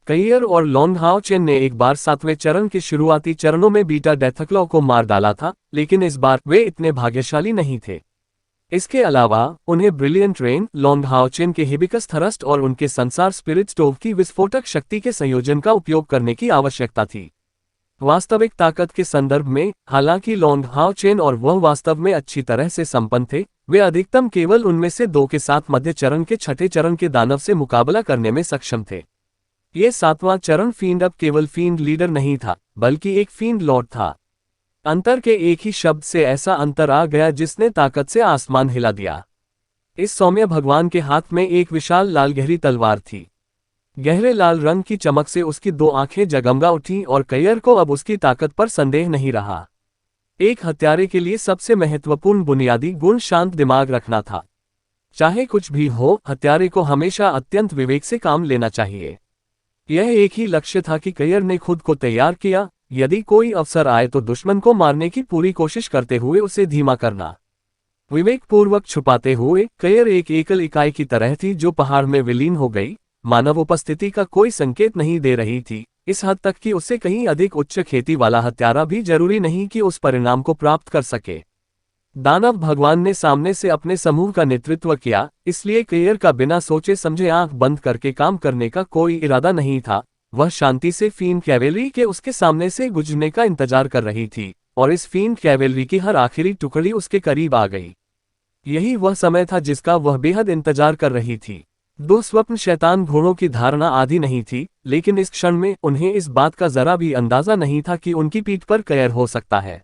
कयर और लॉन्ग हाओ चेन ने एक बार 7वें चरण के शुरुआती चरणों में बीटा डेथक्लॉ को मार डाला था, लेकिन इस बार वे इतने भाग्यशाली नहीं थे। इसके अलावा उन्हें ब्रिलियंट रेन, लॉन्ग हाओ चेन के हिबिकस थरस्ट और उनके संसार स्पिरिट स्टोव की विस्फोटक शक्ति के संयोजन का उपयोग करने की आवश्यकता थी। वास्तविक ताकत के संदर्भ में, हालांकि लॉन्ग हाओ चेन और वह वास्तव में अच्छी तरह से संपन्न थे, वे अधिकतम केवल उनमें से 2 के साथ मध्य चरण के 6ठे चरण के दानव से मुकाबला करने में सक्षम थे। ये 7वां चरण फींड अब केवल फींड लीडर नहीं था, बल्कि एक फींड लॉर्ड था। अंतर के एक ही शब्द से ऐसा अंतर आ गया जिसने ताकत से आसमान हिला दिया। इस सौम्य भगवान के हाथ में एक विशाल लाल गहरी तलवार थी। गहरे लाल रंग की चमक से उसकी 2 आंखें जगमगा उठीं और कयर को अब उसकी ताकत पर संदेह नहीं रहा। एक हत्यारे के लिए सबसे महत्वपूर्ण बुनियादी गुण शांत दिमाग रखना था। चाहे कुछ भी हो, हत्यारे को हमेशा अत्यंत विवेक से काम लेना चाहिए। यह एक ही लक्ष्य था कि कयर ने खुद को तैयार किया, यदि कोई अवसर आए तो दुश्मन को मारने की पूरी कोशिश करते हुए उसे धीमा करना। विवेकपूर्वक छुपाते हुए कयर एक एकल इकाई की तरह थी जो पहाड़ में विलीन हो गई। मानव उपस्थिति का कोई संकेत नहीं दे रही थी, इस हद तक कि उसे कहीं अधिक उच्च खेती वाला हत्यारा भी जरूरी नहीं कि उस परिणाम को प्राप्त कर सके। दानव भगवान ने सामने से अपने समूह का नेतृत्व किया, इसलिए कयर का बिना सोचे समझे आंख बंद करके काम करने का कोई इरादा नहीं था। वह शांति से फीन कैवेलरी के उसके सामने से गुजरने का इंतजार कर रही थी और इस फीन कैवेलरी की हर आखिरी टुकड़ी उसके करीब आ गई। यही वह समय था जिसका वह बेहद इंतजार कर रही थी। 2 स्वप्न शैतान घोड़ों की धारणा आधी नहीं थी, लेकिन इस क्षण में उन्हें इस बात का जरा भी अंदाजा नहीं था कि उनकी पीठ पर कयर हो सकता है।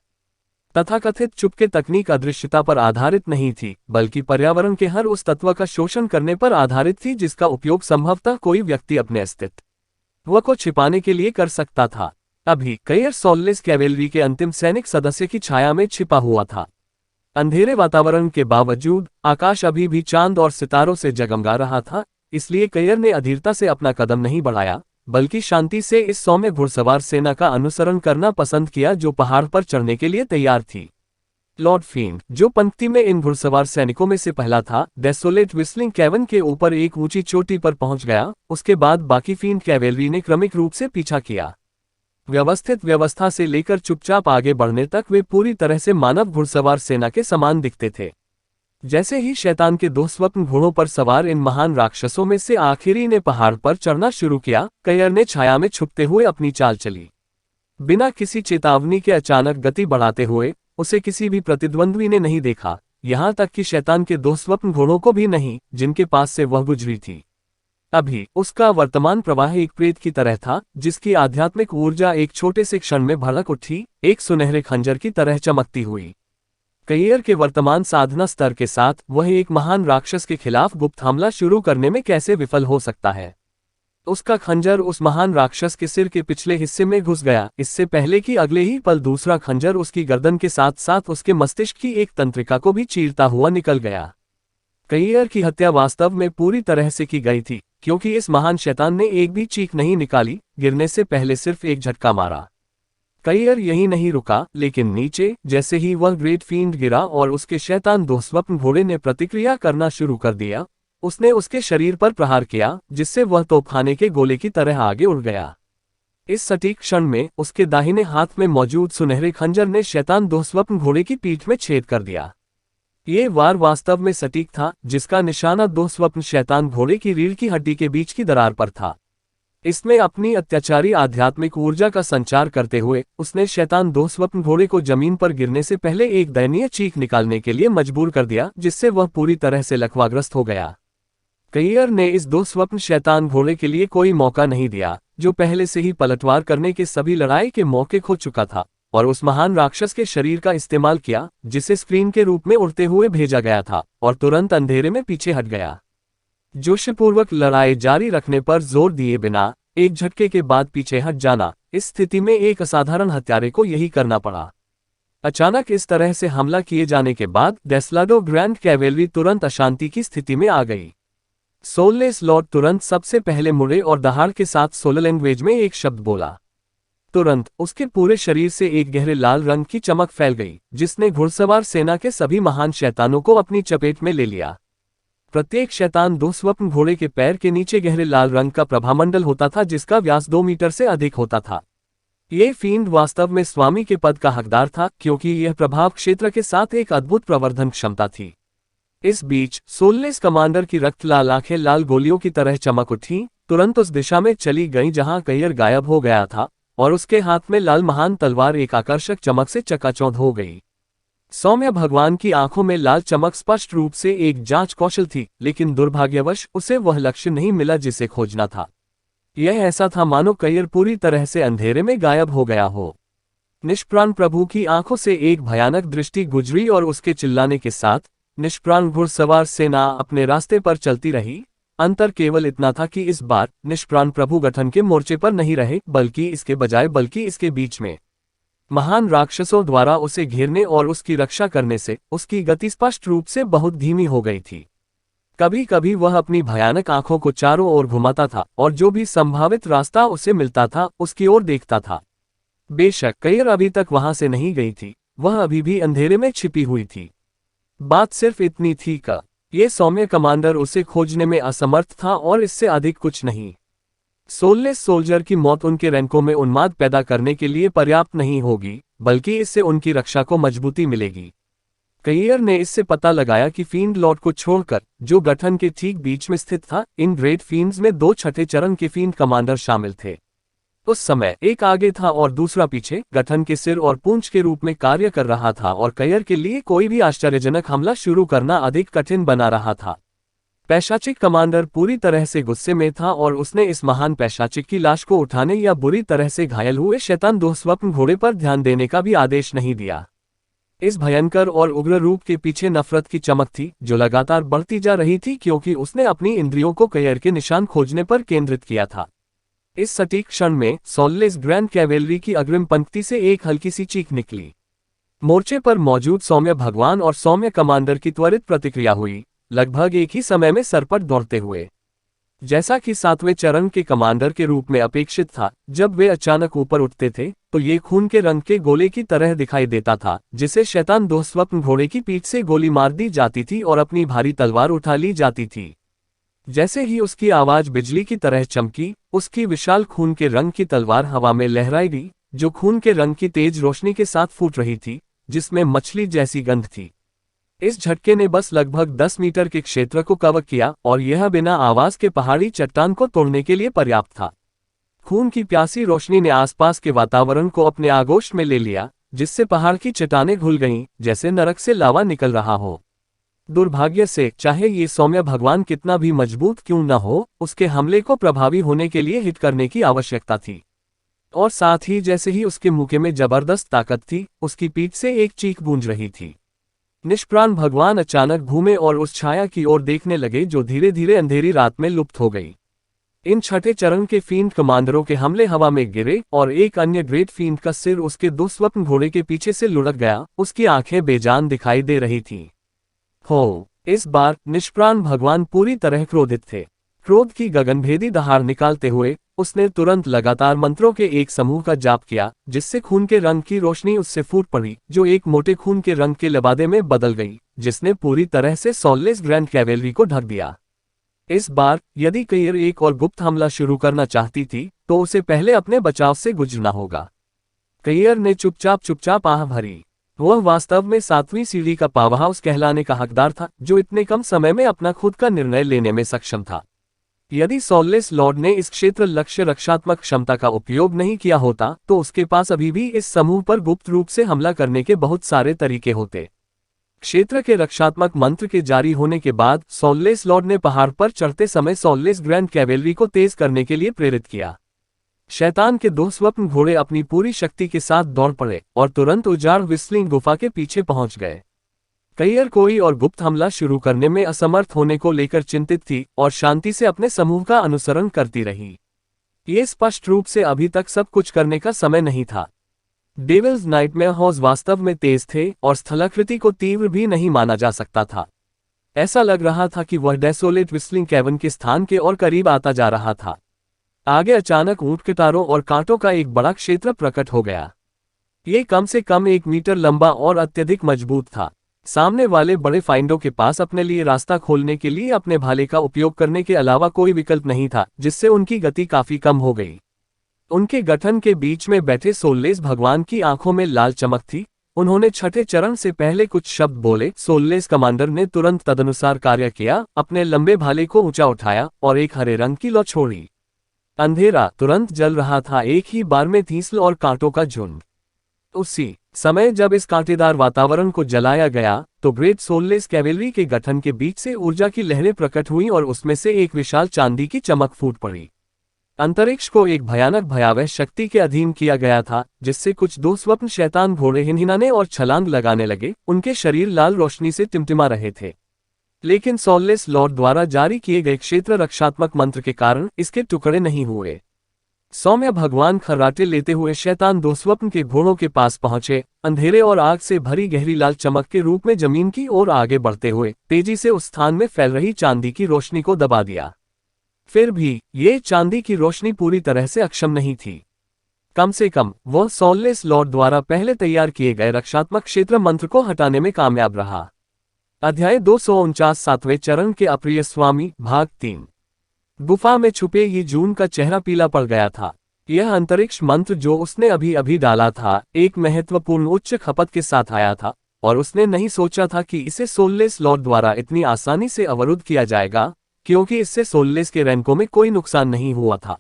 तथाकथित चुपके तकनीक अदृश्यता पर आधारित नहीं थी, बल्कि पर्यावरण के हर उस तत्व का शोषण करने पर आधारित थी जिसका उपयोग संभवतः कोई व्यक्ति अपने अस्तित्व को छिपाने के लिए कर सकता था। अभी कयियर सोललेस कैवेलरी के अंतिम सैनिक सदस्य की छाया में छिपा हुआ था। अंधेरे वातावरण के बावजूद आकाश अभी भी चांद और सितारों से जगमगा रहा था, इसलिए कयियर ने अधीरता से अपना कदम नहीं बढ़ाया, बल्कि शांति से इस सौम्य घुड़सवार सेना का अनुसरण करना पसंद किया जो पहाड़ पर चढ़ने के लिए तैयार थी। लॉर्ड फील्ड, जो पंक्ति में इन घुड़सवार सैनिकों में से पहला था, डेसोलेट व्हिस्लिंग कैवन के ऊपर एक ऊंची चोटी पर पहुंच गया। उसके बाद बाकी फील्ड कैवेलरी ने क्रमिक रूप से पीछा किया। व्यवस्थित व्यवस्था से लेकर चुपचाप आगे बढ़ने तक वे पूरी तरह से मानव घुड़सवार सेना के समान दिखते थे। जैसे ही शैतान के 2 स्वप्न घोड़ों पर सवार इन महान राक्षसों में से आखिरी ने पहाड़ पर चढ़ना शुरू किया, कयियर ने छाया में छुपते हुए अपनी चाल चली। बिना किसी चेतावनी के अचानक गति बढ़ाते हुए उसे किसी भी प्रतिद्वंद्वी ने नहीं देखा, यहां तक कि शैतान के 2 स्वप्न घोड़ों को भी नहीं, जिनके पास से वह गुजरी थी। अभी उसका वर्तमान प्रवाह एक प्रेत की तरह था, जिसकी आध्यात्मिक ऊर्जा एक छोटे से क्षण में भड़क उठी, एक सुनहरे खंजर की तरह चमकती हुई। कयियर के वर्तमान साधना स्तर के साथ वह एक महान राक्षस के खिलाफ गुप्त हमला शुरू करने में कैसे विफल हो सकता है। उसका खंजर उस महान राक्षस के सिर के पिछले हिस्से में घुस गया, इससे पहले कि अगले ही पल दूसरा खंजर उसकी गर्दन के साथ साथ उसके मस्तिष्क की एक तंत्रिका को भी चीरता हुआ निकल गया। कयियर की हत्या वास्तव में पूरी तरह से की गई थी, क्योंकि इस महान शैतान ने एक भी चीख नहीं निकाली, गिरने से पहले सिर्फ एक झटका मारा। कयियर यही नहीं रुका, लेकिन नीचे जैसे ही वह ग्रेट फील्ड गिरा और उसके शैतान 2 स्वप्न घोड़े ने प्रतिक्रिया करना शुरू कर दिया, उसने उसके शरीर पर प्रहार किया, जिससे वह तोपखाने के गोले की तरह आगे उड़ गया। इस सटीक क्षण में उसके दाहिने हाथ में मौजूद सुनहरे खंजर ने शैतान 2 स्वप्न घोड़े की पीठ में छेद कर दिया। ये वार वास्तव में सटीक था, जिसका निशाना 2 स्वप्न शैतान घोड़े की रीढ़ की हड्डी के बीच की दरार पर था। इसमें अपनी अत्याचारी आध्यात्मिक ऊर्जा का संचार करते हुए उसने शैतान 2 स्वप्न घोड़े को जमीन पर गिरने से पहले एक दयनीय चीख निकालने के लिए मजबूर कर दिया, जिससे वह पूरी तरह से लकवाग्रस्त हो गया। कयियर ने इस 2 स्वप्न शैतान घोड़े के लिए कोई मौका नहीं दिया, जो पहले से ही पलटवार करने के सभी लड़ाई के मौके खो चुका था, और उस महान राक्षस के शरीर का इस्तेमाल किया, जिसे स्क्रीन के रूप में उड़ते हुए भेजा गया था, और तुरंत अंधेरे में पीछे हट गया। जोशपूर्वक लड़ाई जारी रखने पर जोर दिए बिना एक झटके के बाद पीछे हट जाना, इस स्थिति में एक असाधारण हत्यारे को यही करना पड़ा। अचानक इस तरह से हमला किए जाने के बाद डेस्लाडो ग्रैंड कैवेलरी तुरंत अशांति की स्थिति में आ गई। सोललेस लॉर्ड तुरंत सबसे पहले मुड़े और दहाड़ के साथ सोलर लैंग्वेज में एक शब्द बोला। तुरंत उसके पूरे शरीर से एक गहरे लाल रंग की चमक फैल गई, जिसने घुड़सवार सेना के सभी महान शैतानों को अपनी चपेट में ले लिया। प्रत्येक शैतान 2 स्वप्न घोड़े के पैर के नीचे गहरे लाल रंग का प्रभामंडल होता था, जिसका व्यास 2 मीटर से अधिक होता था। ये फील्ड वास्तव में स्वामी के पद का हकदार था, क्योंकि यह प्रभाव क्षेत्र के साथ एक अद्भुत प्रवर्धन क्षमता थी। इस बीच सोललेस कमांडर की रक्त लाल आंखें लाल गोलियों की तरह चमक उठी, तुरंत उस दिशा में चली गईं जहां कयियर गायब हो गया था, और उसके हाथ में लाल महान तलवार एक आकर्षक चमक से चकाचौंध हो गई। सौम्य भगवान की आंखों में लाल चमक स्पष्ट रूप से एक जांच कौशल थी, लेकिन दुर्भाग्यवश उसे वह लक्ष्य नहीं मिला जिसे खोजना था। यह ऐसा था मानो कयियर पूरी तरह से अंधेरे में गायब हो गया हो। निष्प्राण प्रभु की आंखों से एक भयानक दृष्टि गुजरी और उसके चिल्लाने के साथ निष्प्राण घुड़सवार सेना अपने रास्ते पर चलती रही। अंतर केवल इतना था कि इस बार निष्प्राण प्रभु गठन के मोर्चे पर नहीं रहे, बल्कि इसके बीच में। महान राक्षसों द्वारा उसे घेरने और उसकी रक्षा करने से उसकी गति स्पष्ट रूप से बहुत धीमी हो गई थी। कभी कभी वह अपनी भयानक आंखों को चारों ओर घुमाता था और जो भी संभावित रास्ता उसे मिलता था उसकी ओर देखता था। बेशक कयियर अभी तक वहां से नहीं गई थी, वह अभी भी अंधेरे में छिपी हुई थी। बात सिर्फ इतनी थी कि ये सौम्य कमांडर उसे खोजने में असमर्थ था और इससे अधिक कुछ नहीं। सोललेस सोल्जर की मौत उनके रैंकों में उन्माद पैदा करने के लिए पर्याप्त नहीं होगी, बल्कि इससे उनकी रक्षा को मजबूती मिलेगी। कयियर ने इससे पता लगाया कि फील्ड लॉर्ड को छोड़कर, जो गठन के ठीक बीच में स्थित था, इन ग्रेट फील्ड्स में 2 छठे चरण के फील्ड कमांडर शामिल थे। उस समय एक आगे था और दूसरा पीछे, गठन के सिर और पूंछ के रूप में कार्य कर रहा था, और कयियर के लिए कोई भी आश्चर्यजनक हमला शुरू करना अधिक कठिन बना रहा था। पैशाचिक कमांडर पूरी तरह से गुस्से में था और उसने इस महान पैशाचिक की लाश को उठाने या बुरी तरह से घायल हुए शैतान 2 स्वप्न घोड़े पर ध्यान देने का भी आदेश नहीं दिया। इस भयंकर और उग्र रूप के पीछे नफरत की चमक थी जो लगातार बढ़ती जा रही थी क्योंकि उसने अपनी इंद्रियों को कैयर के निशान खोजने पर केंद्रित किया था। इस सटीक क्षण में सॉल्लेस ग्रैंड कैवेलरी की अग्रिम पंक्ति से एक हल्की सी चीख निकली। मोर्चे पर मौजूद सौम्य भगवान और सौम्य कमांडर की त्वरित प्रतिक्रिया हुई, लगभग एक ही समय में सरपट दौड़ते हुए। जैसा कि 7वें चरण के कमांडर के रूप में अपेक्षित था, जब वे अचानक ऊपर उठते थे तो ये खून के रंग के गोले की तरह दिखाई देता था जिसे शैतान दो स्वप्न घोड़े की पीठ से गोली मार दी जाती थी और अपनी भारी तलवार उठा ली जाती थी। जैसे ही उसकी आवाज बिजली की तरह चमकी, उसकी विशाल खून के रंग की तलवार हवा में लहराई गई, जो खून के रंग की तेज रोशनी के साथ फूट रही थी, जिसमें मछली जैसी गंध थी। इस झटके ने बस लगभग 10 मीटर के क्षेत्र को कवर किया और यह बिना आवाज के पहाड़ी चट्टान को तोड़ने के लिए पर्याप्त था। खून की प्यासी रोशनी ने आसपास के वातावरण को अपने आगोश में ले लिया, जिससे पहाड़ की चट्टानें घुल गईं, जैसे नरक से लावा निकल रहा हो। दुर्भाग्य से, चाहे ये सौम्य भगवान कितना भी मजबूत क्यों न हो, उसके हमले को प्रभावी होने के लिए हिट करने की आवश्यकता थी। और साथ ही जैसे ही उसके मुके में जबरदस्त ताकत थी, उसकी पीठ से एक चीख गूंज रही थी। निष्प्राण भगवान अचानक घूमे और उस छाया की ओर देखने लगे जो धीरे धीरे अंधेरी रात में लुप्त हो गई। इन छठे चरण के फील्ड कमांडरों के हमले हवा में गिरे और एक अन्य ग्रेट फील्ड का सिर उसके दुस्वप्न घोड़े के पीछे से लुढ़क गया, उसकी आंखें बेजान दिखाई दे रही थीं। हो, इस बार निष्प्राण भगवान पूरी तरह क्रोधित थे। क्रोध की गगनभेदी दहाड़ निकालते हुए उसने तुरंत लगातार मंत्रों के एक समूह का जाप किया, जिससे खून के रंग की रोशनी उससे फूट पड़ी, जो एक मोटे खून के रंग के लबादे में बदल गई, जिसने पूरी तरह से सॉल्लेस ग्रैंड कैवेलरी को ढक दिया। इस बार यदि कैयर एक और गुप्त हमला शुरू करना चाहती थी तो उसे पहले अपने बचाव से गुजरना होगा। कैयर ने चुपचाप आह भरी। वह वास्तव में 7वीं सीढ़ी का पावरहाउस कहलाने का हकदार था, जो इतने कम समय में अपना खुद का निर्णय लेने में सक्षम था। यदि सॉल्लेस लॉर्ड ने इस क्षेत्र लक्ष्य रक्षात्मक क्षमता का उपयोग नहीं किया होता तो उसके पास अभी भी इस समूह पर गुप्त रूप से हमला करने के बहुत सारे तरीके होते। क्षेत्र के रक्षात्मक मंत्र के जारी होने के बाद सॉल्लेस लॉर्ड ने पहाड़ पर चढ़ते समय सॉल्लेस ग्रैंड कैवेलरी को तेज करने के लिए प्रेरित किया। शैतान के दो स्वप्न घोड़े अपनी पूरी शक्ति के साथ दौड़ पड़े और तुरंत उजाड़ विस्लिंग गुफा के पीछे पहुंच गए। कैयर कोई और गुप्त हमला शुरू करने में असमर्थ होने को लेकर चिंतित थी और शांति से अपने समूह का अनुसरण करती रही। ये स्पष्ट रूप से अभी तक सब कुछ करने का समय नहीं था। डेविल्स नाइटमेयर हॉर्स वास्तव में तेज थे और स्थलाकृति को तीव्र भी नहीं माना जा सकता था। ऐसा लग रहा था कि वह डेसोलेट विस्लिंग कैवन के स्थान के और करीब आता जा रहा था। आगे अचानक ऊंट कटारों और कांटों का एक बड़ा क्षेत्र प्रकट हो गया। ये कम से कम 1 मीटर लंबा और अत्यधिक मजबूत था। सामने वाले बड़े फाइंडों के पास अपने लिए रास्ता खोलने के लिए अपने भाले का उपयोग करने के अलावा कोई विकल्प नहीं था, जिससे उनकी गति काफी कम हो गई। उनके गठन के बीच में बैठे सोल्लेस भगवान की आंखों में लाल चमक थी। उन्होंने छठे चरण से पहले कुछ शब्द बोले। सोल्लेस कमांडर ने तुरंत तदनुसार कार्य किया, अपने लंबे भाले को ऊंचा उठाया और एक हरे रंग की लौ छोड़ी। अंधेरा तुरंत जल रहा था, एक ही बार में तीसल और कांटों का झुंड। उसी समय जब इस कांटेदार वातावरण को जलाया गया तो ग्रेट सोल्लेस कैवेलरी के गठन के बीच से ऊर्जा की लहरें प्रकट हुई और उसमें से एक विशाल चांदी की चमक फूट पड़ी। अंतरिक्ष को एक भयानक भयावह शक्ति के अधीन किया गया था, जिससे कुछ दो स्वप्न शैतान घोड़े हिनहिनाने और छलांग लगाने लगे। उनके शरीर लाल रोशनी से टिमटिमा रहे थे, लेकिन सॉल्लेस लॉर्ड द्वारा जारी किए गए क्षेत्र रक्षात्मक मंत्र के कारण इसके टुकड़े नहीं हुए। सौम्य भगवान खर्राटे लेते हुए शैतान दो स्वप्न के घोड़ों के पास पहुंचे, अंधेरे और आग से भरी गहरी लाल चमक के रूप में जमीन की ओर आगे बढ़ते हुए तेजी से उस स्थान में फैल रही चांदी की रोशनी को दबा दिया। फिर भी ये चांदी की रोशनी पूरी तरह से अक्षम नहीं थी। कम से कम वह सॉल्लेस लॉर्ड द्वारा पहले तैयार किए गए रक्षात्मक क्षेत्र मंत्र को हटाने में कामयाब रहा। अध्याय 249 7वें चरण के अप्रिय स्वामी भाग 3। गुफा में छुपे ये जून का चेहरा पीला पड़ गया था। यह अंतरिक्ष मंत्र जो उसने अभी अभी डाला था एक महत्वपूर्ण उच्च खपत के साथ आया था और उसने नहीं सोचा था कि इसे सोल्लेस लॉर्ड द्वारा इतनी आसानी से अवरुद्ध किया जाएगा, क्योंकि इससे सोल्लेस के रैंकों में कोई नुकसान नहीं हुआ था।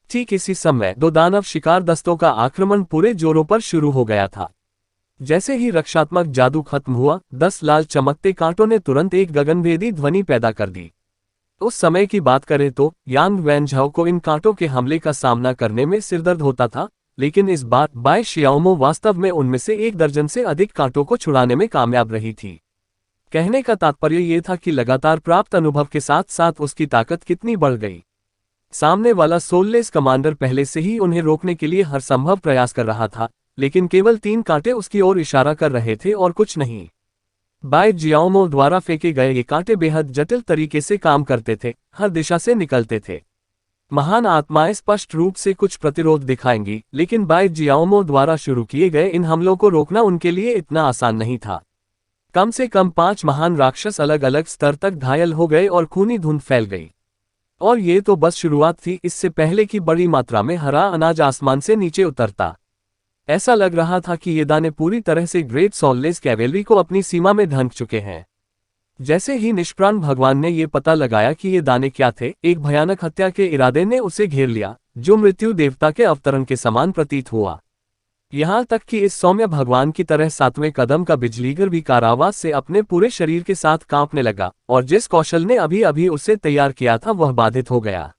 ठीक इसी समय दो दानव शिकार दस्तों का आक्रमण पूरे जोरों पर शुरू हो गया था। जैसे ही रक्षात्मक जादू खत्म हुआ, 10 लाल चमकते कांटों ने तुरंत एक गगनभेदी ध्वनि पैदा कर दी। उस समय की बात करें तो यांग वैनझाओ को इन कांटों के हमले का सामना करने में सिरदर्द होता था, लेकिन इस बार बाई शियाओमो वास्तव में उनमें से 1 दर्जन से अधिक कांटों को छुड़ाने में कामयाब रही थी। कहने का तात्पर्य ये था कि लगातार प्राप्त अनुभव के साथ साथ उसकी ताकत कितनी बढ़ गई। सामने वाला सोललेस कमांडर पहले से ही उन्हें रोकने के लिए हर संभव प्रयास कर रहा था, लेकिन केवल 3 कांटे उसकी ओर इशारा कर रहे थे और कुछ नहीं। बाई जियाओमो द्वारा फेंके गए ये कांटे बेहद जटिल तरीके से काम करते थे, हर दिशा से निकलते थे। महान आत्माएं स्पष्ट रूप से कुछ प्रतिरोध दिखाएंगी, लेकिन बाई जियाओमो द्वारा शुरू किए गए इन हमलों को रोकना उनके लिए इतना आसान नहीं था। कम से कम 5 महान राक्षस अलग अलग स्तर तक घायल हो गए और खूनी धुंध फैल गई। और ये तो बस शुरुआत थी, इससे पहले कि बड़ी मात्रा में हरा अनाज आसमान से नीचे उतरता। ऐसा लग रहा था कि ये दाने पूरी तरह से ग्रेट सोललेस कैवेलरी को अपनी सीमा में ढंक चुके हैं। जैसे ही निष्प्राण भगवान ने ये पता लगाया कि ये दाने क्या थे, एक भयानक हत्या के इरादे ने उसे घेर लिया, जो मृत्यु देवता के अवतरण के समान प्रतीत हुआ। यहाँ तक कि इस सौम्य भगवान की तरह 7वें कदम का बिजलीगर भी कारावास से अपने पूरे शरीर के साथ कांपने लगा, और जिस कौशल ने अभी अभी उसे तैयार किया था वह बाधित हो गया।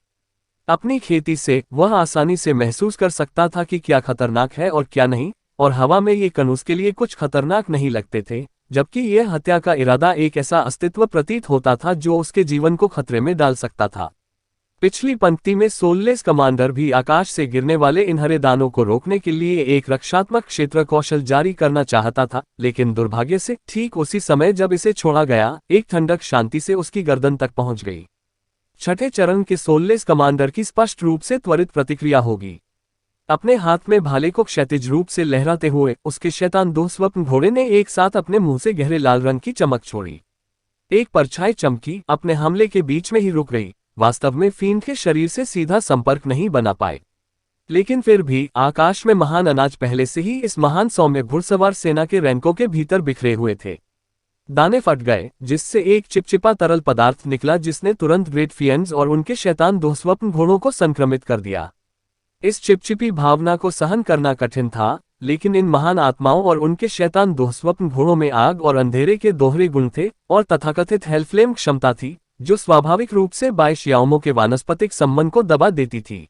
अपनी खेती से वह आसानी से महसूस कर सकता था कि क्या खतरनाक है और क्या नहीं, और हवा में ये कण उसके लिए कुछ खतरनाक नहीं लगते थे, जबकि यह हत्या का इरादा एक ऐसा अस्तित्व प्रतीत होता था जो उसके जीवन को खतरे में डाल सकता था। पिछली पंक्ति में सोललेस कमांडर भी आकाश से गिरने वाले इन हरे दानों को रोकने के लिए एक रक्षात्मक क्षेत्र कौशल जारी करना चाहता था, लेकिन दुर्भाग्य से ठीक उसी समय जब इसे छोड़ा गया, एक ठंडक शांति से उसकी गर्दन तक पहुंच गई। छठे चरण के सोललेस कमांडर की स्पष्ट रूप से त्वरित प्रतिक्रिया होगी। अपने हाथ में भाले को क्षैतिज रूप से लहराते हुए उसके शैतान 2 स्वप्न घोड़े ने एक साथ अपने मुंह से गहरे लाल रंग की चमक छोड़ी। एक परछाई चमकी, अपने हमले के बीच में ही रुक गई। वास्तव में फील्ड के शरीर से सीधा संपर्क नहीं बना पाए, लेकिन फिर भी आकाश में महान अनाज पहले से ही इस महान सौम्य घुड़सवार सेना के रैंकों के भीतर बिखरे हुए थे। दाने फट गए, जिससे एक चिपचिपा तरल पदार्थ निकला जिसने तुरंत ग्रेट फियंस और उनके शैतान 2 स्वप्न घोड़ों को संक्रमित कर दिया। इस चिपचिपी भावना को सहन करना कठिन था, लेकिन इन महान आत्माओं और उनके शैतान 2 स्वप्न घोड़ों में आग और अंधेरे के दोहरे गुण थे, और तथाकथित हेलफ्लेम क्षमता थी, जो स्वाभाविक रूप से बाई शियाओमो के वानस्पतिक संबंध को दबा देती थी।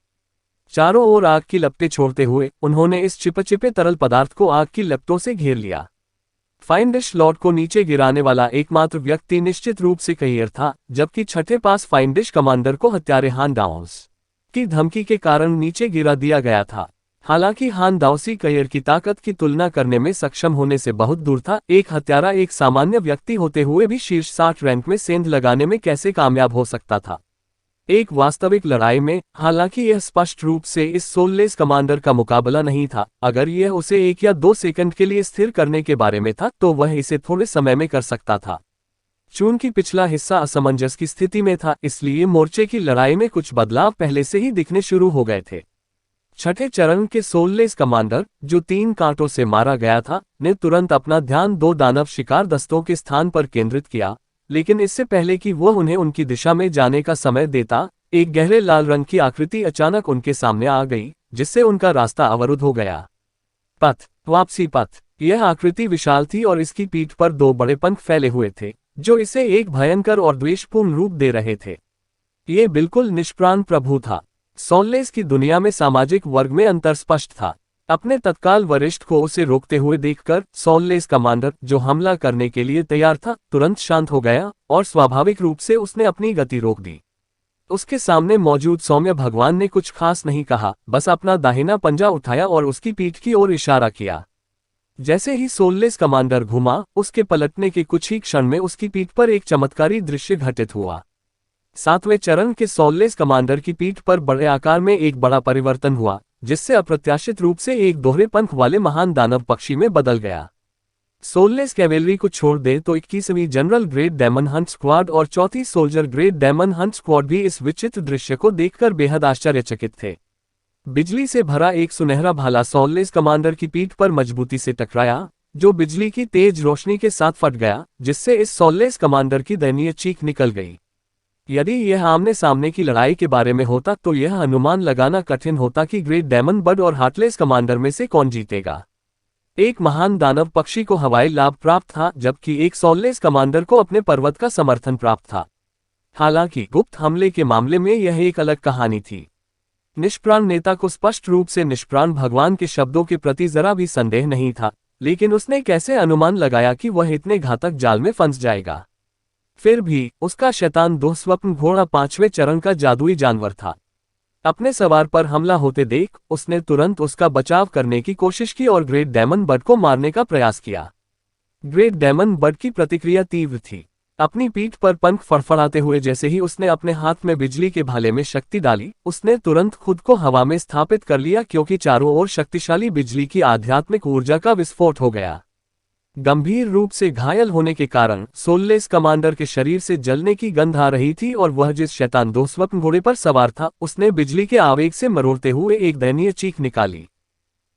चारों ओर आग की लपटें छोड़ते हुए उन्होंने इस चिपचिपे तरल पदार्थ को आग की लपटों से घेर लिया। फाइंडिश लॉर्ड को नीचे गिराने वाला एकमात्र व्यक्ति निश्चित रूप से कहियर था, जबकि छठे पास फाइंडिश कमांडर को हत्यारे हान डाउस की धमकी के कारण नीचे गिरा दिया गया था। हालांकि हान दाउसी कहियर की ताकत की तुलना करने में सक्षम होने से बहुत दूर था। एक हत्यारा एक सामान्य व्यक्ति होते हुए भी शीर्ष 60 रैंक में सेंध लगाने में कैसे कामयाब हो सकता था। एक वास्तविक लड़ाई में, हालांकि यह स्पष्ट रूप से इस सोललेस कमांडर का मुकाबला नहीं था। अगर यह उसे 1 या 2 सेकंड के लिए स्थिर करने के बारे में था तो वह इसे थोड़े समय में कर सकता था। चूंकि पिछला हिस्सा असमंजस की स्थिति में था, इसलिए मोर्चे की लड़ाई में कुछ बदलाव पहले से ही दिखने शुरू हो गए थे। छठे चरण के सोललेस कमांडर, जो 3 कांटों से मारा गया था, ने तुरंत अपना ध्यान 2 दानव शिकार दस्तों के स्थान पर केंद्रित किया, लेकिन इससे पहले कि वह उन्हें उनकी दिशा में जाने का समय देता, एक गहरे लाल रंग की आकृति अचानक उनके सामने आ गई, जिससे उनका रास्ता अवरुद्ध हो गया। पथ, वापसी पथ। यह आकृति विशाल थी और इसकी पीठ पर 2 बड़े पंख फैले हुए थे, जो इसे एक भयंकर और द्वेषपूर्ण रूप दे रहे थे। ये बिल्कुल निष्प्राण प्रभु था। सोललेस की दुनिया में सामाजिक वर्ग में अंतर स्पष्ट था। अपने तत्काल वरिष्ठ को उसे रोकते हुए देखकर सोललेस कमांडर, जो हमला करने के लिए तैयार था, तुरंत शांत हो गया और स्वाभाविक रूप से उसने अपनी गति रोक दी। उसके सामने मौजूद सौम्य भगवान ने कुछ खास नहीं कहा, बस अपना दाहिना पंजा उठाया और उसकी पीठ की ओर इशारा किया। जैसे ही सोललेस कमांडर घुमा, उसके पलटने के कुछ ही क्षण में उसकी पीठ पर एक चमत्कारी दृश्य घटित हुआ। 7वें चरण के सोललेस कमांडर की पीठ पर बड़े आकार में एक बड़ा परिवर्तन हुआ, जिससे अप्रत्याशित रूप से एक दोहरे पंख वाले महान दानव पक्षी में बदल गया। सोललेस कैवेलरी को छोड़ दे तो 21वीं general great demon hunt squad और 4थी soldier great demon hunt squad भी इस विचित्र दृश्य को देखकर बेहद आश्चर्यचकित थे। बिजली से भरा एक सुनहरा भाला सोललेस कमांडर की पीठ पर मजबूती से टकराया, जो बिजली की तेज रोशनी के साथ फट गया, जिससे इस सोललेस कमांडर की दयनीय चीख निकल गई। यदि यह आमने सामने की लड़ाई के बारे में होता तो यह अनुमान लगाना कठिन होता कि ग्रेट डेमन बर्ड और हार्टलेस कमांडर में से कौन जीतेगा। एक महान दानव पक्षी को हवाई लाभ प्राप्त था, जबकि एक सोललेस कमांडर को अपने पर्वत का समर्थन प्राप्त था। हालांकि गुप्त हमले के मामले में यह एक अलग कहानी थी। निष्प्राण नेता को स्पष्ट रूप से निष्प्राण भगवान के शब्दों के प्रति जरा भी संदेह नहीं था, लेकिन उसने कैसे अनुमान लगाया कि वह इतने घातक जाल में फंस जाएगा। फिर भी उसका शैतान दुःस्वप्न घोड़ा 5वें चरण का जादुई जानवर था। अपने सवार पर हमला होते देख उसने तुरंत उसका बचाव करने की कोशिश की और ग्रेट डेमन बर्ड को मारने का प्रयास किया। ग्रेट डेमन बर्ड की प्रतिक्रिया तीव्र थी। अपनी पीठ पर पंख फड़फड़ाते हुए जैसे ही उसने अपने हाथ में बिजली के भाले में शक्ति डाली, उसने तुरंत खुद को हवा में स्थापित कर लिया, क्योंकि चारों ओर शक्तिशाली बिजली की आध्यात्मिक ऊर्जा का विस्फोट हो गया। गंभीर रूप से घायल होने के कारण सोललेस कमांडर के शरीर से जलने की गंध आ रही थी और वह जिस शैतान दुःस्वप्न घोड़े पर सवार था, उसने बिजली के आवेग से मरोड़ते हुए एक दयनीय चीख निकाली।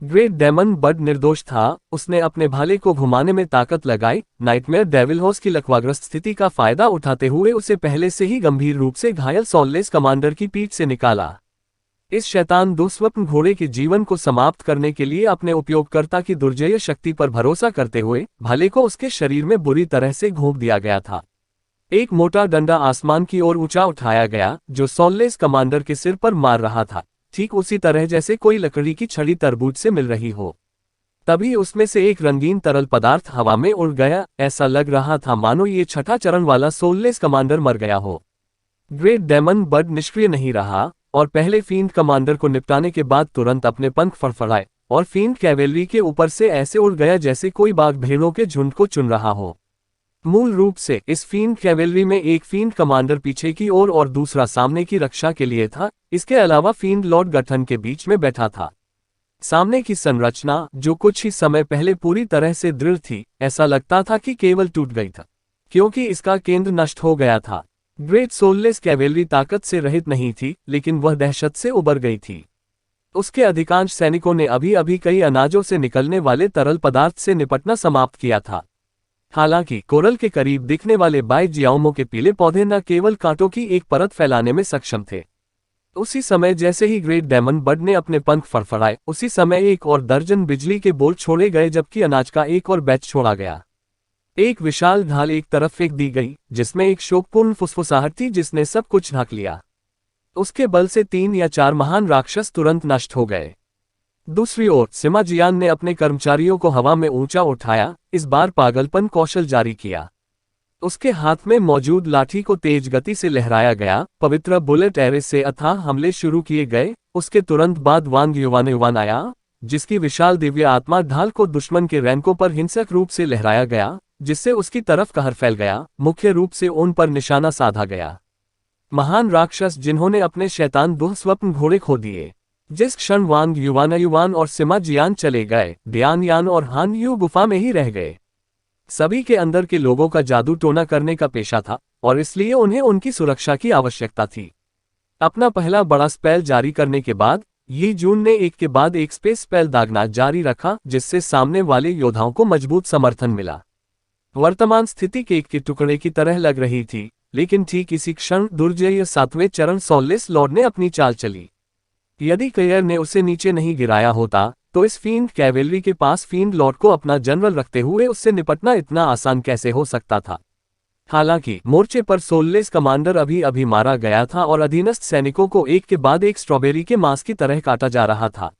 ग्रेट डेमन बर्ड निर्दोष था। उसने अपने भाले को घुमाने में ताकत लगाई, नाइटमेयर डेविल हॉर्स की लकवाग्रस्त स्थिति का फायदा उठाते हुए उसे पहले से ही गंभीर रूप से घायल सोललेस कमांडर की पीठ से निकाला। इस शैतान दुःस्वप्न घोड़े के जीवन को समाप्त करने के लिए अपने उपयोगकर्ता की दुर्जेय शक्ति पर भरोसा करते हुए भाले को उसके शरीर में बुरी तरह से घोंप दिया गया था। एक मोटा डंडा आसमान की ओर ऊंचा उठाया गया, जो सोललेस कमांडर के सिर पर मार रहा था, ठीक उसी तरह जैसे कोई लकड़ी की छड़ी तरबूज से मिल रही हो। तभी उसमें से एक रंगीन तरल पदार्थ हवा में उड़ गया। ऐसा लग रहा था मानो ये छठा चरण वाला सोललेस कमांडर मर गया हो। ग्रेट डेमन बर्ड निष्क्रिय नहीं रहा और पहले फील्ड कमांडर को निपटाने के बाद तुरंत अपने पंख फड़फड़ाए और फील्ड कैवेलरी के ऊपर से ऐसे उड़ गया जैसे कोई बाघ भेड़ों के झुंड को चुन रहा हो। मूल रूप से इस फील्ड कैवेलरी में एक फील्ड कमांडर पीछे की ओर और दूसरा सामने की रक्षा के लिए था। इसके अलावा फील्ड लॉर्ड गठन के बीच में बैठा था। सामने की संरचना, जो कुछ ही समय पहले पूरी तरह से दृढ़ थी, ऐसा लगता था कि केवल टूट गई था, क्योंकि इसका केंद्र नष्ट हो गया था। ग्रेट सोललेस कैवेलरी ताकत से रहित नहीं थी, लेकिन वह दहशत से उबर गई थी। उसके अधिकांश सैनिकों ने अभी अभी कई अनाजों से निकलने वाले तरल पदार्थ से निपटना समाप्त किया था। हालांकि कोरल के करीब दिखने वाले बाई जियाओमो के पीले पौधे न केवल कांटों की एक परत फैलाने में सक्षम थे। उसी समय जैसे ही ग्रेट डेमन बर्ड ने अपने पंख फड़फड़ाए, उसी समय एक और दर्जन बिजली के बोल्ट छोड़े गए, जबकि अनाज का एक और बैच छोड़ा गया। एक विशाल ढाल एक तरफ फेंक दी गई, जिसमें एक शोकपूर्ण फुसफुसाहट थी जिसने सब कुछ ढक लिया। उसके बल से 3 या 4 महान राक्षस तुरंत नष्ट हो गए। दूसरी ओर सिमाजियान ने अपने कर्मचारियों को हवा में ऊंचा उठाया, इस बार पागलपन कौशल जारी किया। उसके हाथ में मौजूद लाठी को तेज गति से लहराया गया। पवित्र बुलेट एरे से अथाह हमले शुरू किए गए। उसके तुरंत बाद वांग युवान आया, जिसकी विशाल दिव्य आत्मा ढाल को दुश्मन के रैंकों पर हिंसक रूप से लहराया गया, जिससे उसकी तरफ कहर फैल गया। मुख्य रूप से उन पर निशाना साधा गया। महान राक्षस जिन्होंने अपने शैतान दुःस्वप्न घोड़े खो दिए। जिस क्षण वांग युवान और सिमाजियान चले गए, डियानयान और हान यू गुफा में ही रह गए। सभी के अंदर के लोगों का जादू टोना करने का पेशा था और इसलिए उन्हें उनकी सुरक्षा की आवश्यकता थी। अपना पहला बड़ा स्पेल जारी करने के बाद यी जून ने एक के बाद एक स्पेस स्पेल दागना जारी रखा, जिससे सामने वाले योद्धाओं को मजबूत समर्थन मिला। वर्तमान स्थिति केक के टुकड़े की तरह लग रही थी, लेकिन ठीक इसी क्षण दुर्जय 7वें चरण सोललेस लॉर्ड ने अपनी चाल चली। यदि क्लेयर ने उसे नीचे नहीं गिराया होता, तो इस फील्ड कैवेलरी के पास फील्ड लॉर्ड को अपना जनरल रखते हुए उससे निपटना इतना आसान कैसे हो सकता था। हालांकि मोर्चे पर सोललेस कमांडर अभी अभी मारा गया था और अधीनस्थ सैनिकों को एक के बाद एक स्ट्रॉबेरी के मांस की तरह काटा जा रहा था।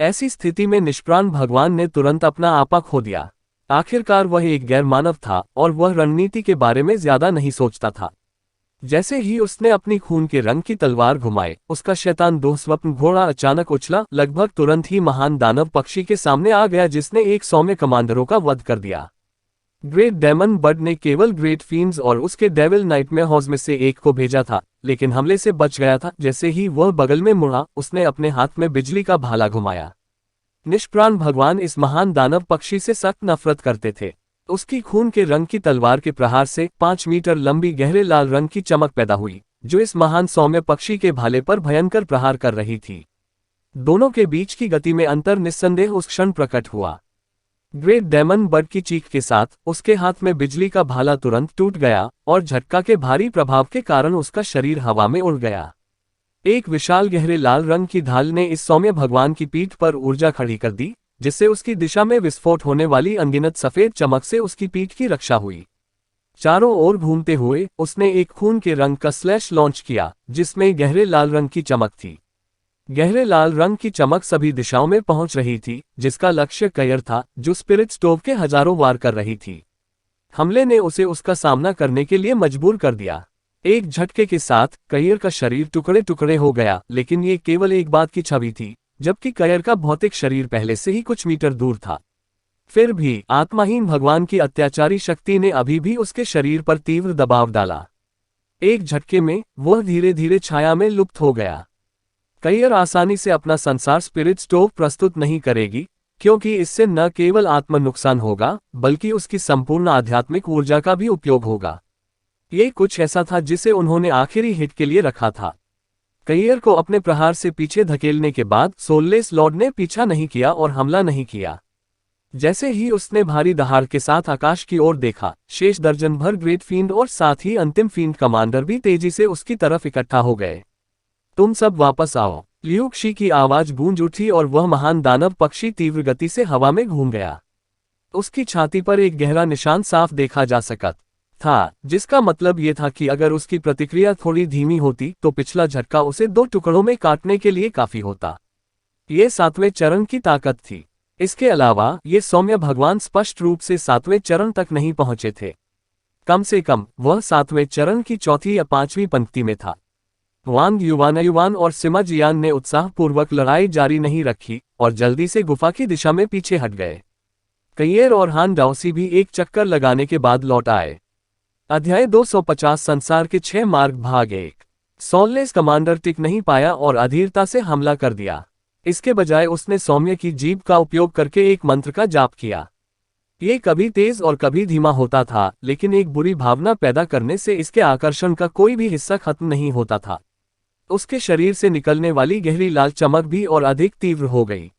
ऐसी स्थिति में निष्प्राण भगवान ने तुरंत अपना आपा खो दिया। आखिरकार वह एक गैर मानव था और वह रणनीति के बारे में ज्यादा नहीं सोचता था। जैसे ही उसने अपनी खून के रंग की तलवार घुमाई, उसका शैतान दुःस्वप्न घोड़ा अचानक उछला, लगभग तुरंत ही महान दानव पक्षी के सामने आ गया, जिसने एक 100 कमांडरों का वध कर दिया। ग्रेट डेमन बर्ड ने केवल ग्रेट फीन्स और उसके डेविल नाइटमेयर हॉर्स में से एक को भेजा था, लेकिन हमले से बच गया था। जैसे ही वह बगल में मुड़ा, उसने अपने हाथ में बिजली का भाला घुमाया। निष्प्राण भगवान इस महान दानव पक्षी से सख्त नफरत करते थे। उसकी खून के रंग की तलवार के प्रहार से 5 मीटर लंबी गहरे लाल रंग की चमक पैदा हुई, जो इस महान सौम्य पक्षी के भाले पर भयंकर प्रहार कर रही थी। दोनों के बीच की गति में अंतर निस्संदेह उस क्षण प्रकट हुआ। ग्रेट डेमन बर्ड की चीख के साथ उसके हाथ में बिजली का भाला तुरंत टूट गया और झटका के भारी प्रभाव के कारण उसका शरीर हवा में उड़ गया। एक विशाल गहरे लाल रंग की ढाल ने इस सौम्य भगवान की पीठ पर ऊर्जा खड़ी कर दी, जिससे उसकी दिशा में विस्फोट होने वाली अनगिनत सफेद चमक से उसकी पीठ की रक्षा हुई। चारों ओर घूमते हुए उसने एक खून के रंग का स्लैश लॉन्च किया, जिसमें गहरे लाल रंग की चमक थी। गहरे लाल रंग की चमक सभी दिशाओं में पहुंच रही थी, जिसका लक्ष्य कयर था, जो स्पिरिट स्टोव के हजारों वार कर रही थी। हमले ने उसे उसका सामना करने के लिए मजबूर कर दिया। एक झटके के साथ कयर का शरीर टुकड़े टुकड़े हो गया, लेकिन ये केवल एक बात की छवि थी, जबकि कयर का भौतिक शरीर पहले से ही कुछ मीटर दूर था। फिर भी आत्माहीन भगवान की अत्याचारी शक्ति ने अभी भी उसके शरीर पर तीव्र दबाव डाला। एक झटके में वह धीरे धीरे छाया में लुप्त हो गया। कयर आसानी से अपना संसार स्पिरिट स्टोव प्रस्तुत नहीं करेगी, क्योंकि इससे न केवल आत्म नुकसान होगा, बल्कि उसकी संपूर्ण आध्यात्मिक ऊर्जा का भी उपयोग होगा। ये कुछ ऐसा था जिसे उन्होंने आखिरी हिट के लिए रखा था। कयर को अपने प्रहार से पीछे धकेलने के बाद सोललेस लॉर्ड ने पीछा नहीं किया और हमला नहीं किया। जैसे ही उसने भारी दहाड़ के साथ आकाश की ओर देखा, शेष दर्जन भर ग्रेट फील्ड और साथ ही अंतिम फील्ड कमांडर भी तेजी से उसकी तरफ इकट्ठा हो गए। तुम सब वापस आओ, लियू क्षी की आवाज गूंज उठी और वह महान दानव पक्षी तीव्र गति से हवा में घूम गया। उसकी छाती पर एक गहरा निशान साफ देखा जा सकता था, जिसका मतलब ये था कि अगर उसकी प्रतिक्रिया थोड़ी धीमी होती तो पिछला झटका उसे 2 टुकड़ों में काटने के लिए काफी होता। ये 7वें चरण की ताकत थी। इसके अलावा ये सौम्य भगवान स्पष्ट रूप से 7वें चरण तक नहीं पहुंचे थे। कम से कम वह 7वें चरण की चौथी या 5वीं पंक्ति में था। वांग युवान और सिमा जियान ने उत्साहपूर्वक लड़ाई जारी नहीं रखी और जल्दी से गुफा की दिशा में पीछे हट गए। कयर और हान डाओसी भी एक चक्कर लगाने के बाद लौट आए। अध्याय 250 संसार के 6 मार्ग भाग 1। सोललेस कमांडर टिक नहीं पाया और अधीरता से हमला कर दिया। इसके बजाय उसने सौम्य की जीभ का उपयोग करके एक मंत्र का जाप किया। ये कभी तेज और कभी धीमा होता था, लेकिन एक बुरी भावना पैदा करने से इसके आकर्षण का कोई भी हिस्सा खत्म नहीं होता था। उसके शरीर से निकलने वाली गहरी लाल चमक भी और अधिक तीव्र हो गई।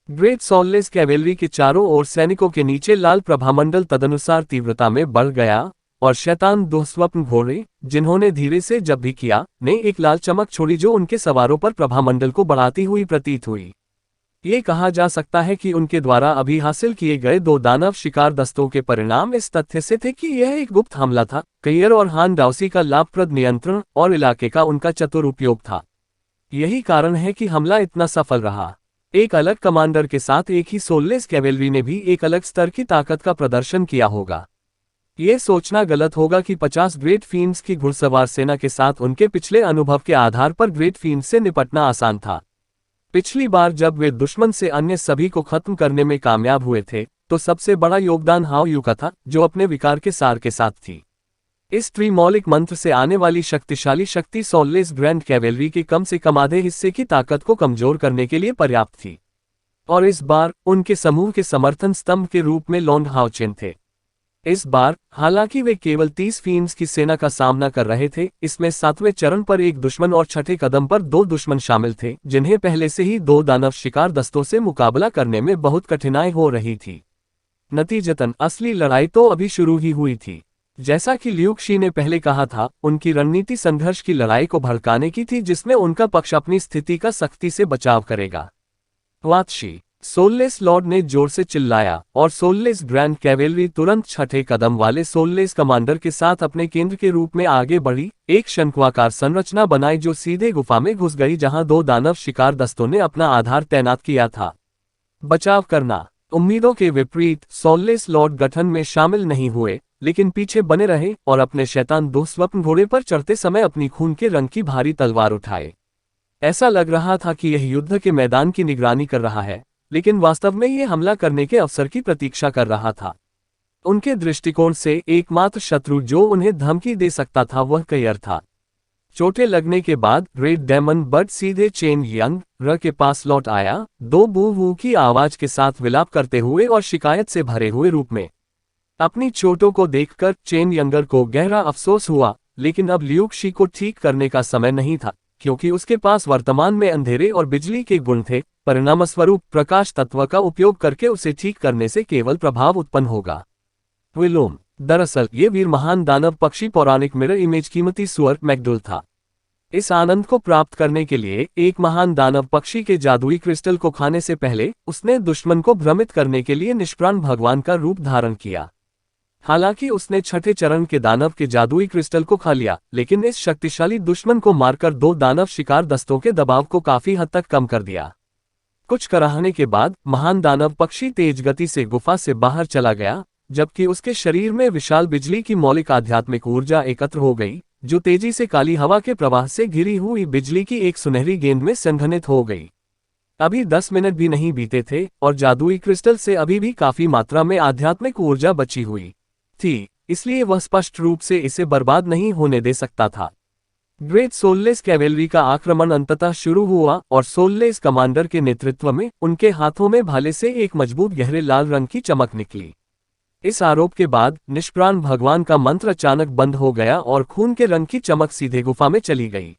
ग्रेट सोललेस कैवेलरी के चारों ओर सैनिकों के नीचे लाल प्रभामंडल तदनुसार तीव्रता में बढ़ गया और शैतान दुःस्वप्न घोड़े, जिन्होंने धीरे से जब भी किया, ने एक लाल चमक छोड़ी जो उनके सवारों पर प्रभामंडल को बढ़ाती हुई प्रतीत हुई। ये कहा जा सकता है कि उनके द्वारा अभी हासिल किए गए 2 दानव शिकार दस्तों के परिणाम इस तथ्य से थे कि यह एक गुप्त हमला था। कयर और हान डाओसी का लाभप्रद नियंत्रण और इलाके का उनका चतुर उपयोग था। यही कारण है कि हमला इतना सफल रहा। एक अलग कमांडर के साथ एक ही सोललेस कैवेलरी ने भी एक अलग स्तर की ताकत का प्रदर्शन किया होगा। ये सोचना गलत होगा कि 50 ग्रेट फील्ड्स की घुड़सवार सेना के साथ उनके पिछले अनुभव के आधार पर ग्रेट फील्ड से निपटना आसान था। पिछली बार जब वे दुश्मन से अन्य सभी को खत्म करने में कामयाब हुए थे, तो सबसे बड़ा योगदान हाओ यू का था, जो अपने विकार के सार के साथ थी। इस त्रिमौलिक मंत्र से आने वाली शक्तिशाली शक्ति सोललेस ग्रैंड कैवेलरी के कम से कम आधे हिस्से की ताकत को कमजोर करने के लिए पर्याप्त थी। और इस बार उनके समूह के समर्थन स्तंभ के रूप में लॉन्ग हाओचेन थे। इस बार हालांकि वे केवल 30 फील्ड्स की सेना का सामना कर रहे थे, इसमें 7वें चरण पर एक दुश्मन और छठे कदम पर 2 दुश्मन शामिल थे, जिन्हें पहले से ही 2 दानव शिकार दस्तों से मुकाबला करने में बहुत कठिनाई हो रही थी। नतीजतन असली लड़ाई तो अभी शुरू ही हुई थी। जैसा कि लियू क्षी ने पहले कहा था, उनकी रणनीति संघर्ष की लड़ाई को भड़काने की थी, जिसमें उनका पक्ष अपनी स्थिति का सख्ती से बचाव करेगा। वात्शी सोललेस लॉर्ड ने जोर से चिल्लाया और सोललेस ग्रैंड कैवेलरी तुरंत छठे कदम वाले सोललेस कमांडर के साथ अपने केंद्र के रूप में आगे बढ़ी, एक शंक्वाकार संरचना बनाई जो सीधे गुफा में घुस गई, जहां 2 दानव शिकार दस्तों ने अपना आधार तैनात किया था। बचाव करना। उम्मीदों के विपरीत सोललेस लॉर्ड गठन में शामिल नहीं हुए, लेकिन पीछे बने रहे और अपने शैतान दुःस्वप्न घोड़े पर चढ़ते समय अपनी खून के रंग की भारी तलवार उठाए। ऐसा लग रहा था कि यह युद्ध के मैदान की निगरानी कर रहा है, लेकिन वास्तव में यह हमला करने के अवसर की प्रतीक्षा कर रहा था। उनके दृष्टिकोण से एकमात्र शत्रु जो उन्हें धमकी दे सकता था वह कयर था। चोटें लगने के बाद रेड डेमन बर्ड सीधे चेन यंग र के पास लौट आया, 2 बू वू की आवाज के साथ विलाप करते हुए और शिकायत से भरे हुए रूप में। अपनी चोटों को देखकर चेन यंगर को गहरा अफसोस हुआ, लेकिन अब लियू क्षी को ठीक करने का समय नहीं था, क्योंकि उसके पास वर्तमान में अंधेरे और बिजली के गुण थे। परिणामस्वरूप प्रकाश तत्व का उपयोग करके उसे ठीक करने से केवल प्रभाव उत्पन्न होगा। विलोम। दरअसल ये वीर महान दानव पक्षी पौराणिक मिरर इमेज कीमती सुअर मैकडुल था। इस आनंद को प्राप्त करने के लिए एक महान दानव पक्षी के जादुई क्रिस्टल को खाने से पहले उसने दुश्मन को भ्रमित करने के लिए निष्प्राण भगवान का रूप धारण किया। हालांकि उसने छठे चरण के दानव के जादुई क्रिस्टल को खा लिया, लेकिन इस शक्तिशाली दुश्मन को मारकर 2 दानव शिकार दस्तों के दबाव को काफी हद तक कम कर दिया। कुछ कराहने के बाद महान दानव पक्षी तेज गति से गुफा से बाहर चला गया, जबकि उसके शरीर में विशाल बिजली की मौलिक आध्यात्मिक ऊर्जा एकत्र हो गई, जो तेजी से काली हवा के प्रवाह से घिरी हुई बिजली की एक सुनहरी गेंद में संघनित हो गई। अभी 10 मिनट भी नहीं बीते थे और जादुई क्रिस्टल से अभी भी काफी मात्रा में आध्यात्मिक ऊर्जा बची हुई थी, इसलिए वह स्पष्ट रूप से इसे बर्बाद नहीं होने दे सकता था। ग्रेट सोललेस कैवेलरी का आक्रमण अंततः शुरू हुआ और सोललेस कमांडर के नेतृत्व में उनके हाथों में भाले से एक मजबूत गहरे लाल रंग की चमक निकली। इस आरोप के बाद निष्प्राण भगवान का मंत्र अचानक बंद हो गया और खून के रंग की चमक सीधे गुफा में चली गई।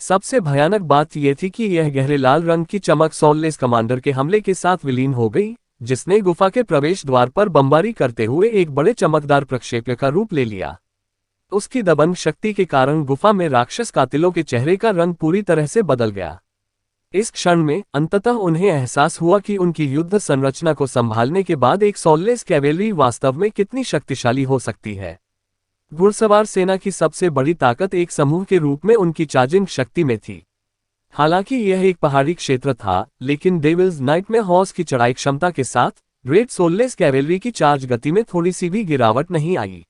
सबसे भयानक बात यह थी कि यह गहरे लाल रंग की चमक सोललेस कमांडर के हमले के साथ विलीन हो गई, जिसने गुफा के प्रवेश द्वार पर बमबारी करते हुए एक बड़े चमकदार प्रक्षेप्य का रूप ले लिया। उसकी दबंग शक्ति के कारण गुफा में राक्षस कातिलों के चेहरे का रंग पूरी तरह से बदल गया। इस क्षण में अंततः उन्हें एहसास हुआ कि उनकी युद्ध संरचना को संभालने के बाद एक सोललेस कैवेलरी वास्तव में कितनी शक्तिशाली हो सकती है। घुड़सवार सेना की सबसे बड़ी ताकत एक समूह के रूप में उनकी चार्जिंग शक्ति में थी। हालांकि यह एक पहाड़ी क्षेत्र था, लेकिन डेविल्स नाइट में हॉर्स की चढ़ाई क्षमता के साथ ग्रेट सोललेस कैवेलरी की चार्ज गति में थोड़ी सी भी गिरावट नहीं आई।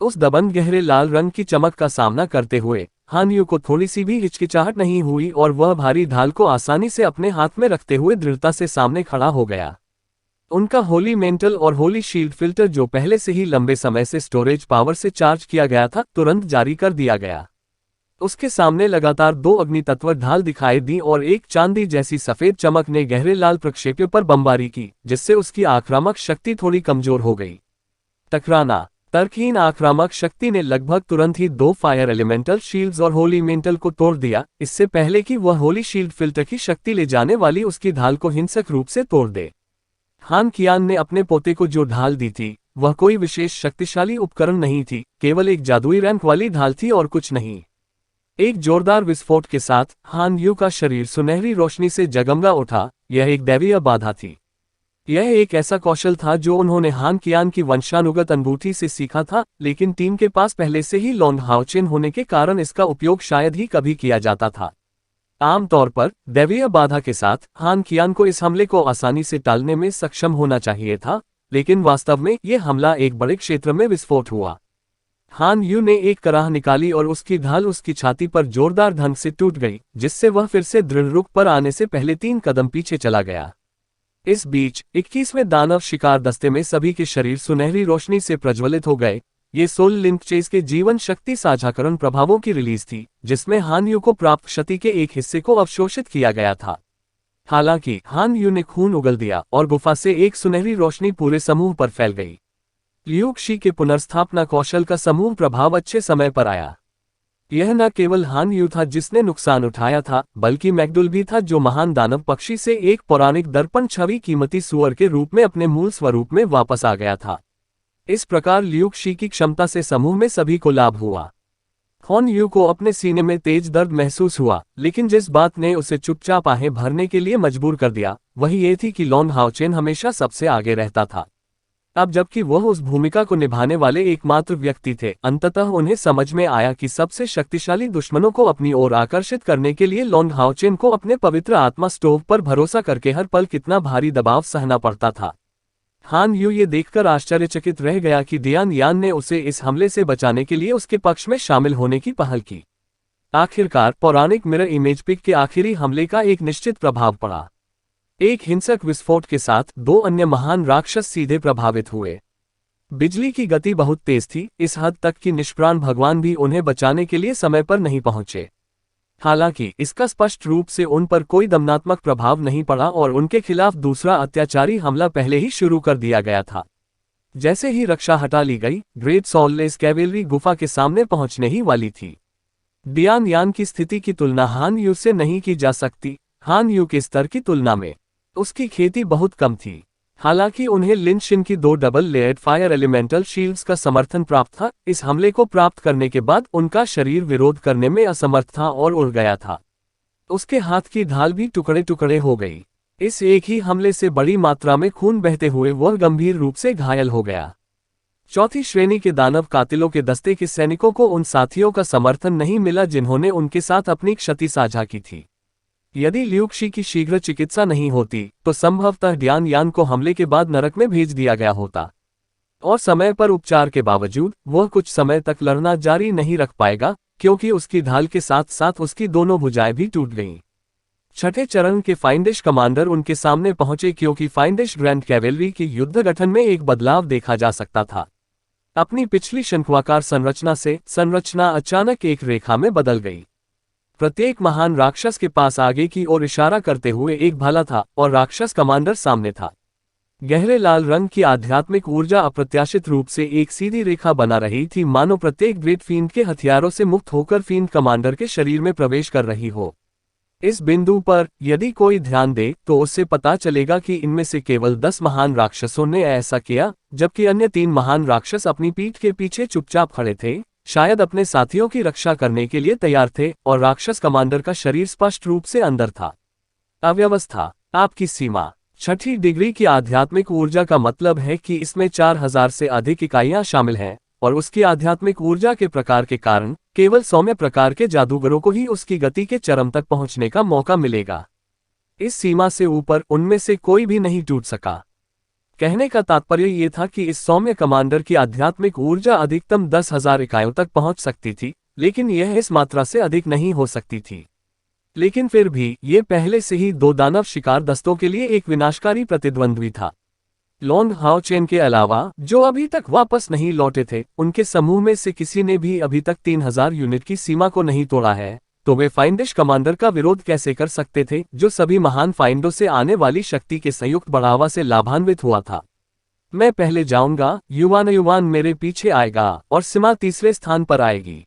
उस दबंग गहरे लाल रंग की चमक का सामना करते हुए हान यू को थोड़ी सी भी हिचकिचाहट नहीं हुई और वह भारी ढाल को आसानी से अपने हाथ में रखते हुए दृढ़ता से सामने खड़ा हो गया। उनका होली मेंटल और होली शील्ड फिल्टर, जो पहले से ही लंबे समय से स्टोरेज पावर से चार्ज किया गया था, तुरंत जारी कर दिया गया। उसके सामने लगातार 2 अग्नि तत्व ढाल दिखाई दी और एक चांदी जैसी सफेद चमक ने गहरे लाल प्रक्षेप्य पर बमबारी की, जिससे उसकी आक्रामक शक्ति थोड़ी कमजोर हो गई। टकराना। तर्कहीन आक्रामक शक्ति ने लगभग तुरंत ही 2 फायर एलिमेंटल शील्ड्स और होली मेंटल को तोड़ दिया, इससे पहले कि वह होली शील्ड फिल्टर की शक्ति ले जाने वाली उसकी ढाल को हिंसक रूप से तोड़ दे। हान कियान ने अपने पोते को जो ढाल दी थी, वह कोई विशेष शक्तिशाली उपकरण नहीं थी, केवल एक जादुई रैंक वाली ढाल थी और कुछ नहीं। एक जोरदार विस्फोट के साथ हान यू का शरीर सुनहरी रोशनी से जगमगा उठा। यह एक दैवीय बाधा थी। यह एक ऐसा कौशल था जो उन्होंने हान कियान की वंशानुगत अनुभूति से सीखा था, लेकिन टीम के पास पहले से ही लॉन्ग हाओचेन होने के कारण इसका उपयोग शायद ही कभी किया जाता था। आमतौर पर दैवीय बाधा के साथ हान कियान को इस हमले को आसानी से टालने में सक्षम होना चाहिए था, लेकिन वास्तव में यह हमला एक बड़े क्षेत्र में विस्फोट हुआ। हान यू ने एक कराह निकाली और उसकी ढाल उसकी छाती पर जोरदार ढंग से टूट गई, जिससे वह फिर से दृढ़ रुख पर आने से पहले 3 कदम पीछे चला गया। इस बीच 21वें दानव शिकार दस्ते में सभी के शरीर सुनहरी रोशनी से प्रज्वलित हो गए। ये सोल लिंक चेस के जीवन शक्ति साझाकरण प्रभावों की रिलीज थी, जिसमें हान यू को प्राप्त क्षति के एक हिस्से को अवशोषित किया गया था। हालांकि हान यू ने खून उगल दिया और गुफा से एक सुनहरी रोशनी पूरे समूह पर फैल गई। लियू शी के पुनर्स्थापना कौशल का समूह प्रभाव अच्छे समय पर आया। यह न केवल हान यू था जिसने नुकसान उठाया था, बल्कि मैकडुल भी था, जो महान दानव पक्षी से एक पौराणिक दर्पण छवि कीमती सुअर के रूप में अपने मूल स्वरूप में वापस आ गया था। इस प्रकार लियू शी की क्षमता से समूह में सभी को लाभ हुआ। हॉन यू को अपने सीने में तेज दर्द महसूस हुआ, लेकिन जिस बात ने उसे चुपचाप आहें भरने के लिए मजबूर कर दिया, वही ये थी कि लॉन्ग हाओचेन हमेशा सबसे आगे रहता था। अब जबकि वह उस भूमिका को निभाने वाले एकमात्र व्यक्ति थे, अंततः उन्हें समझ में आया कि सबसे शक्तिशाली दुश्मनों को अपनी ओर आकर्षित करने के लिए लॉन्ग हाओचेन को अपने पवित्र आत्मा स्टोव पर भरोसा करके हर पल कितना भारी दबाव सहना पड़ता था। हान यू ये देखकर आश्चर्यचकित रह गया कि डियान यान ने उसे इस हमले से बचाने के लिए उसके पक्ष में शामिल होने की पहल की। आखिरकार पौराणिक मिरर इमेज पिक के आखिरी हमले का एक निश्चित प्रभाव पड़ा। एक हिंसक विस्फोट के साथ 2 अन्य महान राक्षस सीधे प्रभावित हुए। बिजली की गति बहुत तेज थी, इस हद तक कि निष्प्राण भगवान भी उन्हें बचाने के लिए समय पर नहीं पहुंचे। हालांकि इसका स्पष्ट रूप से उन पर कोई दमनात्मक प्रभाव नहीं पड़ा और उनके खिलाफ दूसरा अत्याचारी हमला पहले ही शुरू कर दिया गया था। जैसे ही रक्षा हटा ली गई, ग्रेट सोललेस कैवेलरी गुफा के सामने पहुंचने ही वाली थी। डियान यान की स्थिति की तुलना हान यू से नहीं की जा सकती। हान यू के स्तर की तुलना में उसकी खेती बहुत कम थी। हालांकि उन्हें लिन शिन की 2 double layered fire elemental shields का समर्थन प्राप्त था। इस हमले को प्राप्त करने के बाद उनका शरीर विरोध करने में असमर्थ था और उड़ गया था। उसके हाथ की ढाल भी टुकड़े टुकड़े हो गई। इस एक ही हमले से बड़ी मात्रा में खून बहते हुए वह गंभीर रूप से घायल हो गया। चौथी श्रेणी के दानव कातिलों के दस्ते के सैनिकों को उन साथियों का समर्थन नहीं मिला जिन्होंने उनके साथ अपनी क्षति साझा की थी। यदि ल्यूक्शी की शीघ्र चिकित्सा नहीं होती तो संभवतः ड्यान यान को हमले के बाद नरक में भेज दिया गया होता, और समय पर उपचार के बावजूद वह कुछ समय तक लड़ना जारी नहीं रख पाएगा, क्योंकि उसकी ढाल के साथ साथ उसकी दोनों भुजाएं भी टूट गईं। छठे चरण के फाइंडिश कमांडर उनके सामने पहुंचे क्योंकि फाइंडिश ग्रैंड कैवेलरी के युद्ध गठन में एक बदलाव देखा जा सकता था। अपनी पिछली शंक्वाकार संरचना से संरचना अचानक एक रेखा में बदल गई। प्रत्येक महान राक्षस के पास आगे की ओर इशारा करते हुए एक भाला था और राक्षस कमांडर सामने था। गहरे लाल रंग की आध्यात्मिक ऊर्जा अप्रत्याशित रूप से एक सीधी रेखा बना रही थी, मानो प्रत्येक ग्रेट फील्ड के हथियारों से मुक्त होकर फील्ड कमांडर के शरीर में प्रवेश कर रही हो। इस बिंदु पर यदि कोई ध्यान दे तो उससे पता चलेगा कि इनमें से केवल 10 महान राक्षसों ने ऐसा किया, जबकि अन्य 3 महान राक्षस अपनी पीठ के पीछे चुपचाप खड़े थे, शायद अपने साथियों की रक्षा करने के लिए तैयार थे, और राक्षस कमांडर का शरीर स्पष्ट रूप से अंदर था। अव्यवस्था, आपकी सीमा। छठी डिग्री की आध्यात्मिक ऊर्जा का मतलब है कि इसमें 4000 से अधिक इकाइयां शामिल हैं, और उसकी आध्यात्मिक ऊर्जा के प्रकार के कारण केवल सौम्य प्रकार के जादूगरों को ही उसकी गति के चरम तक पहुंचने का मौका मिलेगा। इस सीमा से ऊपर उनमें से कोई भी नहीं टूट सका। कहने का तात्पर्य ये था कि इस सौम्य कमांडर की आध्यात्मिक ऊर्जा अधिकतम 10,000 इकाइयों तक पहुंच सकती थी, लेकिन यह इस मात्रा से अधिक नहीं हो सकती थी। लेकिन फिर भी ये पहले से ही 2 दानव शिकार दस्तों के लिए एक विनाशकारी प्रतिद्वंद्वी था। लॉन्ग हाओचेन के अलावा जो अभी तक वापस नहीं लौटे थे, उनके समूह में से किसी ने भी अभी तक 3000 यूनिट की सीमा को नहीं तोड़ा है, तो वे फाइंडिश कमांडर का विरोध कैसे कर सकते थे, जो सभी महान फाइंडों से आने वाली शक्ति के संयुक्त बढ़ावा से लाभान्वित हुआ था। मैं पहले जाऊंगा, युवान मेरे पीछे आएगा, और सिमा तीसरे स्थान पर आएगी।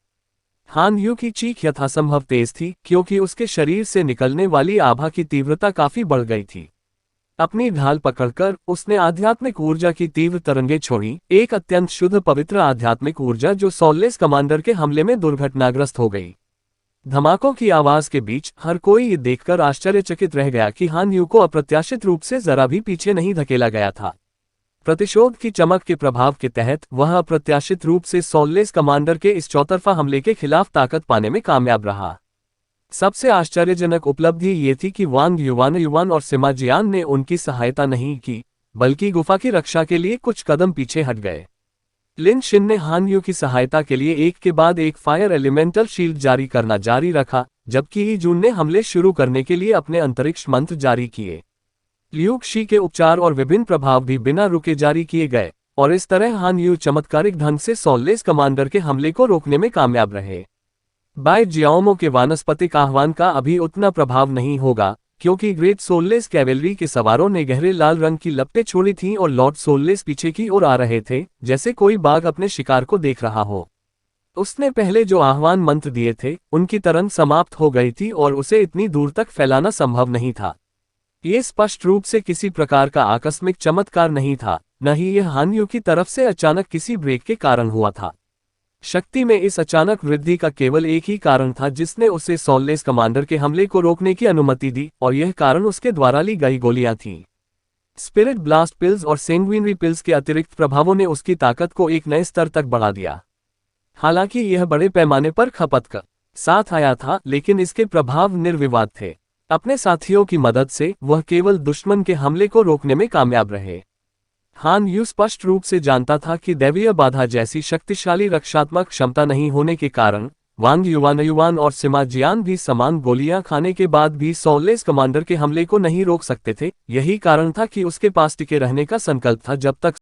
हान यू की चीख यथासंभव तेज थी, क्योंकि उसके शरीर से निकलने वाली आभा की तीव्रता काफी बढ़ गई थी। अपनी ढाल पकड़कर उसने आध्यात्मिक ऊर्जा की तीव्र तरंगें छोड़ी, एक अत्यंत शुद्ध पवित्र आध्यात्मिक ऊर्जा जो सॉलेस कमांडर के हमले में दुर्घटनाग्रस्त हो गई। धमाकों की आवाज के बीच हर कोई ये देखकर आश्चर्यचकित रह गया कि हान यू को अप्रत्याशित रूप से जरा भी पीछे नहीं धकेला गया था। प्रतिशोध की चमक के प्रभाव के तहत वह अप्रत्याशित रूप से सॉलेस कमांडर के इस चौतरफा हमले के खिलाफ ताकत पाने में कामयाब रहा। सबसे आश्चर्यजनक उपलब्धि ये थी कि वांग युवान और सिमा जियान ने उनकी सहायता नहीं की, बल्कि गुफा की रक्षा के लिए कुछ कदम पीछे हट गए। लिन शिन ने हान यू की सहायता के लिए एक के बाद एक फायर एलिमेंटल शील्ड जारी करना जारी रखा, जबकि ई जून ने हमले शुरू करने के लिए अपने अंतरिक्ष मंत्र जारी किए। ल्यूक शी के उपचार और विभिन्न प्रभाव भी बिना रुके जारी किए गए, और इस तरह हान यू चमत्कारिक ढंग से सॉलेस कमांडर के हमले को रोकने में कामयाब रहे। बाय जियाओमो के वानस्पतिक आह्वान का अभी उतना प्रभाव नहीं होगा, क्योंकि ग्रेट सोललेस कैवेलरी के सवारों ने गहरे लाल रंग की लपटें छोड़ी थीं और लॉर्ड सोललेस पीछे की ओर आ रहे थे, जैसे कोई बाघ अपने शिकार को देख रहा हो। उसने पहले जो आह्वान मंत्र दिए थे उनकी तरंग समाप्त हो गई थी और उसे इतनी दूर तक फैलाना संभव नहीं था। ये स्पष्ट रूप से किसी प्रकार का आकस्मिक चमत्कार नहीं था, न ही यह हान यू की तरफ से अचानक किसी ब्रेक के कारण हुआ था। शक्ति में इस अचानक वृद्धि का केवल एक ही कारण था जिसने उसे सॉललेस कमांडर के हमले को रोकने की अनुमति दी, और यह कारण उसके द्वारा ली गई गोलियां थीं। स्पिरिट ब्लास्ट पिल्स और सेंग्विनरी पिल्स के अतिरिक्त प्रभावों ने उसकी ताकत को एक नए स्तर तक बढ़ा दिया। हालांकि यह बड़े पैमाने पर खपत का साथ आया था, लेकिन इसके प्रभाव निर्विवाद थे। अपने साथियों की मदद से वह केवल दुश्मन के हमले को रोकने में कामयाब रहे। हान यू स्पष्ट रूप से जानता था कि दैवीय बाधा जैसी शक्तिशाली रक्षात्मक क्षमता नहीं होने के कारण वांग युवान और सिमा जियान भी समान गोलियां खाने के बाद भी सॉललेस कमांडर के हमले को नहीं रोक सकते थे। यही कारण था कि उसके पास टिके रहने का संकल्प था जब तक